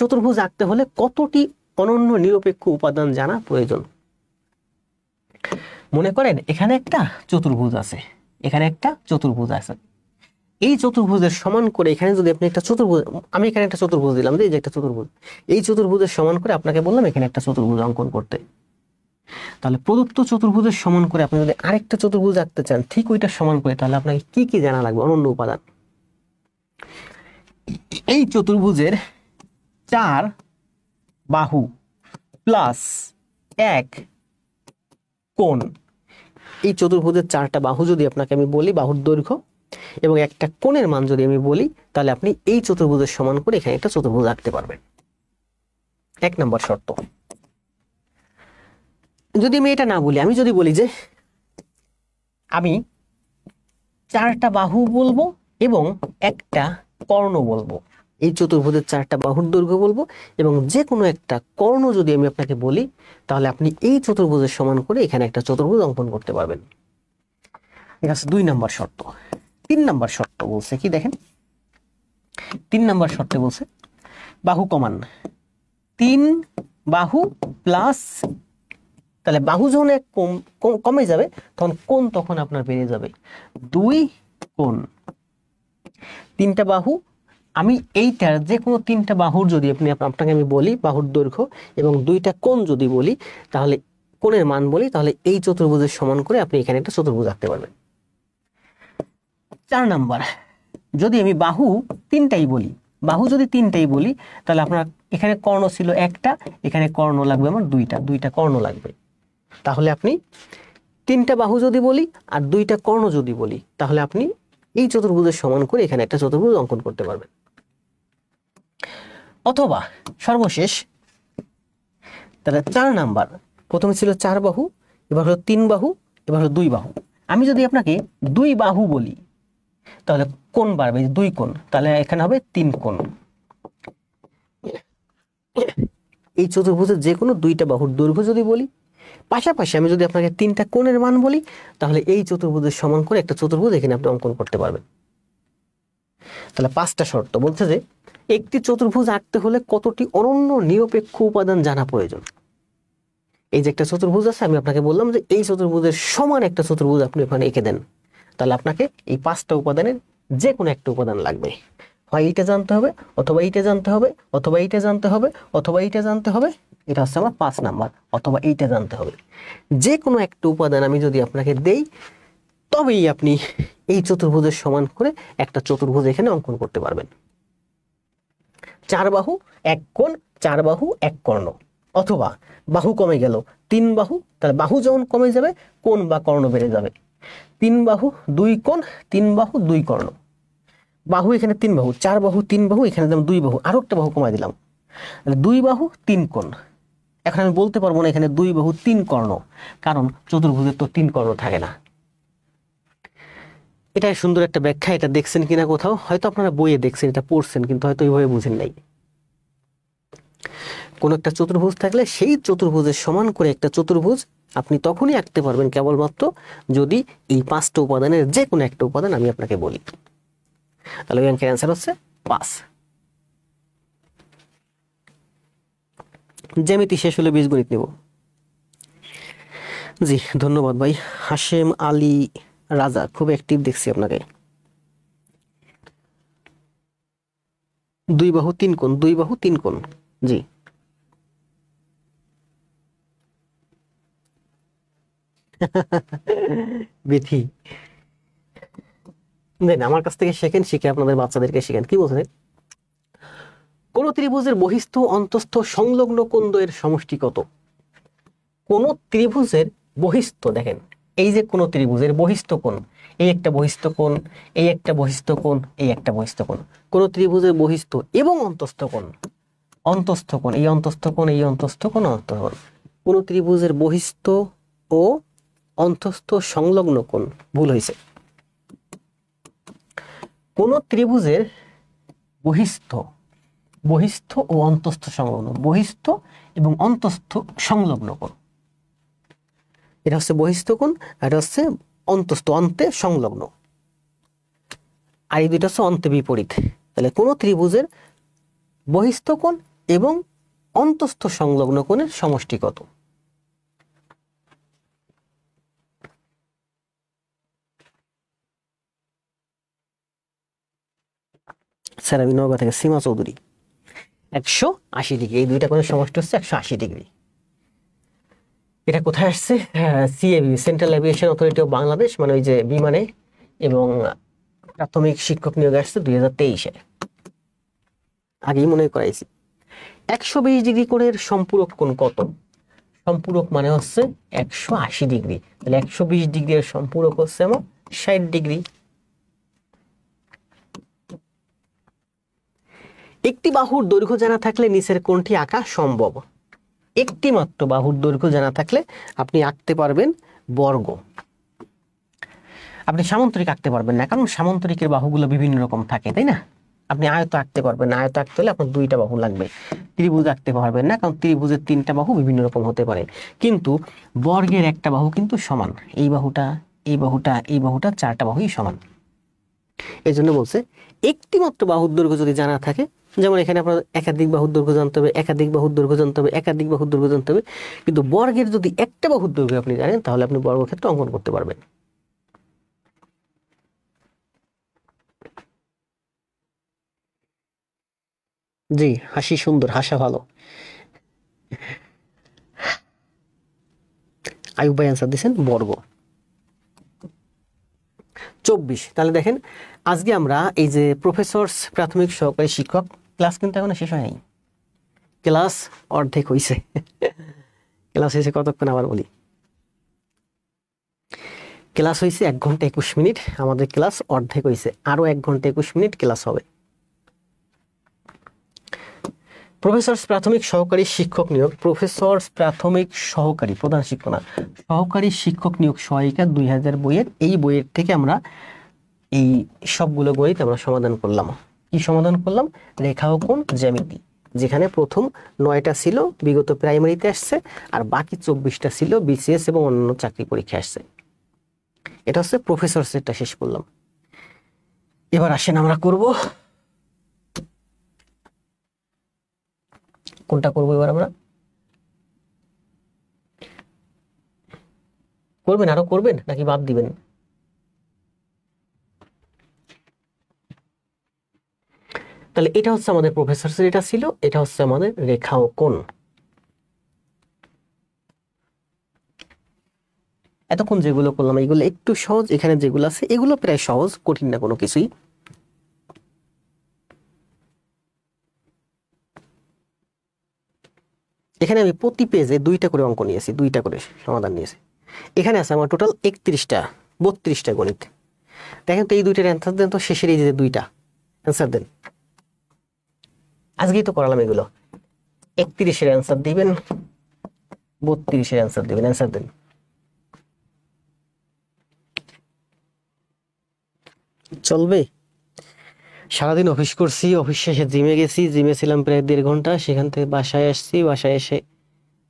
চতুর্ভুজ আঁকতে হলে কতটি অনন্য নিরপেক্ষ উপাদান জানা প্রয়োজন? মনে করেন এখানে একটা চতুর্ভুজ আছে, এখানে একটা চতুর্ভুজ আছে। এই চতুর্ভুজের সমান করে এখানে যদি আপনি একটা চতুর্ভুজ, আমি এখানে একটা চতুর্ভুজ দিলাম যে এই যে একটা চতুর্ভুজ, এই চতুর্ভুজের সমান করে আপনাকে বললাম এখানে একটা চতুর্ভুজ অঙ্কন করতে। তাহলে প্রদত্ত চতুর্ভুজের সমান করে আপনি যদি আরেকটা চতুর্ভুজ আঁকতে চান ঠিক ওইটার সমান করে, তাহলে আপনাকে কি কি জানা লাগবে অনন্য উপাদান? এই চতুর্ভুজের 4 বাহু প্লাস 1 কোণ। এই চতুর্ভুজের 4টা বাহু যদি আপনাকে আমি বলি, বাহুর দৈর্ঘ্য এবং একটা কোণের মান যদি আমি বলি, তাহলে আপনি এই চতুর্ভুজের সমান করে এখানে একটা চতুর্ভুজ আঁকতে পারবেন। 1 নম্বর শর্ত। যদি আমি এটা না বলি, আমি যদি বলি যে আমি 4টা বাহু বলবো এবং একটা কর্ণ বলবো, এই চতুর্ভুজের 4টা বাহুর দৈর্ঘ্য বলবো এবং যে কোনো একটা কর্ণ যদি আমি আপনাকে বলি, তাহলে আপনি এই চতুর্ভুজের সমান করে এখানে একটা চতুর্ভুজ অঙ্কন করতে পারবেন। ঠিক আছে, 2 নম্বর শর্ত। 3 নম্বর শর্ত বলছে কি দেখেন, 3 নম্বর শর্তে বলছে বাহু কমান 3 বাহু প্লাস, তাহলে বাহু যখন এক কমে যাবে তখন কোণ তখন আপনার বেড়ে যাবে 2 কোণ। 3টা বাহু, আমি এইটার যে কোনো 3টা বাহুর যদি আপনাকে আমি বলি বাহুর দৈর্ঘ্য এবং 2টা কোণ যদি বলি, তাহলে কোণের মান বলি, তাহলে এই চতুর্ভুজের সমান করে আপনি এখানে একটা চতুর্ভুজ আঁকতে পারবেন। 4 নাম্বার, যদি আমি বাহু 3টাই বলি, বাহু যদি 3টাই বলি, তাহলে আপনার এখানে কর্ণ ছিল একটা, এখানে কর্ণ লাগবে আমার 2টা কর্ণ লাগবে। তাহলে আপনি 3টা বাহু যদি বলি আর 2টা কর্ণ যদি বলি, তাহলে আপনি এই চতুর্ভুজের সমান করে এখানে একটা চতুর্ভুজ অঙ্কন করতে পারবেন। অথবা সর্বশেষ, তাহলে 4 নাম্বার, প্রথমে ছিল 4 বাহু, এবার হলো 3 বাহু, এবার হলো 2 বাহু। আমি যদি আপনাকে 2 বাহু বলি, তাহলে কোণ বাড়বে 2 কোণ, তাহলে এখানে হবে 3 কোণ। এই চতুর্ভুজের যে কোনো 2টা বাহুর দৈর্ঘ্য যদি বলি, পাশাপাশি আমি যদি আপনাকে 3টা কোণের মান বলি, তাহলে এই চতুর্ভুজের সমান করে একটা চতুর্ভুজ এখানে আপনি অঙ্কন করতে পারবেন। তাহলে 5টা শর্ত বলছে যে একটি চতুর্ভুজ আঁকতে হলে কতটি অনন্য নিরপেক্ষ উপাদান জানা প্রয়োজন। এই যে একটা চতুর্ভুজ আছে, আমি আপনাকে বললাম যে এই চতুর্ভুজের সমান একটা চতুর্ভুজ আপনি ওখানে এঁকে দেন, তাহলে আপনাকে এই 5টা উপাদানের যে কোনো একটা উপাদান লাগবে। হয় এইটা জানতে হবে, অথবা এইটা জানতে হবে, অথবা এইটা জানতে হবে, অথবা এইটা জানতে হবে। এটা হচ্ছে আমার 5 নাম্বার, অথবা এইটা জানতে হবে। যে কোনো একটা উপাদান আমি যদি আপনাকে দেই, তবেই আপনি এই চতুর্ভুজের সমান করে একটা চতুর্ভুজ এখানে অঙ্কন করতে পারবেন। 4 বাহু 1 কোণ, 4 বাহু 1 কর্ণ। অথবা বাহু কমে গেল 3 বাহু, তাহলে বাহু যখন কমে যাবে কোণ বা কর্ণ বেড়ে যাবে। 3 বাহু 2 কোণ, 3 বাহু 2 কর্ণ। বাহু এখানে 3 বাহু, 4 বাহু 3 বাহু, এখানে দিলাম 2 বাহু, আরো একটা বাহু কমাই দিলাম, 2 বাহু 3 কোণ। এখন আমি বলতে পারবো না এখানে 2 বাহু 3 কর্ণ, কারণ চতুর্ভুজের তো 3 কর্ণ থাকে না। এটাই সুন্দর একটা ব্যাখ্যা। এটা দেখছেন কিনা কোথাও, হয়তো আপনারা বইয়ে দেখছেন, এটা পড়ছেন, কিন্তু হয়তো এইভাবে বুঝেন নাই। কোন একটা চতুর্ভুজ থাকলে সেই চতুর্ভুজের সমান করে একটা চতুর্ভুজ আপনি তখনই আঁকতে পারবেন কেবলমাত্র যদি এই 5টা উপাদানের যে কোনো একটা উপাদান আমি আপনাকে বলি। তাহলে এই অঙ্কের অ্যান্সার হচ্ছে 5। জ্যামিতি শেষ হলে বীজগণিত নেব। জি ধন্যবাদ ভাই। হাশেম আলী রাজা, খুব অ্যাক্টিভ দেখছি আপনাকে। 2 বাহু 3 কোণ, 2 বাহু 3 কোণ। জি বিথি দেন, আমার কাছ থেকে শেখেন, শিখে আপনাদের বাচ্চাদেরকে শেখেন। কি বলছেন? কোন ত্রিভুজের বহিস্থ অন্তস্থ সংলগ্ন কোণদ্বয়ের সমষ্টি কত? কোন ত্রিভুজের বহিস্থ, দেখেন এই যে কোন ত্রিভুজের বহিস্থ কোণ, এই একটা বহিস্থ কোণ, এই একটা বহিস্থ কোণ, এই একটা বহিস্থ কোণ। কোন ত্রিভুজের বহিস্থ এবং অন্তস্থ কোণ, অন্তস্থ কোণ, এই অন্তস্থ কোণ, এই অন্তস্থ কোণ, অন্তস্থ কোণ। কোন ত্রিভুজের বহিস্থ ও অন্তস্থ সংলগ্ন কোণ, ভুল হয়েছে। কোন ত্রিভুজের বহিস্থ বহিস্থ ও অন্তস্থ সংলগ্ন, বহিস্থ এবং অন্তস্থ সংলগ্ন কোণ, এটা হচ্ছে বহিস্থ কোণ, এটা হচ্ছে অন্তস্থ, অন্তে সংলগ্ন, আর এই দুইটা হচ্ছে অন্তে বিপরীত। তাহলে কোন ত্রিভুজের বহিস্থ কোণ এবং অন্তস্থ সংলগ্ন কোণের সমষ্টি কত? স্যার আমি নওগাঁ থেকে, সীমা চৌধুরী। 180 ডিগ্রি, এই দুইটা কোণের সমষ্টি হচ্ছে 180 ডিগ্রি। এটা কোথায় আসছে? CAB, central aviation authority of Bangladesh, মানে ওই যে বিমানে এবং প্রাথমিক শিক্ষক নিয়োগ আসছে 2023-এ, আগেই মনে করাইছি। 120 ডিগ্রি কোণের সম্পূরক কোণ কত? সম্পূরক মানে হচ্ছে 180 ডিগ্রি, তাহলে 120 ডিগ্রির সম্পূরক হচ্ছে আমার 60 ডিগ্রি। একটি বাহুর দৈর্ঘ্য জানা থাকলে নিচের কোণটি আঁকা সম্ভব। একটি মাত্র বাহুর দৈর্ঘ্য জানা থাকলে আপনি আঁকতে পারবেন বর্গ, আপনি সামান্তরিক আঁকতে পারবেন না, কারণ সামান্তরিকের বাহুগুলো বিভিন্ন রকম থাকে, তাই না? আপনি আয়ত আঁকতে পারবেন না, আয়ত আঁকতে হলে আপনার দুইটা বাহু লাগবে। ত্রিভুজ আঁকতে পারবেন না, কারণ ত্রিভুজের তিনটা বাহু বিভিন্ন রকম হতে পারে, কিন্তু বর্গের একটা বাহু কিন্তু সমান, এই বাহুটা, এই বাহুটা, এই বাহুটা, চারটা বাহুই সমান। এই জন্য বলছে একটি মাত্র বাহুর দৈর্ঘ্য যদি জানা থাকে, যেমন এখানে আপনার একাধিক বাহুর দৈর্ঘ্য জানতে হবে, একাধিক বাহুর দৈর্ঘ্য জানতে হবে, একাধিক বাহুর দৈর্ঘ্য জানতে হবে, কিন্তু বর্গের যদি একটা বাহুর দৈর্ঘ্য আপনি জানেন, তাহলে আপনি বর্গক্ষেত্র অঙ্কন করতে পারবেন। জি, হাসি সুন্দর, হাসা ভালো। আয়ুব ভাই অ্যান্সার দিয়েছেন বর্গ। 24। তাহলে দেখেন আজকে আমরা এই যে প্রফেসরস প্রাথমিক সহকারী শিক্ষক ক্লাস কিন্তু এখনো শেষ হয় নাই, ক্লাস অর্ধেক হইছে। ক্লাস হয়েছে কতক্ষণ আবার বলি, ক্লাস হয়েছে 1 ঘন্টা 21 মিনিট, আমাদের ক্লাস অর্ধেক হয়েছে, আরো 1 ঘন্টা 21 মিনিট ক্লাস হবে। প্রফেসরস প্রাথমিক সহকারী শিক্ষক নিয়োগ, প্রফেসরস প্রাথমিক সহকারী, প্রধান শিক্ষক না, সহকারী শিক্ষক নিয়োগ সহায়িকা 2000 বইয়ের, এই বইয়ের থেকে আমরা এই সবগুলো গণিত আমরা সমাধান করলাম। কি সমাধান করলাম? রেখা ও কোণ, জ্যামিতি, যেখানে প্রথম 9টা ছিল বিগত প্রাইমারিতে আসছে, আর বাকি 24টা ছিল বিসিএস এবং অন্যান্য চাকরি পরীক্ষা আসছে। এটা হচ্ছে প্রফেসর সেটটা শেষ করলাম। এবার আসেন আমরা করব, কোনটা করবো এবার আমরা? করবেন, আরো করবেন নাকি বাদ দিবেন? তাহলে এটা হচ্ছে আমাদের প্রফেসর সেট, এটা ছিল, এটা হচ্ছে আমাদের রেখা ও কোণ। এতক্ষণ যেগুলো করলাম এগুলো একটু সহজ, এখানে যেগুলো আছে এগুলো প্রায় সহজ, কঠিন না কোনো কিছুই। এখানে আমি প্রতি পেজে 2টা করে অঙ্ক নিয়েছি, 2টা করে সমাধান নিয়েছি। এখানে আছে আমার টোটাল 31টা 32টা গণিত। দেখেন তো এই 2টার অ্যান্সার দেন তো, শেষের এই যে 2টা অ্যান্সার দেন, আজকেই তো করালাম এগুলো। 31-এর অ্যান্সার দিবেন, 32-এর অ্যান্সার দিবেন, অ্যান্সার দেন। চলবে? সারাদিন অফিস করছি, অফিস শেষে জিমে গেছি, জিমে ছিলাম প্রায় 1.5 ঘন্টা, সেখান থেকে বাসায় আসছি, বাসায় এসে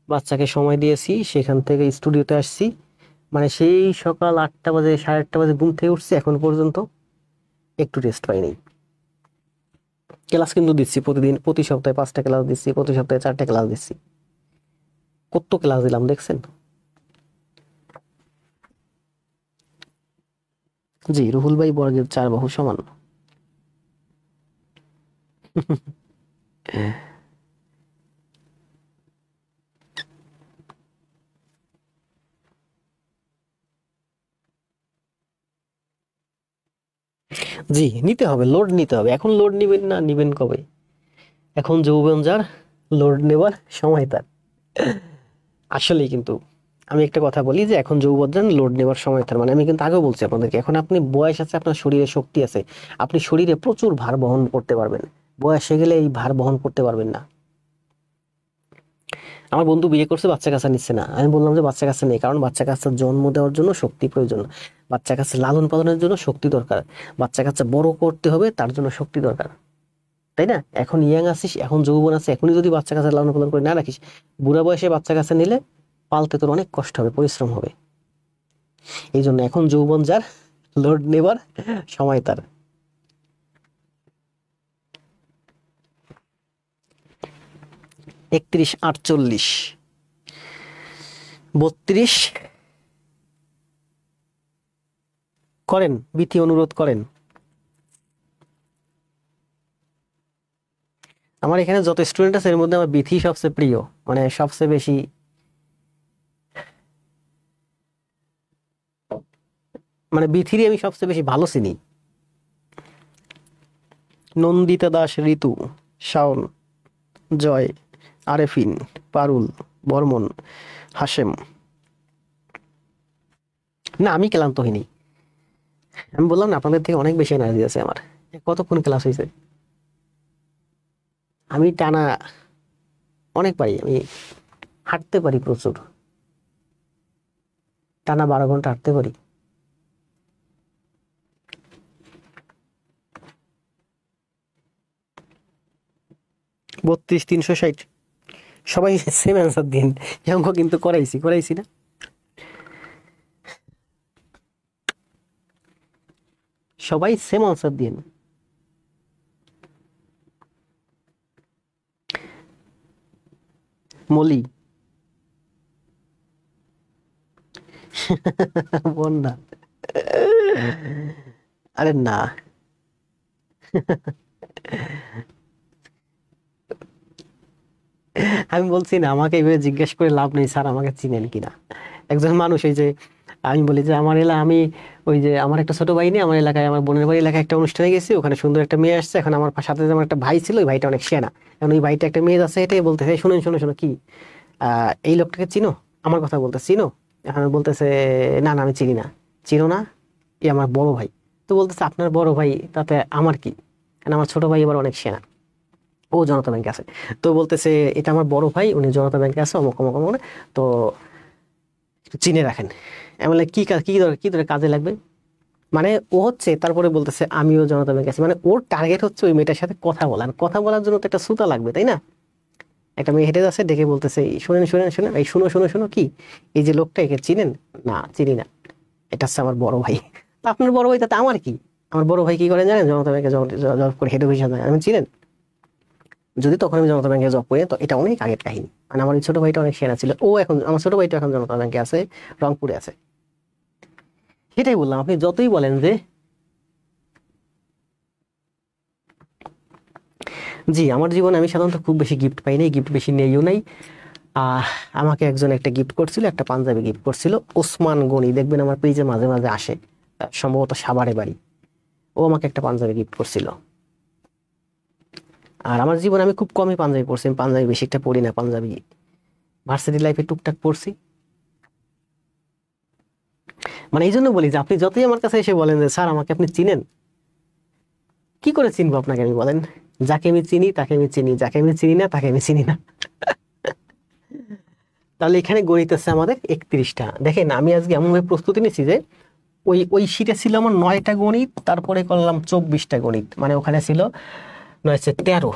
বাচ্চাকে সময় দিয়েছি, সেখান থেকে স্টুডিওতে আসছি, মানে সেই সকাল 8টা বাজে 8:30 বাজে ঘুম থেকে উঠছি, এখন পর্যন্ত একটু রেস্ট পাইনি। ক্লাস কিন্তু দিচ্ছি প্রতিদিন, প্রতি সপ্তাহে 5টা ক্লাস দিচ্ছি, প্রতি সপ্তাহে 4টা ক্লাস দিচ্ছি। কত ক্লাস দিলাম দেখছেন? জি, রুহুল ভাই বর্গের 4 বাহু সমান। জি, নিতে হবে, লোড নিতে হবে। এখন লোড নিবেন না, নিবেন কবে? এখন যৌবন যার, লোড নেবার সময় তার। আসলেই কিন্তু আমি একটা কথা বলি যে এখন যৌবন যার, লোড নেবার সময় তার, মানে আমি কিন্তু আগেও বলছি আপনাদেরকে, এখন আপনি বয়স আছে, আপনার শরীরে শক্তি আছে, আপনি শরীরে প্রচুর ভার বহন করতে পারবেন, বয়স হয়ে গেলে এই ভার বহন করতে পারবেন না। আমার বন্ধু বিয়ে করছে, বাচ্চা কাচ্চা নিচ্ছে না। আমি বললাম যে বাচ্চা কাচ্চা নেই, কারণ বাচ্চা কাচ্চা জন্ম দেওয়ার জন্য শক্তি প্রয়োজন, বাচ্চা কাচ্চা লালন পালনের জন্য শক্তি দরকার, বাচ্চা কাচ্চা বড় করতে হবে তার জন্য শক্তি দরকার, তাই না? এখন ইয়াং আছিস, এখন যৌবন আছে, এখনই যদি বাচ্চা কাচ্চা লালন পালন করে না রাখিস, বুড়া বয়সে বাচ্চা কাচ্চা নিলে পালতে তোর অনেক কষ্ট হবে, পরিশ্রম হবে। এই জন্য এখন যৌবন যার, লোড নেবার সময় তার। 31, 48, 32 করেন, বিথি অনুরোধ করেন। আমার এখানে যত স্টুডেন্ট আছে এর মধ্যে আমার বিথি সবচেয়ে প্রিয়, মানে সবচেয়ে বেশি, মানে বিথিরই আমি সবচেয়ে বেশি ভালো চিনি। নন্দিতা দাস, ঋতু, শাওন, জয়, আরেফিন, পারুল, বর্মন, হাশেম। না, আমি ক্লান্ত হইনি। আমি বললাম না আপনাদের থেকে অনেক বেশি এনার্জি আছে আমার। কতক্ষণ ক্লাস হয়েছে? আমি টানা অনেক পারি, আমি হাঁটতে পারি প্রচুর, টানা 12 ঘন্টা হাঁটতে পারি। বত্রিশ, 360। সবাই সেম অ্যান্সার দিন, অঙ্ক কিন্তু করাইছি না? সবাই সেম আনসার দিন। মলি, বন্যা, আরে না, আমি বলছি না, আমাকে এইভাবে জিজ্ঞেস করে লাভ নেই স্যার আমাকে চিনেন কিনা। একজন মানুষ, এই যে আমি বলি যে আমার আমি ওই যে আমার একটা ছোট ভাই নেই, আমার এলাকায়, আমার বোনের বাড়ি এলাকায় একটা অনুষ্ঠানে গেছি, ওখানে সুন্দর একটা মেয়ে আসছে। এখন আমার সাথে যে আমার একটা ভাই ছিল, ওই ভাইটা অনেক সেনা। এখন ওই ভাইটা একটা মেয়ে আছে, এটাই বলতেছে, শুনুন শোনো শোনো কি এই লোকটাকে চিনো? আমার কথা বলতে, চিনো? এখন বলতেছে না না আমি চিনি না। চিনো না? এ আমার বড় ভাই। তো বলতেছে আপনার বড় ভাই, তাতে আমার কি? কারণ আমার ছোট ভাই এবার অনেক সেনা, ও জনতা ব্যাংকে আছে। তো বলতেছে এটা আমার বড় ভাই, উনি জনতা ব্যাংকে আছে, অমুক অমুক অমুক, তো চিনে রাখেন। এমন কি কি ধরে কাজে লাগবে, মানে ও হচ্ছে, তারপরে বলতেছে আমিও জনতা ব্যাংকে আছি, মানে ওর টার্গেট হচ্ছে ওই মেয়েটার সাথে কথা বলার, কথা বলার জন্য তো একটা সুতা লাগবে, তাই না? একটা মেয়ে হেঁটে যাচ্ছে, ডেকে বলতেছে শুনেন শুনেন শুনেন, এই শুনো শুনো শুনো কি, এই যে লোকটা, একে চিনেন? না চিনি না, এটা হচ্ছে আমার বড় ভাই। তা আপনার বড় ভাই, তাতে আমার কি? আমার বড় ভাই কি করেন জানেন? জনতা ব্যাংকে জব করে হেড অফিসার, আমি চিনেন? যদি তখন আমি জনতা ব্যাংকে জব করি, তো এটা অনেক আগের কাহিনী। মানে আমার এই ছোট ভাইটা অনেক সেরা ছিল, ও এখন, আমার ছোট ভাইটা এখন জনতা ব্যাংকে আছে, রংপুরে আছে। সেটাই বললাম, আপনি যতই বলেন যে জি, আমার জীবনে আমি সাধারণত খুব বেশি গিফট পাই নাই, গিফট বেশি নেইও নাই। আমাকে একজন একটা গিফট করছিল, একটা পাঞ্জাবি গিফট করছিল, ওসমান গনি, দেখবেন আমার পেজে মাঝে মাঝে আসে, সম্ভবত সাভারে বাড়ি। ও আমাকে একটা পাঞ্জাবি গিফট করছিল। আর আমার জীবনে আমি খুব কমই পাঞ্জাবি পরছি, আমি পাঞ্জাবি বেশি একটা পরি না, পাঞ্জাবি ভার্সিটি লাইফে টুকটাক পরছি। মানে এই জন্য বলি যে আপনি যতই আমার কাছে এসে বলেন যে স্যার আমাকে আপনি চিনেন, কি করে চিনবো আপনাকে? আমি বলেন, যাকে আমি চিনি তাকে আমি চিনি, যাকে আমি চিনি না তাকে আমি চিনি না। তাহলে এখানে গণিত আছে আমাদের 31টা। দেখেন আমি আজকে এমনভাবে প্রস্তুতি নিচ্ছি যে ওই শিটে ছিল আমার 9টা গণিত, তারপরে করলাম 24টা গণিত, মানে ওখানে ছিল 9 13,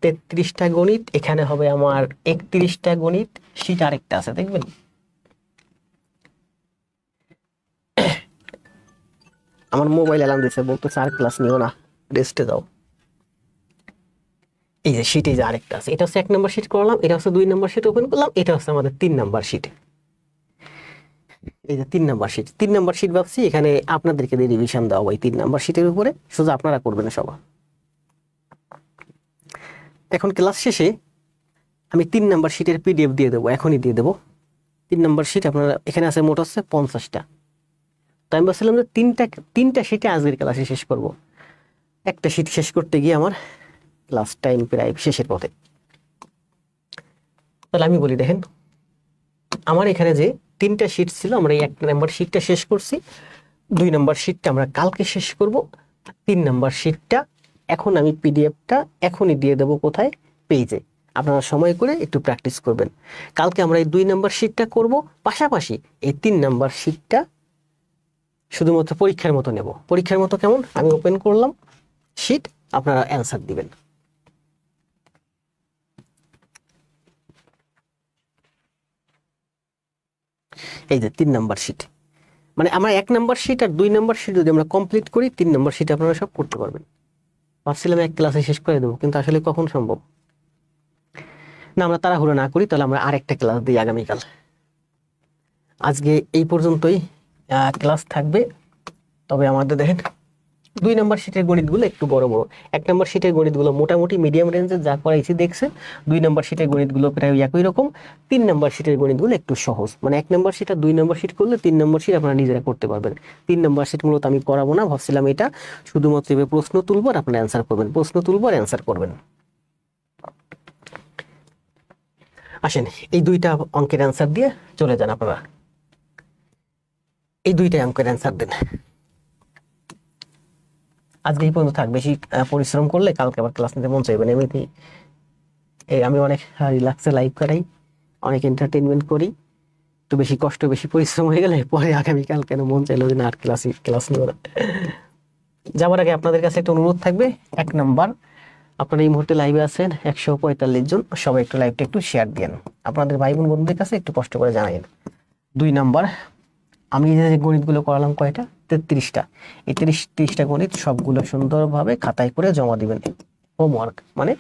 33টা গণিত, এখানে হবে আমার 31টা গণিত। শিট আরেকটা আছে দেখবেন, আমার মোবাইল অ্যালার্ম দিচ্ছে, বলতেছে আর ক্লাস নিও না, রেস্টে যাও। এই যে শিট, এই যে আরেকটা আছে, এটা হচ্ছে 1 নম্বর শিট করলাম, এটা হচ্ছে 2 নম্বর শিট ওপেন করলাম, এটা হচ্ছে আমাদের 3 নম্বর শিট। এই যে 3 নম্বর শিট, 3 নম্বর শিট ভাবছি এখানে আপনাদেরকে দিয়ে রিভিশন দেওয়া, ওই 3 নম্বর শিটের উপরে সোজা আপনারা করবেন সব। এখন ক্লাস শেষে আমি 3 নম্বর শিটের পিডিএফ দিয়ে দেবো, এখনই দিয়ে দেবো। 3 নম্বর শিট আপনারা, এখানে আছে মোট হচ্ছে 50টা। তো আমি বলছিলাম যে তিনটা শিটে আজকের ক্লাসে শেষ করব। একটা শিট শেষ করতে গিয়ে আমার ক্লাস টাইম প্রায় শেষের পথে। তাহলে আমি বলি, দেখেন আমার এখানে যে 3টা শিট ছিল, আমরা এই 1 নম্বর শিটটা শেষ করছি, 2 নম্বর শিটটা আমরা কালকে শেষ করব, 3 নম্বর শিটটা এখন আমি পিডিএফটা এখনই দিয়ে দেবো কোথায়? পেজে। আপনারা সময় করে একটু প্র্যাকটিস করবেন। কালকে আমরা এই 2 নাম্বার শিটটা করব, পাশাপাশি এই 3 নাম্বার শিটটা শুধুমাত্র পরীক্ষার মতো নেব। পরীক্ষার মতো কেমন, আমি ওপেন করলাম শিট, আপনারা অ্যান্সার দিবেন। এই যে 3 নাম্বার শিট, মানে আমরা 1 নাম্বার শিট আর 2 নাম্বার শিট যদি আমরা কমপ্লিট করি, 3 নাম্বার শিট আপনারা সব করতে পারবেন। ভাবছিলাম এক ক্লাসে শেষ করে দেবো, কিন্তু আসলে কখন সম্ভব। না, আমরা তাড়াহুড়ো না করি, তাহলে আমরা আরেকটা ক্লাস দিই আগামীকাল। আজকে এই পর্যন্তই ক্লাস থাকবে। তবে আমাদের দেখেন 2 নাম্বার শিটের গণিতগুলো একটু বড় বড়, 1 নাম্বার শিটের গণিতগুলো মোটামুটি মিডিয়াম রেঞ্জে যা করাইছি দেখছেন। 2 নাম্বার শিটের গণিতগুলো প্রায় একই রকম। 3 নাম্বার শিটের গণিতগুলো একটু সহজ, মানে 1 নাম্বার শিট আর 2 নাম্বার শিট করলে 3 নাম্বার শিট আপনারা নিজেরা করতে পারবেন। 3 নাম্বার শিট মূলত আমি করাবো না, ভাবছিলাম এটা শুধুমাত্র এভাবে প্রশ্ন তুলবো আর আপনারা অ্যান্সার করবেন, প্রশ্ন তুলবো আর অ্যান্সার করবেন। আসেন এই 2টা অঙ্কের অ্যান্সার দিয়ে চলে যান আপনারা। এই 2টা অঙ্কের অ্যান্সার দেন। আজকে এই পর্যন্ত থাক, বেশি পরিশ্রম করলে কালকে আবার ক্লাস নিতে মন চাইবে না। এমনিতেই আমি অনেক রিল্যাক্সে লাইভ করাই, অনেক এন্টারটেনমেন্ট করি। একটু বেশি কষ্ট বেশি পরিশ্রম হয়ে গেলে পরে আগামীকাল কেন মন চাইলো যে না আর ক্লাস নিব না। যাওয়ার আগে আপনাদের কাছে একটা অনুরোধ থাকবে। 1 নাম্বার, আপনারা এই মুহূর্তে লাইভে আছেন 145 জন, সবাই একটু লাইভটা একটু শেয়ার দিয়েন, আপনাদের ভাই বোন বন্ধুদের কাছে একটু কষ্ট করে জানাইন। 2 নাম্বার, আমি যে গণিতগুলো করালাম কয়টা, 33টা। এই 30টা গণিত সবগুলো সুন্দরভাবে খাতায় করে জমা দিবেন। হোমওয়ার্ক মানে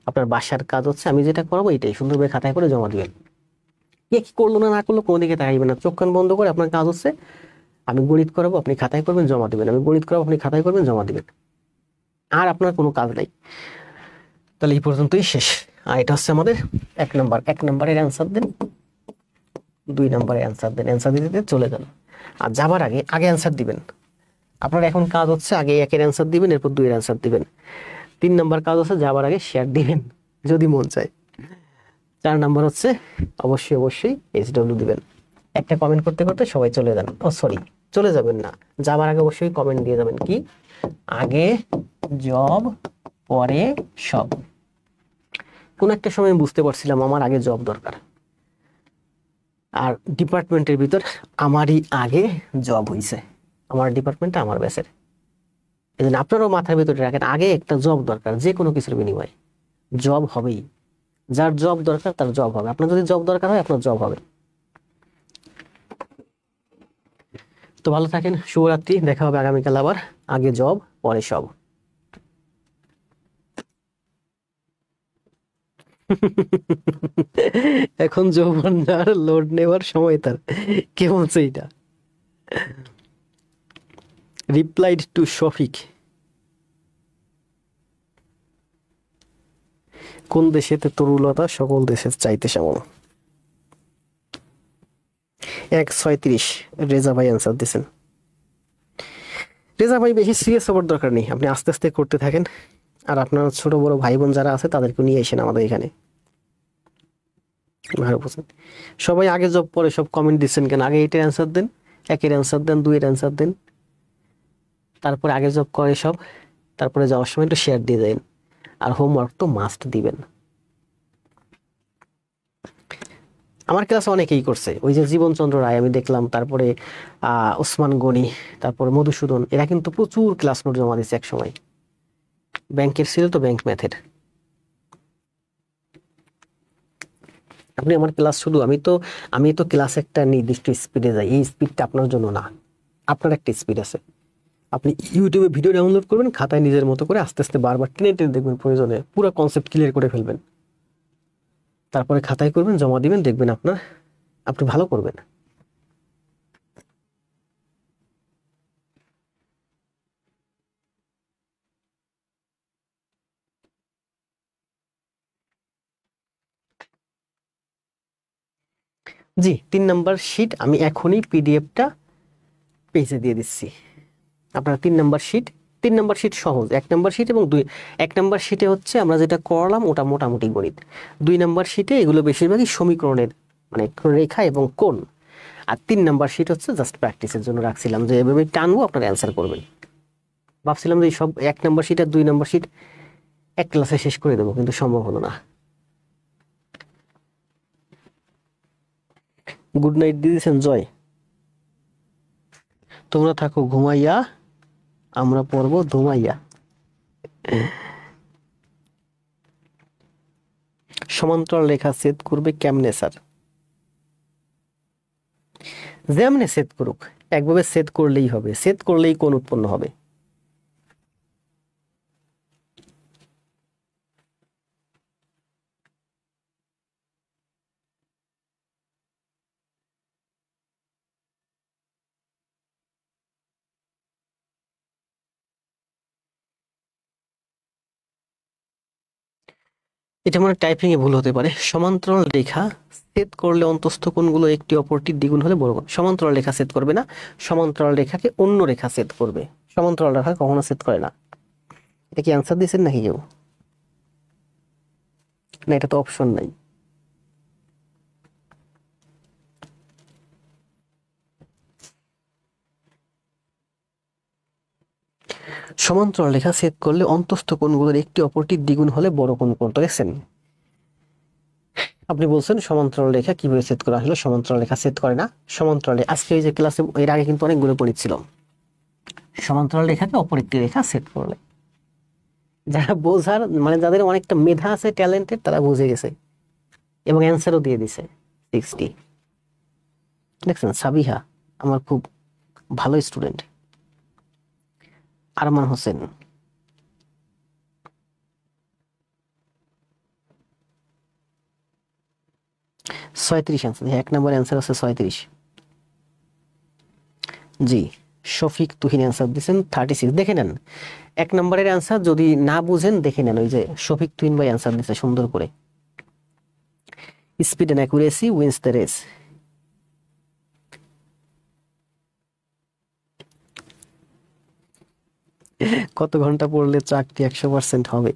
আপনার বাসার কাজ হচ্ছে, আমি যেটা করাবো এটাই সুন্দরভাবে খাতায় করে জমা দিবেন। কে কি করলো না করলো কোনো দিকে তাকাইবেন না, চোখ কান বন্ধ করে আপনার কাজ হচ্ছে আমি গণিত করাবো, আপনি খাতায় করবেন জমা দিবেন, আমি গণিত করাবো, আপনি খাতায় করবেন জমা দিবেন, আর আপনার কোনো কাজ নাই। তাহলে এই পর্যন্তই শেষ। আর এটা হচ্ছে আমাদের 1 নাম্বার। 1 নাম্বারের অ্যান্সার দেন, 2 নাম্বারের অ্যান্সার দেন, অ্যান্সার দিতে চলে যান। আর যাবার আগে অ্যান্সার দিবেন। আপনার এখন কাজ হচ্ছে আগে 1 এর অ্যান্সার দিবেন, এরপর 2 এর অ্যান্সার দিবেন। 3 নাম্বার কাজ হচ্ছে যাবার আগে শেয়ার দিবেন যদি মন চায়। 4 নাম্বার হচ্ছে অবশ্যই SW দিবেন। একটা কমেন্ট করতে করতে সবাই চলে যান, সরি চলে যাবেন না, যাবার আগে অবশ্যই কমেন্ট দিয়ে যাবেন কি, আগে জব পরে সব। কোন একটা সময় বুঝতে পারছিলাম আমার আগে জব দরকার, আর ডিপার্টমেন্টের ভিতর আমারই আগে জব হইছে, আমার ডিপার্টমেন্টটা আমার ব্যাচের। এই জন্য আপনারাও মাথার ভিতরে রাখেন আগে একটা জব দরকার, যে কোনো কিছুর বিনিময়ে জব হবেই। যার জব দরকার তার জব হবে, আপনার যদি জব দরকার হয় আপনার জব হবে। তো ভালো থাকেন, শুভরাত্রি, দেখা হবে আগামীকাল আবার। আগে জব পরে সব। এখন যৌবন আর লোড নেওয়ার সময় তার, কে বলছে এটা? রিপ্লাইড টু শফিক, কোন দেশেতে তরুলতা সকল দেশের চাইতে শ্যামল। 1:36 রেজা ভাই অ্যান্সার দিয়েছেন। রেজা ভাই বেশি সিরিয়াস হওয়ার দরকার নেই, আপনি আস্তে আস্তে করতে থাকেন। আর আপনার ছোট বড় ভাই বোন যারা আছে তাদেরকে নিয়ে এসেন আমাদের এখানে। সবাই আগে জব পরে সব কমেন্ট দিচ্ছেন কেন? আগে এটার অ্যান্সার দেন, 1 এর অ্যান্সার দেন, 2 এর অ্যান্সার দেন, তারপরে আগে জব করে সব, তারপরে যাওয়ার সময় একটু শেয়ার দিয়ে দেন। আর হোমওয়ার্ক তো মাস্ট দিবেন। আমার ক্লাসে অনেকেই করছে, ওই যে জীবনচন্দ্র রায় আমি দেখলাম, তারপরে ওসমান গনি, তারপরে মধুসূদন, এরা কিন্তু প্রচুর ক্লাস নোট জমা দিচ্ছে এক সময়। ব্যাংকের ছিল তো, ব্যাংক ম্যাথের। আপনি আমার ক্লাস শুধু আমি তো ক্লাস একটা নির্দিষ্ট স্পিডে যাই, এই স্পিডটা আপনার জন্য না, আপনার একটা স্পিড আছে। আপনি ইউটিউবে ভিডিও ডাউনলোড করবেন, খাতায় নিজের মতো করে আস্তে আস্তে বারবার টেনে টেনে দেখবেন, প্রয়োজনে পুরো কনসেপ্ট ক্লিয়ার করে ফেলবেন, তারপরে খাতায় করবেন, জমা দিবেন, দেখবেন আপনি ভালো করবেন। জি, 3 নাম্বার শিট আমি এখনই পিডিএফটা পেজে দিয়ে দিচ্ছি। আপনারা 3 নাম্বার শিট সহজ, 1 নাম্বার শিট এবং 1 নাম্বার শিটে হচ্ছে আমরা যেটা করলাম ওটা মোটামুটি গণিত। 2 নাম্বার শিটে এগুলো বেশিরভাগই সমীকরণের মানে রেখা এবং কোণ। আর 3 নাম্বার শিট হচ্ছে জাস্ট প্র্যাকটিসের জন্য রাখছিলাম, যে এভাবে টানবো আপনারা অ্যান্সার করবেন। ভাবছিলাম যে সব 1 নাম্বার শিট আর 2 নাম্বার শিট এক ক্লাসে শেষ করে দেবো, কিন্তু সম্ভব হলো না। গুড নাইট দিয়ে দিয়েছেন জয়। তোমরা থাকো ঘুমাইয়া, আমরা পড়বো ধুমাইয়া। সমান্তরাল রেখা ছেদ করবে কেমনে স্যার? যেমনে ছেদ করুক, একভাবে ছেদ করলেই হবে, ছেদ করলেই কোণ উৎপন্ন হবে। এটা মানে টাইপিং এ ভুল হতে পারে। সমান্তরাল রেখা ছেদ করলে অন্তস্থ কোণগুলো একটি অপরটির দ্বিগুণ হলে বড় কোণ। সমান্তরাল রেখা ছেদ করবে না, সমান্তরাল রেখাকে অন্য রেখা ছেদ করবে। সমান্তরাল রেখা কখনো ছেদ করে না। এটা কি অ্যান্সার দিয়েছেন নাকি কেউ? না, এটা তো অপশন নাই। সমান্তরাল রেখা ছেদ করলে অন্তস্থ কোণগুলোর একটি অপরটির দ্বিগুণ হলে বড় কোণ কোনটা? দেখছেন, আপনি বলছেন সমান্তরাল রেখা কিভাবে ছেদ করা, আসলে সমান্তরাল রেখা ছেদ করে না। সমান্তরাল আজকে ওই যে ক্লাসে এর আগে কিন্তু অনেকগুলো পড়েছিল, সমান্তরাল রেখাকে অপর একটি রেখা ছেদ করলে। যারা বোঝার মানে যাদের অনেকটা মেধা আছে, ট্যালেন্টেড, তারা বুঝে গেছে এবং অ্যান্সারও দিয়ে দিছে 60। দেখছেন, সাবিহা আমার খুব ভালো স্টুডেন্ট। আরমান হোসেন, ছয়ত্রিশ অ্যান্সার। এক নম্বর অ্যান্সার আছে 36। জি, শফিক তুহিন অ্যান্সার দিচ্ছেন 36। দেখে নেন এক নম্বরের অ্যান্সার, যদি না বুঝেন দেখে নেন, ওই যে শফিক তুহিন ভাই অ্যান্সার দিচ্ছে সুন্দর করে। Speed and accuracy wins the race. কত ঘন্টা পড়লে চাকরি 100% হবে?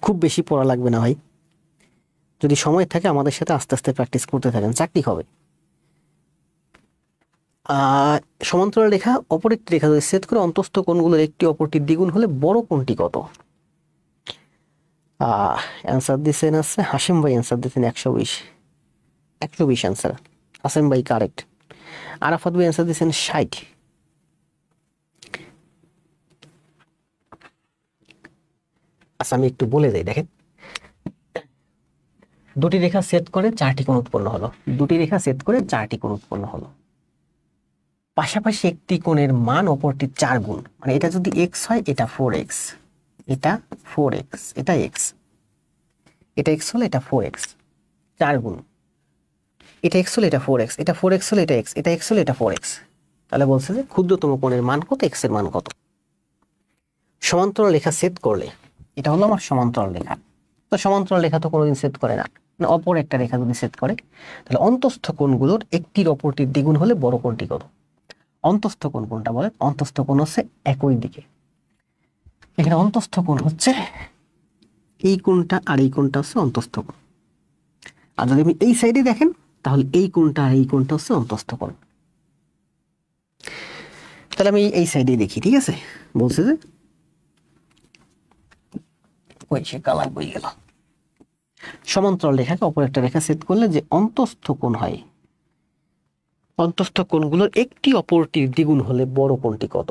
খুব বেশি পড়া লাগবে না ভাই, যদি সময় থাকে আমাদের সাথে আস্তে আস্তে প্র্যাকটিস করতে থাকেন, চাকরি হবে। সমান্তরাল রেখা অপর একটি রেখা যদি ছেদ করে অন্তস্থ কোণগুলোর একটি অপরটির দ্বিগুণ হলে বড় কোণটি কত? অ্যান্সার দিচ্ছেন আছে হাসিম ভাই, অ্যান্সার দিচ্ছেন 120। 120 অ্যান্সার, হাসিম ভাই কারেক্ট। আরাফাত ভাই অ্যান্সার দিচ্ছেন 60। আচ্ছা আমি একটু বলে যাই, দেখেন, দুটি রেখা ছেদ করে 4টি কোণ উৎপন্ন হলো, দুটি রেখা ছেদ করে 4টি কোণ উৎপন্ন হলো। পাশাপাশি একটি কোণের মান অপরটির 4 গুণ, মানে এটা যদি এক্স হয় এটা 4x, এটা 4x, এটা এক্স, এটা এক্স হলে এটা 4x, 4 গুণ। এটা এক্স হলে এটা 4x, এটা 4x হলে এটা এক্স, এটা এক্স হলে এটা 4x। তাহলে বলছে যে ক্ষুদ্রতম কোণের মান কত, এক্স এর মান কত। সমান্তরাল রেখা ছেদ করলে, এটা হলো আমার সমান্তরাল রেখা, তো সমান্তরাল রেখা তো কোনোদিন ছেদ করে না, মানে অপর একটা রেখা যদি ছেদ করে, তাহলে অন্তস্থ কোণগুলোর একটির অপরটির দ্বিগুণ হলে বড় কোণটি কত? অন্তস্থ কোণ কোনটা বলে? অন্তস্থ কোণ হচ্ছে একই দিকে। এখানে অন্তস্থ কোণ হচ্ছে এই কোণটা, আর এই কোণটা হচ্ছে অন্তস্থ কোণ। আর যদি আপনি এই সাইডে দেখেন, তাহলে এই কোণটা আর এই কোণটা হচ্ছে অন্তস্থ কোণ। তাহলে আমি এই সাইডে দেখি, ঠিক আছে? বলছে যে ওই সে কালার বই গেল। সমান্তরাল রেখাকে অপর একটা রেখা ছেদ করলে যে অন্তস্থ কোণ হয়, অন্তস্থ কোণগুলোর একটি অপরটির দ্বিগুণ হলে বড় কোণটি কত?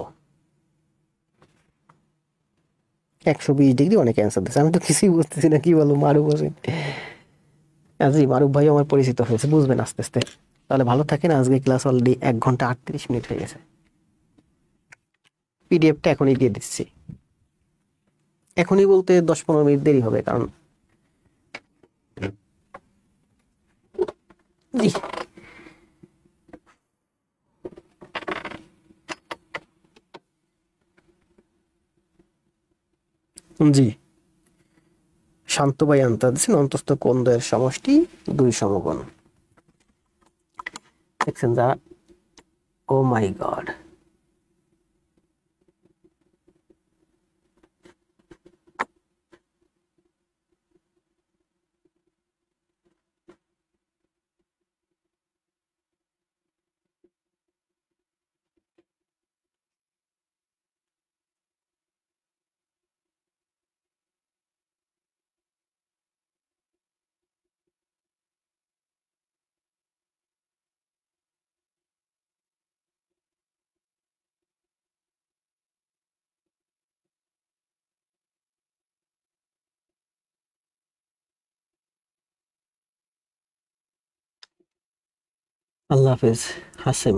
120 ডিগ্রি। অনেক অ্যান্সার দিচ্ছে, আমি তো কিছুই বুঝতেছি না, কি বলো মারুফ হোসেন। জি, মারুফ ভাই আমার পরিচিত হয়েছে, বুঝবেন আস্তে আস্তে। তাহলে ভালো থাকেন, আজকে ক্লাস অলরেডি 1 ঘন্টা 38 মিনিট হয়ে গেছে। পিডিএফটা এখনই দিয়ে দিচ্ছি, এখনই বলতে 10-15 মিনিট দেরি হবে, কারণ জি জি শান্ত ভাই আনতে দিচ্ছেন অন্তস্থ কোণদ্বয়ের সমষ্টি 2 সমকোণ। দেখছেন যারা, ও মাই গড। আল্লাহ হাফেজ হাসেম,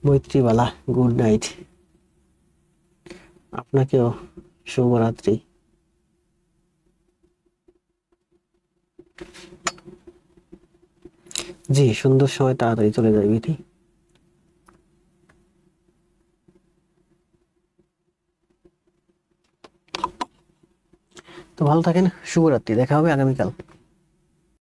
মৈত্রীবালা, গুড নাইট। আপনাকেও শুভরাত্রি। জি, সুন্দর সময় তাড়াতাড়ি চলে যায় বিধি। তো ভালো থাকেন, শুভরাত্রি, দেখা হবে আগামীকাল।